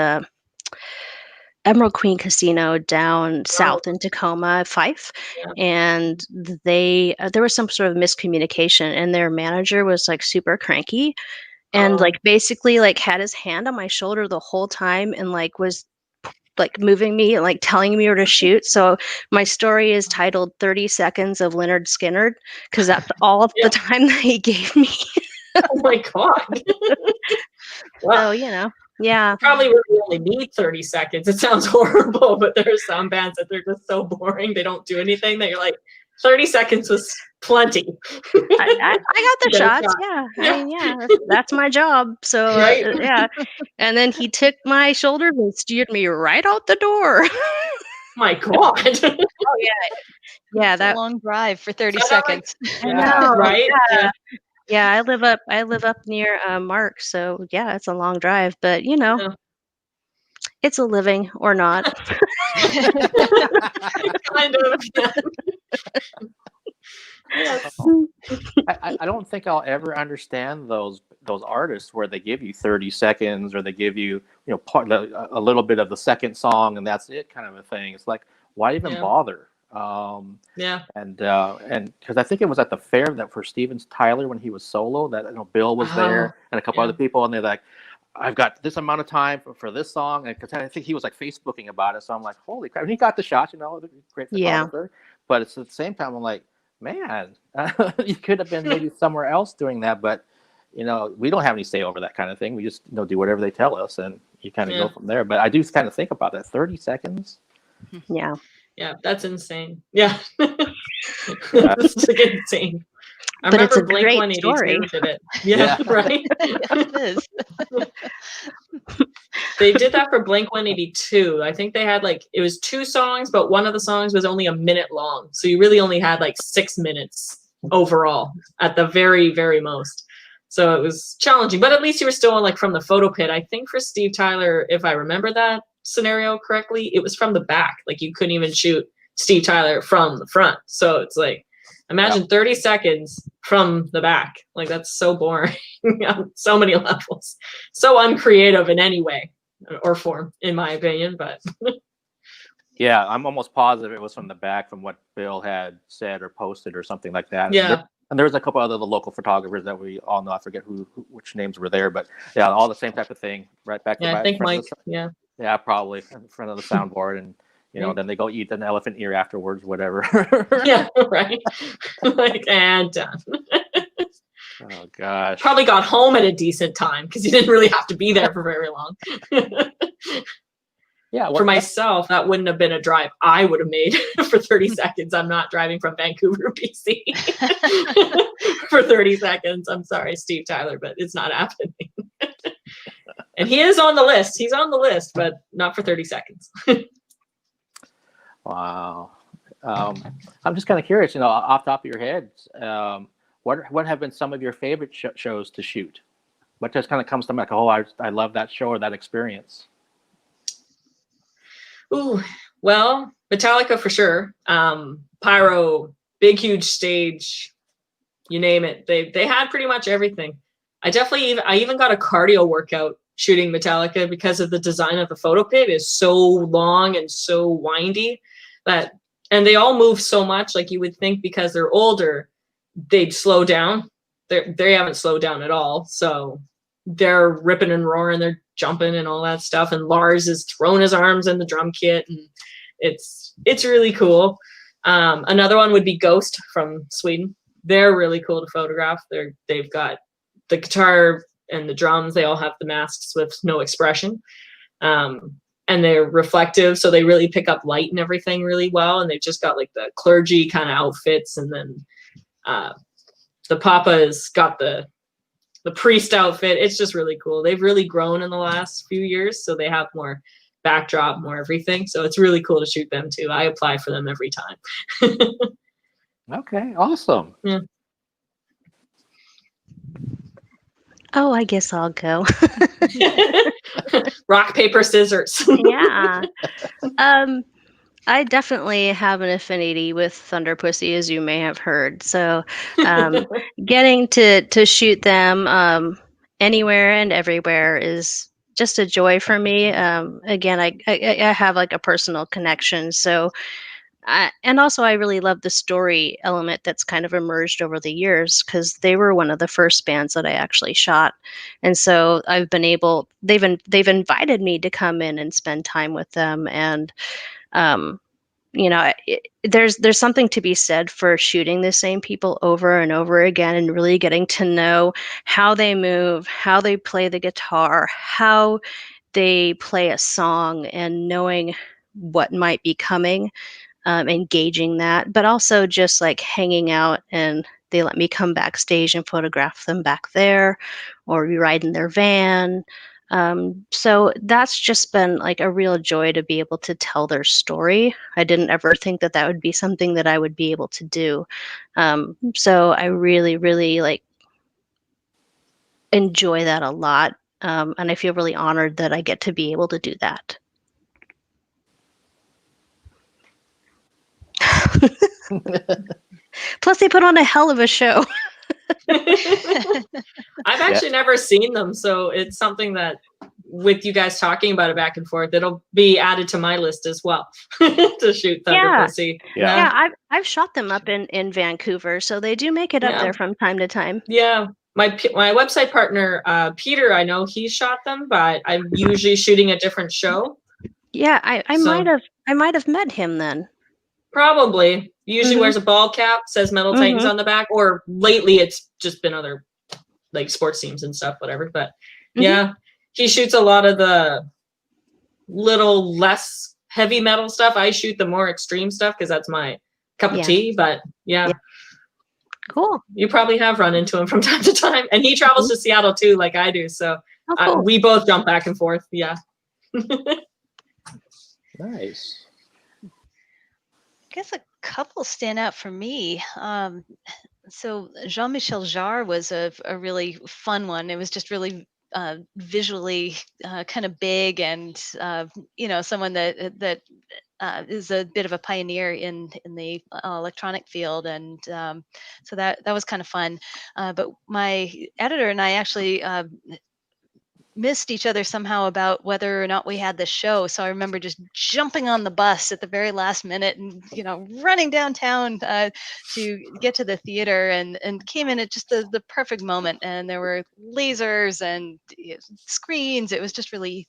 [SPEAKER 4] Emerald Queen Casino down south in Tacoma, Fife, and there was some sort of miscommunication, and their manager was like super cranky. And like basically like had his hand on my shoulder the whole time and like was like moving me and like telling me where to shoot. So my story is titled 30 Seconds of Lynyrd Skynyrd because that's all of the time that he gave me.
[SPEAKER 2] Oh my God. Wow.
[SPEAKER 4] So, you know, yeah.
[SPEAKER 2] Probably really only need 30 seconds. It sounds horrible, but there are some bands that they're just so boring. They don't do anything that you're like, 30 seconds was plenty.
[SPEAKER 4] I got the
[SPEAKER 2] Get a
[SPEAKER 4] shots.
[SPEAKER 2] shot.
[SPEAKER 4] Yeah. I
[SPEAKER 2] Yeah.
[SPEAKER 4] mean, yeah, that's my job. So,
[SPEAKER 2] Right.
[SPEAKER 4] yeah. And then he took my shoulders and steered me right out the door.
[SPEAKER 2] My God.
[SPEAKER 4] Oh, yeah. Yeah,
[SPEAKER 3] It's a
[SPEAKER 4] that
[SPEAKER 3] long drive for 30
[SPEAKER 2] Is that not like-
[SPEAKER 3] seconds.
[SPEAKER 4] I
[SPEAKER 1] Yeah.
[SPEAKER 4] know.
[SPEAKER 2] Right?
[SPEAKER 4] Yeah. Yeah, I live up near Mark, so yeah, it's a long drive, but you know,
[SPEAKER 2] Yeah.
[SPEAKER 4] it's a living or not.
[SPEAKER 2] Kind of. Yeah.
[SPEAKER 1] I don't think I'll ever understand those artists where they give you 30 seconds or they give you a little bit of the second song and that's it kind of a thing. It's like, why even
[SPEAKER 2] Yeah.
[SPEAKER 1] bother?
[SPEAKER 2] Yeah.
[SPEAKER 1] And because I think it was at the fair that for Steven Tyler when he was solo that Bill was there and a couple
[SPEAKER 2] yeah.
[SPEAKER 1] other people and they're like, I've got this amount of time for this song, and because I think he was like Facebooking about it, so I'm like, holy crap! And he got the shot, great
[SPEAKER 4] Yeah.
[SPEAKER 1] photographer. But it's at the same time, I'm like, man, you could have been maybe somewhere else doing that, but we don't have any say over that kind of thing. We just do whatever they tell us, and you kind of go from there. But I do kind of think about that 30 seconds.
[SPEAKER 4] Yeah.
[SPEAKER 2] Yeah, that's insane. Yeah. That's like insane. I
[SPEAKER 4] But it's
[SPEAKER 2] remember
[SPEAKER 4] a great
[SPEAKER 2] Blink-182
[SPEAKER 4] story.
[SPEAKER 2] did it. Yeah,
[SPEAKER 1] Yeah.
[SPEAKER 2] right?
[SPEAKER 3] It is.
[SPEAKER 2] They did that for Blink-182. I think they had it was 2 songs, but one of the songs was only a minute long. So you really only had 6 minutes overall at the very, very most. So it was challenging, but at least you were still from the photo pit. I think for Steve Tyler, if I remember that scenario correctly, it was from the back. You couldn't even shoot Steve Tyler from the front. So it's imagine 30 seconds from the back. That's so boring on so many levels. So uncreative in any way or form, in my opinion. But
[SPEAKER 1] yeah, I'm almost positive it was from the back from what Bill had said or posted or something like that.
[SPEAKER 2] yeah.
[SPEAKER 1] And there was a couple other local photographers that we all know. I forget which names were there, but yeah, all the same type of thing. Right back to
[SPEAKER 2] Yeah, I think Mike.
[SPEAKER 1] Yeah, probably in front of the soundboard, and then they go eat an elephant ear afterwards, whatever.
[SPEAKER 2] Yeah, right. And done.
[SPEAKER 1] Oh gosh.
[SPEAKER 2] Probably got home at a decent time because you didn't really have to be there for very long.
[SPEAKER 1] Yeah.
[SPEAKER 2] For myself, that wouldn't have been a drive I would have made for 30 seconds. I'm not driving from Vancouver, BC for 30 seconds. I'm sorry, Steve Tyler, but it's not happening. And he is on the list. He's on the list, but not for 30 seconds.
[SPEAKER 1] Wow. I'm just kind of curious, off the top of your head, what have been some of your favorite shows to shoot? What just kind of comes to mind? I love that show or that experience.
[SPEAKER 2] Ooh, well, Metallica for sure. Pyro, big, huge stage, you name it. They had pretty much everything. I even got a cardio workout shooting Metallica because of the design of the photo pit is so long and so windy and they all move so much. You would think because they're older, they'd slow down. They haven't slowed down at all. So they're ripping and roaring, they're jumping and all that stuff. And Lars is throwing his arms in the drum kit, and it's really cool. Another one would be Ghost from Sweden. They're really cool to photograph. They've got the guitar and the drums. They all have the masks with no expression, and they're reflective, so they really pick up light and everything really well. And they've just got the clergy kind of outfits, and then the Papa's got the priest outfit. It's just really cool. They've really grown in the last few years, so they have more backdrop, more everything. So it's really cool to shoot them too. I apply for them every time.
[SPEAKER 1] Okay, awesome.
[SPEAKER 2] Yeah.
[SPEAKER 4] Oh, I guess I'll go.
[SPEAKER 2] Rock, paper, scissors.
[SPEAKER 4] Yeah. I definitely have an affinity with Thunder Pussy, as you may have heard. So, getting to shoot them anywhere and everywhere is just a joy for me. Again, I have a personal connection. So, and also I really love the story element that's kind of emerged over the years because they were one of the first bands that I actually shot, and so I've been able. They've invited me to come in and spend time with them, and there's something to be said for shooting the same people over and over again and really getting to know how they move, how they play the guitar, how they play a song, and knowing what might be coming, engaging that, but also just like hanging out, and they let me come backstage and photograph them back there, or we ride in their van. So that's just been like a real joy to be able to tell their story. I didn't ever think that that would be something that I would be able to do. So I really, really like enjoy that a lot. And I feel really honored that I get to be able to do that. Plus, they put on a hell of a show.
[SPEAKER 2] I've actually never seen them, so it's something that, with you guys talking about it back and forth, it'll be added to my list as well to shoot Thunder Pussy.
[SPEAKER 4] Yeah, I've shot them up in Vancouver, so they do make it up there from time to time.
[SPEAKER 2] Yeah, my website partner Peter, I know he shot them, but I'm usually shooting a different show.
[SPEAKER 4] Yeah, I might have met him then.
[SPEAKER 2] Probably. Usually wears a ball cap, says Metal Titans on the back, or lately it's just been other like sports teams and stuff, whatever. But yeah, he shoots a lot of the little less heavy metal stuff. I shoot the more extreme stuff because that's my cup of tea. But yeah.
[SPEAKER 4] Cool.
[SPEAKER 2] You probably have run into him from time to time. And he travels to Seattle too, like I do. So
[SPEAKER 4] cool.
[SPEAKER 2] We both jump back and forth. Yeah.
[SPEAKER 1] Nice.
[SPEAKER 3] I guess a couple stand out for me. So Jean-Michel Jarre was a really fun one. It was just really visually kind of big, and someone that is a bit of a pioneer in the electronic field, and so that was kind of fun. But my editor and I actually missed each other somehow about whether or not we had the show. So I remember just jumping on the bus at the very last minute and, running downtown to get to the theater, and came in at just the perfect moment. And there were lasers and screens. It was just really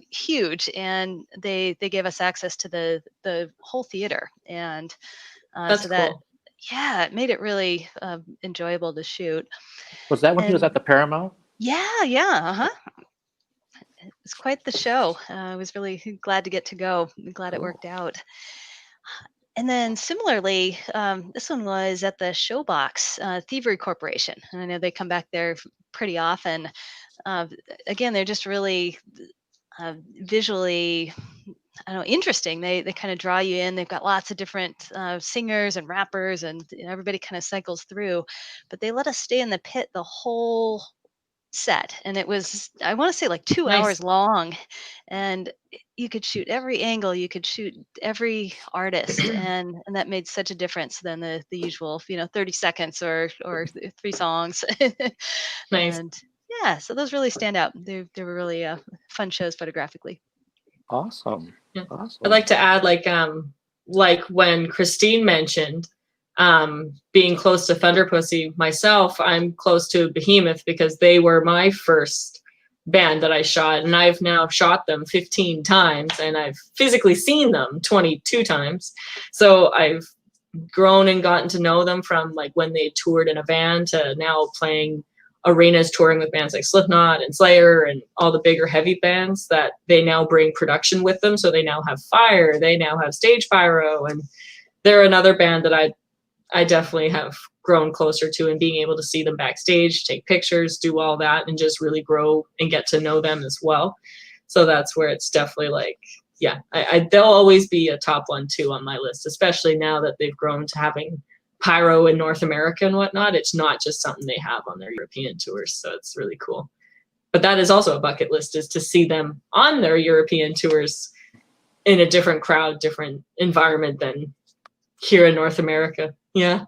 [SPEAKER 3] huge. And they gave us access to the whole theater. And
[SPEAKER 2] that's
[SPEAKER 3] so
[SPEAKER 2] cool.
[SPEAKER 3] that, yeah, it made it really enjoyable to shoot.
[SPEAKER 1] Was that when he was at the Paramount?
[SPEAKER 3] Yeah. It was quite the show. I was really glad to get to go. I'm glad it worked out. And then similarly, this one was at the Showbox Thievery Corporation. And I know they come back there pretty often. Again, they're just really visually, interesting. They kind of draw you in. They've got lots of different singers and rappers, and everybody kind of cycles through. But they let us stay in the pit the whole set, and it was, I want to say, like 2 hours long, and you could shoot every angle, you could shoot every artist, and that made such a difference than the usual 30 seconds or 3 songs.
[SPEAKER 2] Nice.
[SPEAKER 3] And yeah, so those really stand out. They were really fun shows photographically.
[SPEAKER 1] Awesome.
[SPEAKER 2] Yeah.
[SPEAKER 1] Awesome.
[SPEAKER 2] I'd like to add, like when Christine mentioned being close to Thunder Pussy, myself, I'm close to Behemoth because they were my first band that I shot, and I've now shot them 15 times, and I've physically seen them 22 times. So I've grown and gotten to know them from like when they toured in a van to now playing arenas, touring with bands like Slipknot and Slayer and all the bigger heavy bands that they now bring production with them. So they now have fire, they now have stage pyro, and they're another band that I definitely have grown closer to, and being able to see them backstage, take pictures, do all that, and just really grow and get to know them as well. So that's where it's definitely like, yeah, they'll always be a top one too on my list, especially now that they've grown to having pyro in North America and whatnot. It's not just something they have on their European tours. So it's really cool. But that is also a bucket list, is to see them on their European tours in a different crowd, different environment than here in North America. Yeah.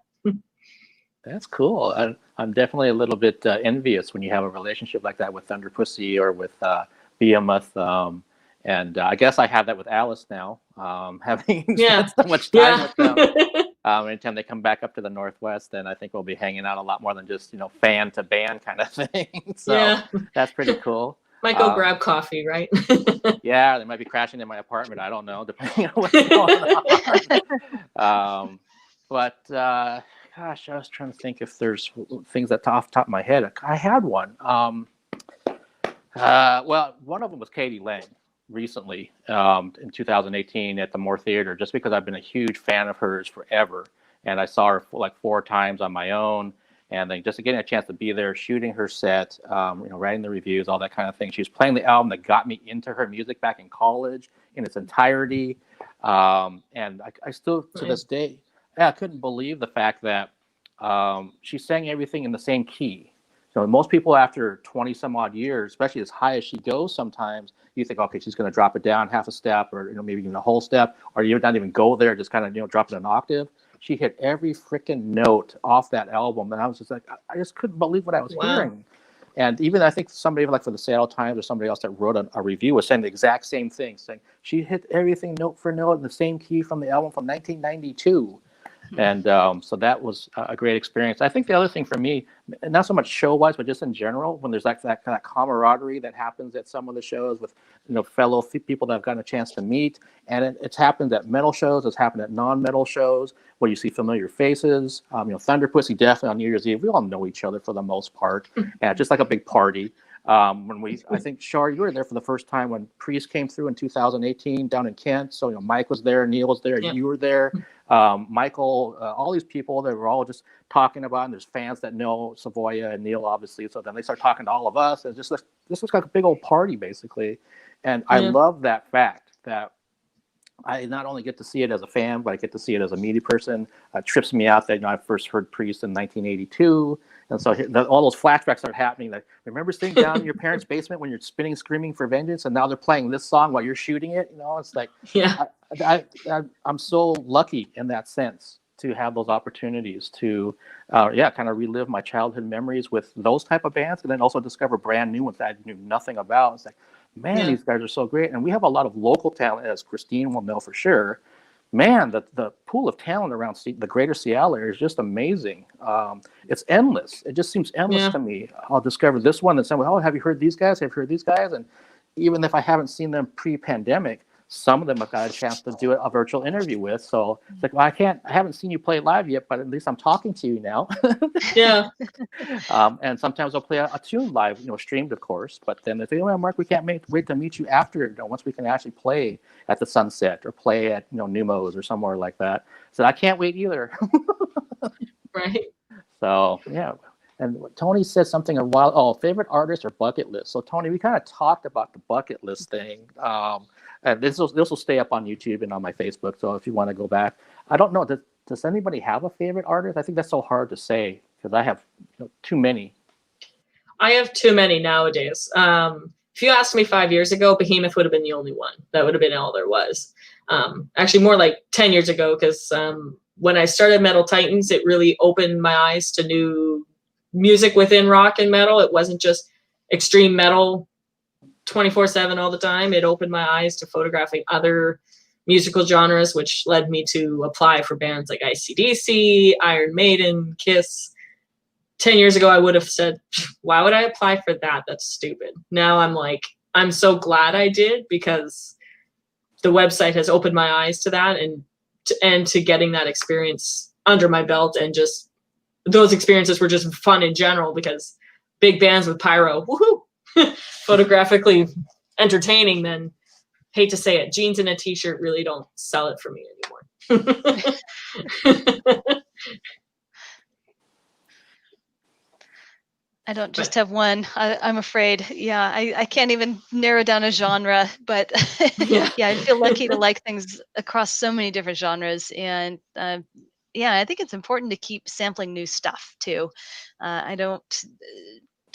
[SPEAKER 1] That's cool. I'm definitely a little bit envious when you have a relationship like that with Thunder Pussy or with Behemoth. And I guess I have that with Alice now, having spent so much time with them. Anytime they come back up to the Northwest, then I think we'll be hanging out a lot more than just, fan to band kind of thing. So that's pretty cool.
[SPEAKER 2] Might go grab coffee, right?
[SPEAKER 1] Yeah, they might be crashing in my apartment. I don't know, depending on what's going on. Gosh, I was trying to think if there's things that off the top of my head. I had one. Well, one of them was Katie Lang recently in 2018 at the Moore Theater, just because I've been a huge fan of hers forever. And I saw her like 4 times on my own. And then just getting a chance to be there, shooting her set, writing the reviews, all that kind of thing. She was playing the album that got me into her music back in college in its entirety. And I still, to this day, I couldn't believe the fact that she sang everything in the same key. So most people after 20 some odd years, especially as high as she goes sometimes, you think, okay, she's going to drop it down half a step or maybe even a whole step, or you not even go there, just kind of drop it an octave. She hit every freaking note off that album, and I was just like, I just couldn't believe what I was hearing. And even I think somebody like for the Seattle Times or somebody else that wrote a review was saying the exact same thing, saying she hit everything note for note in the same key from the album from 1992. And so that was a great experience. I think the other thing for me, not so much show-wise, but just in general, when there's like that kind of camaraderie that happens at some of the shows with fellow people that I've gotten a chance to meet, and it's happened at metal shows, it's happened at non-metal shows where you see familiar faces. Thunder Pussy definitely on New Year's Eve, we all know each other for the most part, and just like a big party. I think Char, you were there for the first time when Priest came through in 2018 down in Kent. So Mike was there, Neil was there, you were there, Michael, all these people that were all just talking about, and there's fans that know Savoya and Neil obviously. So then they start talking to all of us, and this looks like a big old party basically. And I love that fact that I not only get to see it as a fan, but I get to see it as a media person. It trips me out that I first heard Priest in 1982. And so all those flashbacks start happening. Like, remember sitting down in your parents' basement when you're spinning Screaming for Vengeance, and now they're playing this song while you're shooting it? It's like, I'm so lucky in that sense to have those opportunities to, kind of relive my childhood memories with those type of bands, and then also discover brand new ones that I knew nothing about. It's like, man, these guys are so great. And we have a lot of local talent, as Christine will know for sure. Man, the pool of talent around the greater Seattle area is just amazing. It's endless. It just seems endless to me. I'll discover this one and someone, oh, have you heard these guys? Have you heard these guys? And even if I haven't seen them pre-pandemic, some of them I've got a chance to do a virtual interview with. So it's like, well, I haven't seen you play live yet, but at least I'm talking to you now. And sometimes I'll play a tune live, streamed, of course. But then they say, well, Mark, we can't wait to meet you after, once we can actually play at the Sunset or play at, Neumos or somewhere like that. So I can't wait either.
[SPEAKER 2] Right.
[SPEAKER 1] So, yeah. And Tony said something a while, favorite artist or bucket list. So Tony, we kind of talked about the bucket list thing. And this will stay up on YouTube and on my Facebook. So if you want to go back, I don't know. Does anybody have a favorite artist? I think that's so hard to say because I have too many.
[SPEAKER 2] I have too many nowadays. If you asked me 5 years ago, Behemoth would have been the only one. That would have been all there was. Actually, more like 10 years ago, because when I started Metal Titans, it really opened my eyes to new music within rock and metal. It wasn't just extreme metal 24/7 all the time. It opened my eyes to photographing other musical genres, which led me to apply for bands like AC/DC, Iron Maiden, Kiss. 10 years ago, I would have said, why would I apply for that? That's stupid. Now I'm like, I'm so glad I did, because the website has opened my eyes to that and to getting that experience under my belt. And just those experiences were just fun in general, because big bands with pyro, woohoo, photographically entertaining, then hate to say it, jeans and a t-shirt really don't sell it for me anymore.
[SPEAKER 3] I don't just have one. I'm afraid. Yeah, I can't even narrow down a genre, but I feel lucky to like things across so many different genres. And I think it's important to keep sampling new stuff too. I don't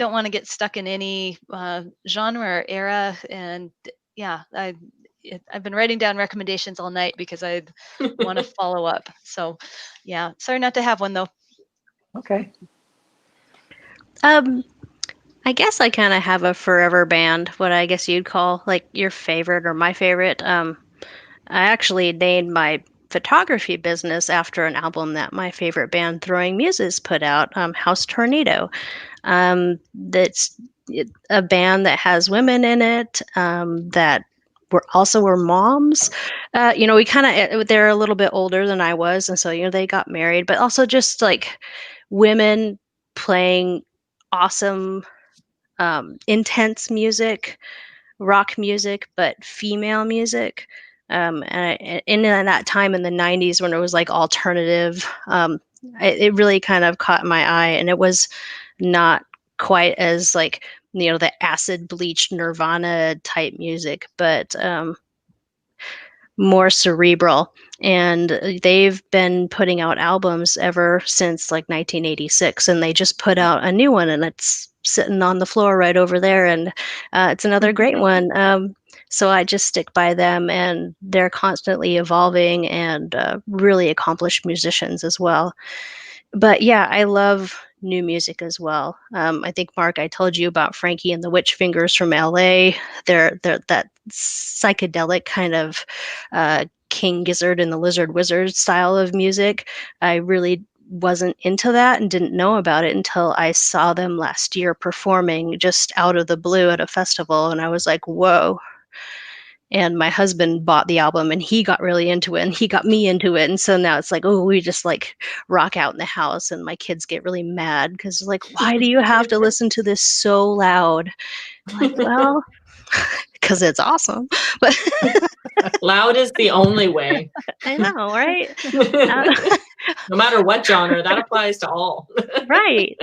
[SPEAKER 3] want to get stuck in any genre or era. And I've been writing down recommendations all night because I want to follow up. So sorry not to have one though.
[SPEAKER 1] Okay.
[SPEAKER 4] I guess I kind of have a forever band, what I guess you'd call like your favorite or my favorite. I actually named my photography business after an album that my favorite band, Throwing Muses, put out, Housetornado. That's a band that has women in it, that were moms. We kind of, they're a little bit older than I was, and so they got married, but also just like women playing awesome, intense music, rock music, but female music. And in that time in the 90s when it was like alternative, it really kind of caught my eye, and it was not quite as like, the acid bleached Nirvana type music, but more cerebral. And they've been putting out albums ever since like 1986, and they just put out a new one, and it's sitting on the floor right over there, and it's another great one. So I just stick by them, and they're constantly evolving, and really accomplished musicians as well. But yeah, I love new music as well. I think, Mark, I told you about Frankie and the Witch Fingers from LA. They're that psychedelic kind of King Gizzard and the Lizard Wizard style of music. I really wasn't into that and didn't know about it until I saw them last year performing just out of the blue at a festival, and I was like, whoa. And my husband bought the album, and he got really into it, and he got me into it. And so now it's like, oh, we just like rock out in the house, and my kids get really mad because like, why do you have to listen to this so loud? I'm like, well, because it's awesome. But
[SPEAKER 2] Loud is the only way.
[SPEAKER 4] I know, right?
[SPEAKER 2] No matter what genre, that applies to all.
[SPEAKER 4] Right.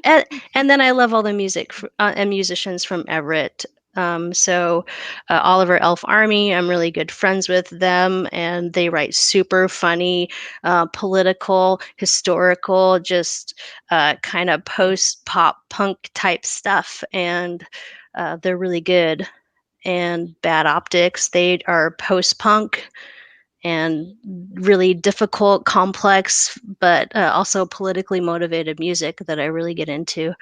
[SPEAKER 4] And then I love all the music and musicians from Everett. So Oliver Elf Army, I'm really good friends with them, and they write super funny, political, historical, just kind of post-pop punk type stuff, and they're really good. And Bad Optics, they are post-punk and really difficult, complex, but also politically motivated music that I really get into.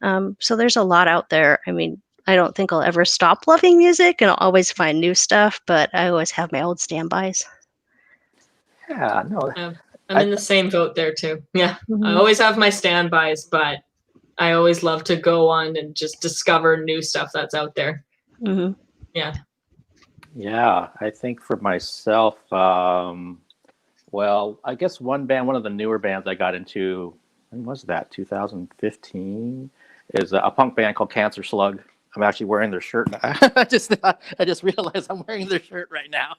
[SPEAKER 4] So there's a lot out there. I mean, I don't think I'll ever stop loving music, and I'll always find new stuff, but I always have my old standbys.
[SPEAKER 1] Yeah, no.
[SPEAKER 2] I'm in the same boat there too. Yeah,
[SPEAKER 4] Mhm.
[SPEAKER 2] I always have my standbys, but I always love to go on and just discover new stuff that's out there.
[SPEAKER 4] Mhm.
[SPEAKER 2] Yeah.
[SPEAKER 1] Yeah, I think for myself, well, I guess one of the newer bands I got into, when was that? 2015, is a punk band called Cancer Slug. I'm actually wearing their shirt now. I just realized I'm wearing their shirt right now.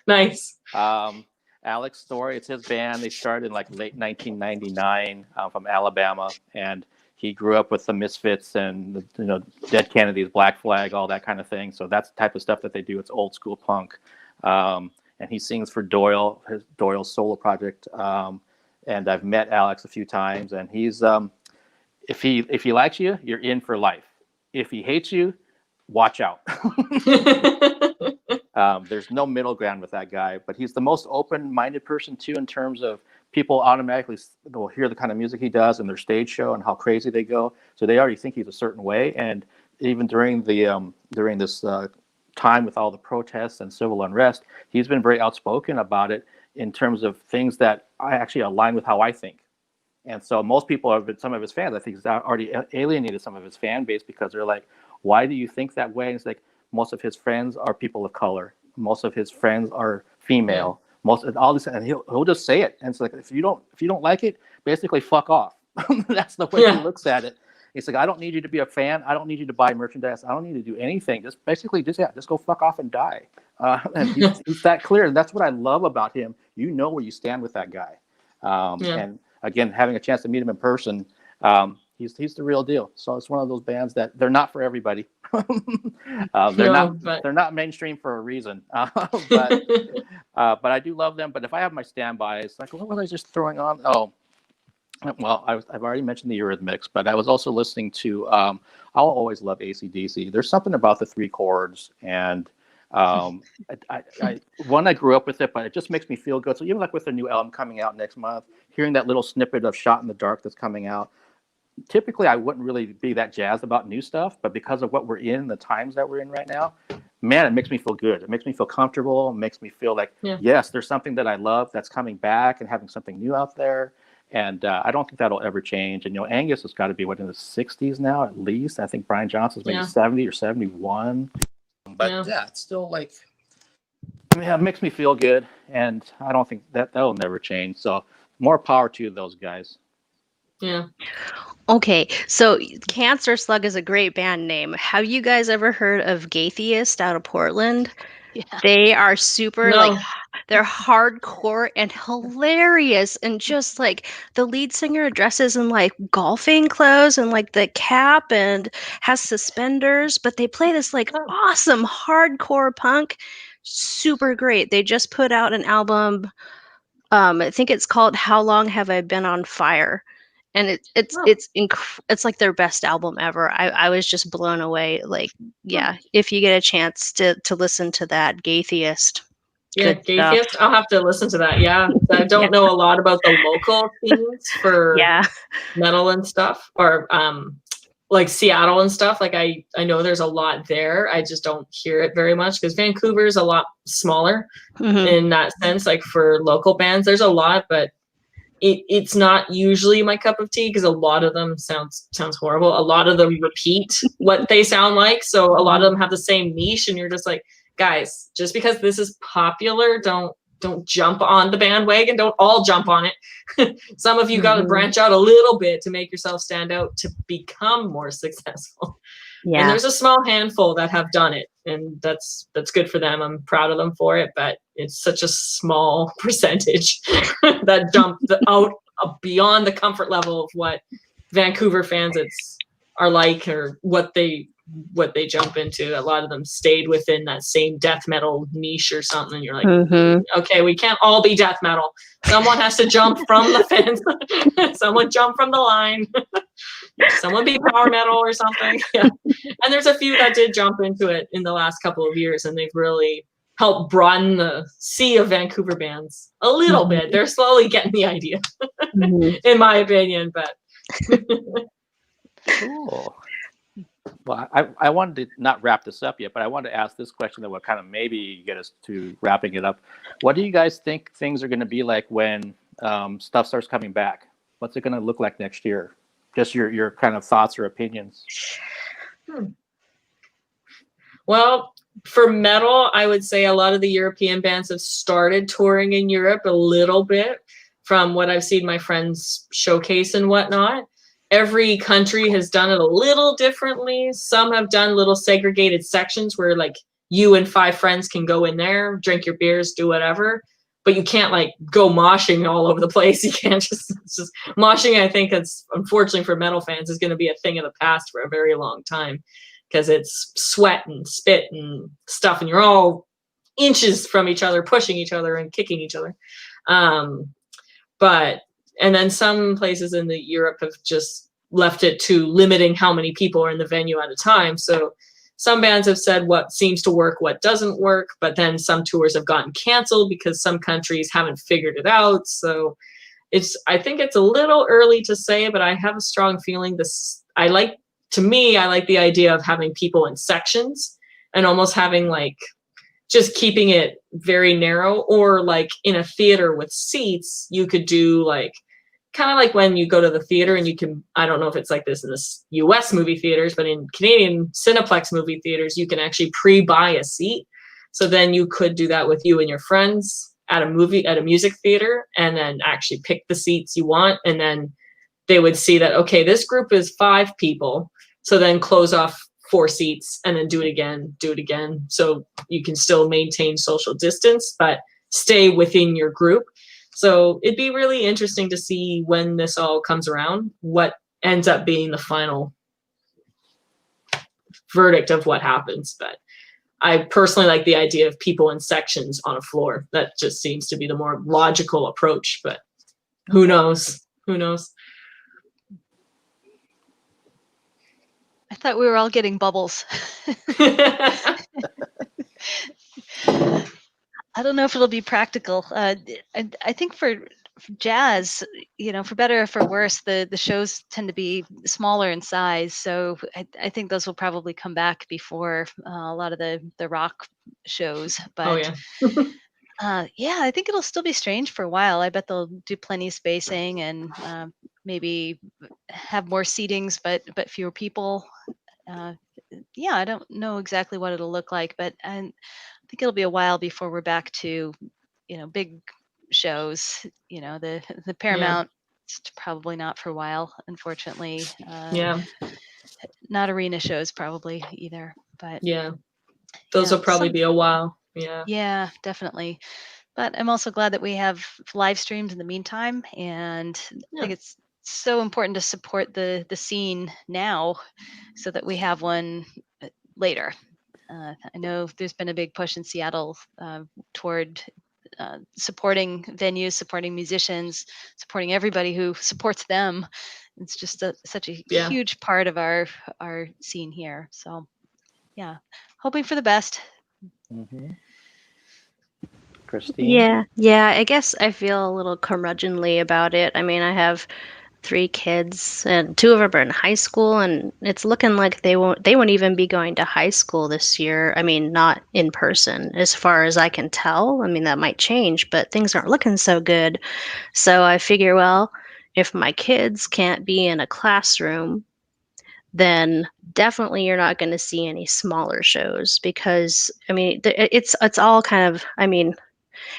[SPEAKER 2] Nice.
[SPEAKER 1] Alex Story, it's his band. They started in like late 1999 from Alabama, and he grew up with the Misfits and Dead Kennedys, Black Flag, all that kind of thing. So that's the type of stuff that they do. It's old school punk. And he sings for Doyle's solo project. And I've met Alex a few times, and he's if he likes you, you're in for life. If he hates you, watch out. There's no middle ground with that guy, but he's the most open-minded person too, in terms of people automatically will hear the kind of music he does in their stage show and how crazy they go. So they already think he's a certain way. And even during this time with all the protests and civil unrest, he's been very outspoken about it in terms of things that I actually align with how I think. And so most people have been, some of his fans, I think he's already alienated some of his fan base because they're like, why do you think that way? And it's like, most of his friends are people of color. Most of his friends are female. Most of all this, and he'll just say it. And it's like, if you don't like it, basically fuck off. That's the way he looks at it. He's like, I don't need you to be a fan. I don't need you to buy merchandise. I don't need to do anything. Just go fuck off and die. And he's that clear. And that's what I love about him. You know where you stand with that guy. And again, having a chance to meet him in person, he's the real deal. So it's one of those bands that they're not for everybody. They're not mainstream for a reason. But I do love them. But if I have my standbys, like, what was I just throwing on? Oh, well, I've already mentioned the Eurythmics, but I was also listening to, I'll always love AC/DC. There's something about the three chords, and I grew up with it, but it just makes me feel good. So even like with their new album coming out next month, hearing that little snippet of Shot in the Dark that's coming out, typically I wouldn't really be that jazzed about new stuff, but because of what we're in, the times that we're in right now, man, it makes me feel good. It makes me feel comfortable. It makes me feel like, yes, there's something that I love that's coming back and having something new out there. And I don't think that'll ever change. And Angus has got to be in his 60s now at least. I think Brian Johnson's maybe 70 or 71. But yeah, it's still like, yeah, it makes me feel good, and I don't think that'll never change. So more power to those guys.
[SPEAKER 2] Yeah.
[SPEAKER 4] Okay, so Cancer Slug is a great band name. Have you guys ever heard of Gaytheist out of Portland?
[SPEAKER 3] Yeah.
[SPEAKER 4] They are super
[SPEAKER 2] No.
[SPEAKER 4] they're hardcore and hilarious, and just like the lead singer dresses in like golfing clothes and like the cap and has suspenders, but they play this like awesome hardcore punk. Super great. They just put out an album. I think it's called How Long Have I Been on Fire? And it's like their best album ever. I was just blown away. Like, yeah, if you get a chance to listen to that, Gaytheist.
[SPEAKER 2] Yeah, Gaytheist. I'll have to listen to that. Yeah, I don't know a lot about the local scenes for metal and stuff, or like Seattle and stuff. Like I know there's a lot there. I just don't hear it very much because Vancouver's a lot smaller in that sense. Like for local bands, there's a lot, but it's not usually my cup of tea because a lot of them sounds horrible. A lot of them repeat what they sound like, so a lot of them have the same niche, and you're just like, guys, just because this is popular, don't jump on the bandwagon. Don't all jump on it. Some of you got to branch out a little bit to make yourself stand out to become more successful. Yeah. And there's a small handful that have done it, and that's good for them. I'm proud of them for it, but it's such a small percentage that jump out beyond the comfort level of what Vancouver fans are like, or what they jump into. A lot of them stayed within that same death metal niche or something. And you're like, okay, we can't all be death metal. Someone has to jump from the fence. Someone jump from the line. Someone be power metal or something. Yeah. And there's a few that did jump into it in the last couple of years, and they've really helped broaden the sea of Vancouver bands a little bit. They're slowly getting the idea, in my opinion. But
[SPEAKER 1] cool. Well, I wanted to not wrap this up yet, but I wanted to ask this question that will kind of maybe get us to wrapping it up. What do you guys think things are going to be like when stuff starts coming back? What's it going to look like next year? Just your kind of thoughts or opinions.
[SPEAKER 2] Well, for metal, I would say a lot of the European bands have started touring in Europe a little bit from what I've seen my friends showcase and whatnot. Every country has done it a little differently. Some have done little segregated sections where like you and 5 friends can go in there, drink your beers, do whatever. But you can't like go moshing all over the place. You can't just moshing. I think it's unfortunately for metal fans is going to be a thing of the past for a very long time because it's sweat and spit and stuff, and you're all inches from each other, pushing each other and kicking each other. And then some places in the Europe have just left it to limiting how many people are in the venue at a time. So some bands have said what seems to work, what doesn't work, but then some tours have gotten canceled because some countries haven't figured it out. So I think it's a little early to say, but I have a strong feeling I like the idea of having people in sections and almost having like just keeping it very narrow, or like in a theater with seats, you could do like kind of like when you go to the theater and you can, I don't know if it's like this in the US movie theaters, but in Canadian Cineplex movie theaters, you can actually pre-buy a seat. So then you could do that with you and your friends at a music theater, and then actually pick the seats you want. And then they would see that, okay, this group is 5 people. So then close off 4 seats and then do it again. So you can still maintain social distance, but stay within your group. So it'd be really interesting to see when this all comes around, what ends up being the final verdict of what happens. But I personally like the idea of people in sections on a floor. That just seems to be the more logical approach, but who knows? Who knows?
[SPEAKER 3] I thought we were all getting bubbles. I don't know if it'll be practical. I think for jazz, for better or for worse, the shows tend to be smaller in size. So I think those will probably come back before a lot of the rock shows. But Yeah, I think it'll still be strange for a while. I bet they'll do plenty of spacing and maybe have more seatings, but fewer people. Uh, yeah, I don't know exactly what it'll look like, but I think it'll be a while before we're back to, big shows. The
[SPEAKER 2] Yeah.
[SPEAKER 3] Paramount, it's probably not for a while, unfortunately.
[SPEAKER 2] Yeah.
[SPEAKER 3] Not arena shows probably either, but
[SPEAKER 2] Yeah. Those
[SPEAKER 3] yeah,
[SPEAKER 2] will probably be a while. Yeah.
[SPEAKER 3] yeah, definitely. But I'm also glad that we have live streams in the meantime, and I
[SPEAKER 2] Yeah.
[SPEAKER 3] think it's so important to support the scene now, so that we have one later. I know there's been a big push in Seattle toward supporting venues, supporting musicians, supporting everybody who supports them. It's just such a
[SPEAKER 2] Yeah.
[SPEAKER 3] huge part of our scene here. So, yeah, hoping for the best.
[SPEAKER 1] Mm-hmm. Christine?
[SPEAKER 4] Yeah, I guess I feel a little curmudgeonly about it. I mean, I have 3 kids, and 2 of them are in high school, and it's looking like they won't even be going to high school this year. I mean, not in person, as far as I can tell. I mean, that might change, but things aren't looking so good. So I figure, well, if my kids can't be in a classroom, then definitely you're not going to see any smaller shows because I mean, it's all kind of, I mean,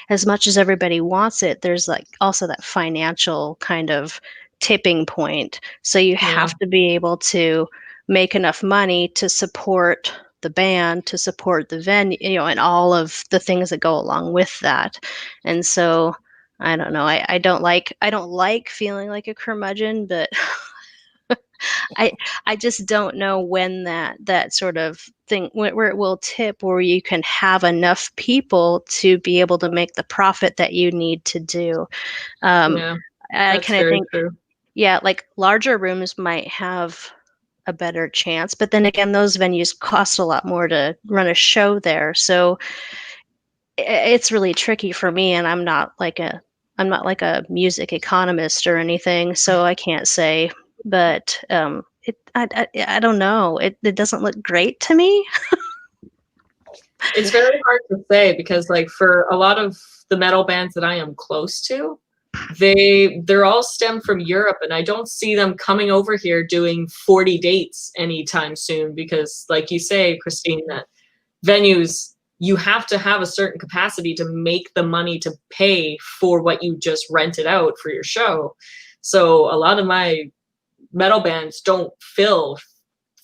[SPEAKER 4] as much as everybody wants it, there's like also that financial kind of tipping point. So you
[SPEAKER 2] Yeah.
[SPEAKER 4] have to be able to make enough money to support the band, to support the venue, and all of the things that go along with that. And so I don't know. I don't like feeling like a curmudgeon, but I just don't know when that sort of thing where it will tip, where you can have enough people to be able to make the profit that you need to do.
[SPEAKER 2] Yeah.
[SPEAKER 4] I
[SPEAKER 2] That's
[SPEAKER 4] kind of
[SPEAKER 2] very
[SPEAKER 4] think,
[SPEAKER 2] true.
[SPEAKER 4] yeah, like larger rooms might have a better chance, but then again, those venues cost a lot more to run a show there, so it's really tricky for me, and I'm not like a music economist or anything, so I can't say. But I don't know. It doesn't look great to me.
[SPEAKER 2] It's very hard to say because like for a lot of the metal bands that I am close to, they're all stemmed from Europe, and I don't see them coming over here doing 40 dates anytime soon because like you say, Christine, that venues, you have to have a certain capacity to make the money to pay for what you just rented out for your show. So a lot of my metal bands don't fill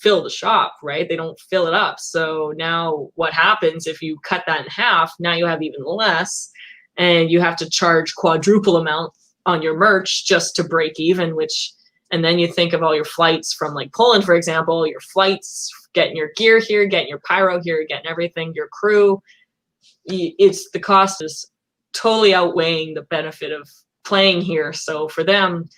[SPEAKER 2] the shop, right? They don't fill it up. So now what happens if you cut that in half? Now you have even less, and you have to charge quadruple amount on your merch just to break even, which, and then you think of all your flights from like Poland, for example, your flights, getting your gear here, getting your pyro here, getting everything, your crew. It's the cost is totally outweighing the benefit of playing here. So for them,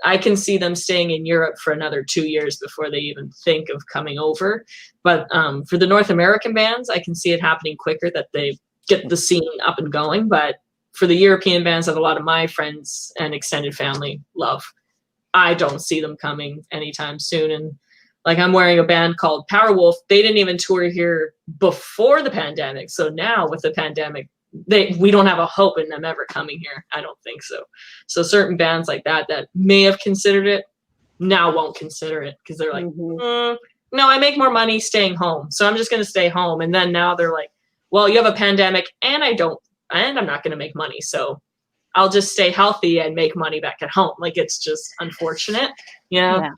[SPEAKER 2] I can see them staying in Europe for another 2 years before they even think of coming over. But for the North American bands, I can see it happening quicker, that they get the scene up and going. But for the European bands that a lot of my friends and extended family love, I don't see them coming anytime soon. And like I'm wearing a band called Powerwolf. They didn't even tour here before the pandemic. So now with the pandemic, we don't have a hope in them ever coming here. I don't think so. So certain bands like that may have considered it now won't consider it because they're like, no, I make more money staying home, so I'm just going to stay home. And then now they're like, well, you have a pandemic, and I'm not going to make money, so I'll just stay healthy and make money back at home. Like it's just unfortunate. Yeah.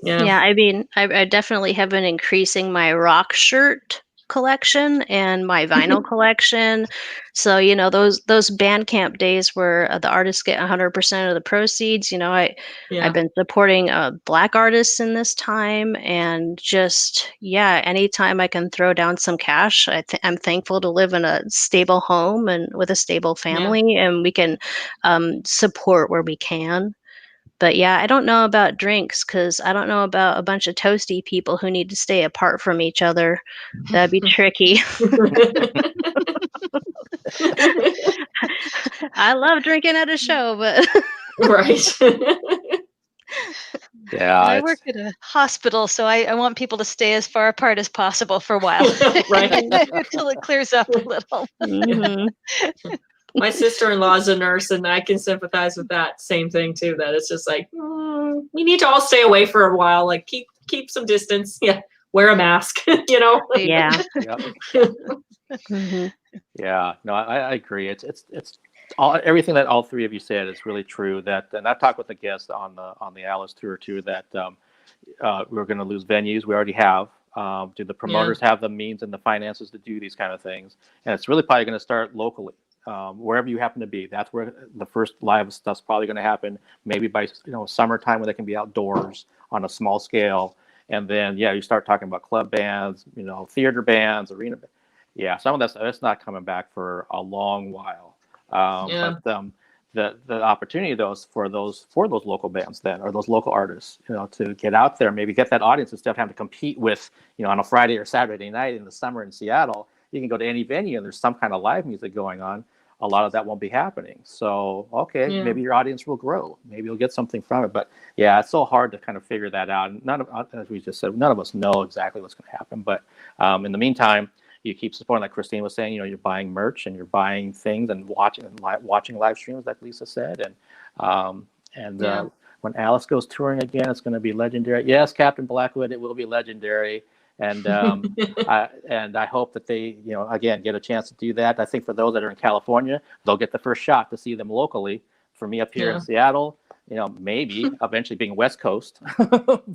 [SPEAKER 4] I mean, I definitely have been increasing my rock shirt collection and my vinyl collection. So, those Bandcamp days where the artists get 100% of the proceeds, I've been supporting Black artists in this time, and just, anytime I can throw down some cash, I'm thankful to live in a stable home and with a stable family, and we can support where we can. But yeah, I don't know about drinks because I don't know about a bunch of toasty people who need to stay apart from each other. That'd be tricky. I love drinking at a show, but
[SPEAKER 2] Right.
[SPEAKER 1] Yeah,
[SPEAKER 3] I
[SPEAKER 1] it's-
[SPEAKER 3] work at a hospital, so I want people to stay as far apart as possible for a while,
[SPEAKER 2] Right.
[SPEAKER 3] until it clears up a little.
[SPEAKER 4] Mhm.
[SPEAKER 2] My sister-in-law is a nurse, and I can sympathize with that same thing too. That it's just like we need to all stay away for a while. Like keep some distance. Yeah, wear a mask. You know.
[SPEAKER 4] Yeah.
[SPEAKER 1] Yep.
[SPEAKER 4] Mhm.
[SPEAKER 1] Yeah, no, I agree. It's all everything that all three of you said is really true. That, and I've talked with the guests on the Alice tour too. That we're going to lose venues. We already have. Do the promoters have the means and the finances to do these kind of things? And it's really probably going to start locally, wherever you happen to be. That's where the first live stuff's probably going to happen. Maybe by summertime, when they can be outdoors on a small scale. And then you start talking about club bands, theater bands, arena. Yeah, some of that stuff, it's not coming back for a long while. But the opportunity for those local bands then, or those local artists, to get out there, maybe get that audience instead of having to compete with, on a Friday or Saturday night in the summer in Seattle. You can go to any venue and there's some kind of live music going on. A lot of that won't be happening. So, maybe your audience will grow. Maybe you'll get something from it. But yeah, it's so hard to kind of figure that out. And as we just said, none of us know exactly what's going to happen. But in the meantime, you keep supporting, like Christine was saying, you're buying merch and you're buying things and watching live streams, like Lisa said. And when Alice goes touring again, it's going to be legendary. Yes, Captain Blackwood, it will be legendary. And I hope that they, again, get a chance to do that. I think for those that are in California, they'll get the first shot to see them locally. For me up here in Seattle, maybe eventually being West Coast.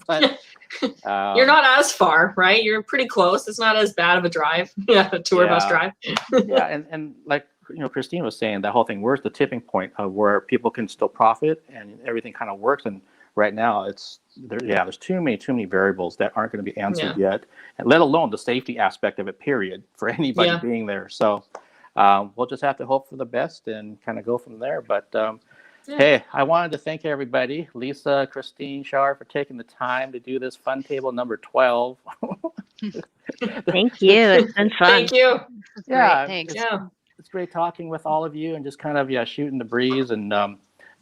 [SPEAKER 1] But
[SPEAKER 2] you're not as far, right? You're pretty close. It's not as bad of a drive. A tour bus drive.
[SPEAKER 1] And like Christine was saying, that whole thing, where's the tipping point of where people can still profit and everything kind of works? And right now there's too many variables that aren't going to be answered yet, and let alone the safety aspect of it, period, for anybody being there. So we'll just have to hope for the best and kind of go from there. But hey, I wanted to thank everybody, Lisa, Christine, Char, for taking the time to do this Fun Table number 12.
[SPEAKER 4] Thank you. It's been fun.
[SPEAKER 2] Thank you.
[SPEAKER 3] Great, thanks.
[SPEAKER 1] It's great talking with all of you and just kind of shooting the breeze. And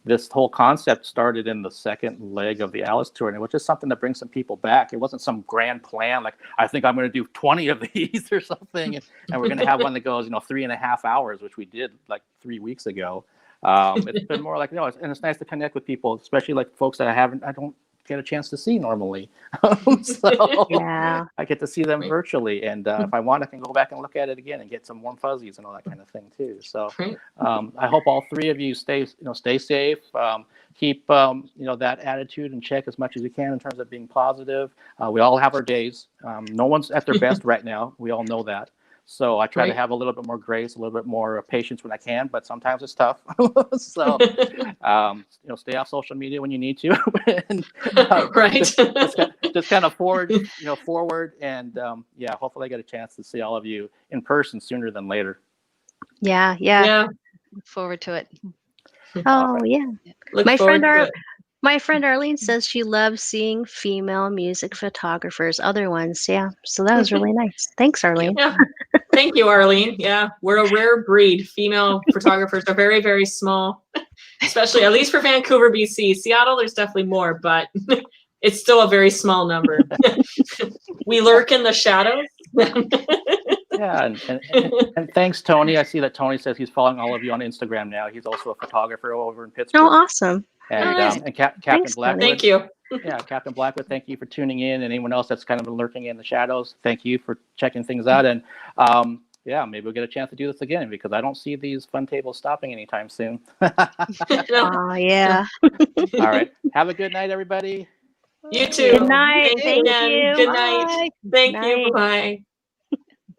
[SPEAKER 1] this whole concept started in the second leg of the Alice tour, and it was just something that brings some people back. It wasn't some grand plan like, I think I'm going to do 20 of these or something, and we're going to have one that goes 3.5 hours, which we did like 3 weeks ago. It's been more like, and it's nice to connect with people, especially like folks that I don't get a chance to see normally. So I get to see them virtually, and if I want, I can go back and look at it again and get some warm fuzzies and all that kind of thing too. So I hope all three of you stay safe, keep that attitude in check as much as you can in terms of being positive. We all have our days. No one's at their best right now. We all know that. So I try to have a little bit more grace, a little bit more patience when I can, but sometimes it's tough. So, stay off social media when you need to, and, just kind of forward, and hopefully I get a chance to see all of you in person sooner than later.
[SPEAKER 4] Yeah.
[SPEAKER 3] Look forward to it.
[SPEAKER 4] Oh, yeah.
[SPEAKER 2] My
[SPEAKER 4] friend Arlene says she loves seeing female music photographers, other ones. Yeah. So that was really nice. Thanks, Arlene.
[SPEAKER 2] Yeah. Thank you, Arlene. Yeah. We're a rare breed. Female photographers are very, very small, especially at least for Vancouver, BC. Seattle, there's definitely more, but it's still a very small number. We lurk in the shadows.
[SPEAKER 1] And thanks, Tony. I see that Tony says he's following all of you on Instagram now. He's also a photographer over in Pittsburgh.
[SPEAKER 4] Oh, awesome.
[SPEAKER 1] And Captain
[SPEAKER 4] Thanks,
[SPEAKER 1] Blackwood.
[SPEAKER 2] Thank you.
[SPEAKER 1] Yeah, Captain Blackwood, thank you for tuning in. And anyone else that's kind of been lurking in the shadows, thank you for checking things out. And maybe we'll get a chance to do this again, because I don't see these fun tables stopping anytime soon.
[SPEAKER 4] Oh, yeah.
[SPEAKER 1] All right. Have a good night, everybody.
[SPEAKER 2] You too.
[SPEAKER 4] Good night.
[SPEAKER 2] Thank you.
[SPEAKER 4] you.
[SPEAKER 2] Good night. Thank you. Bye.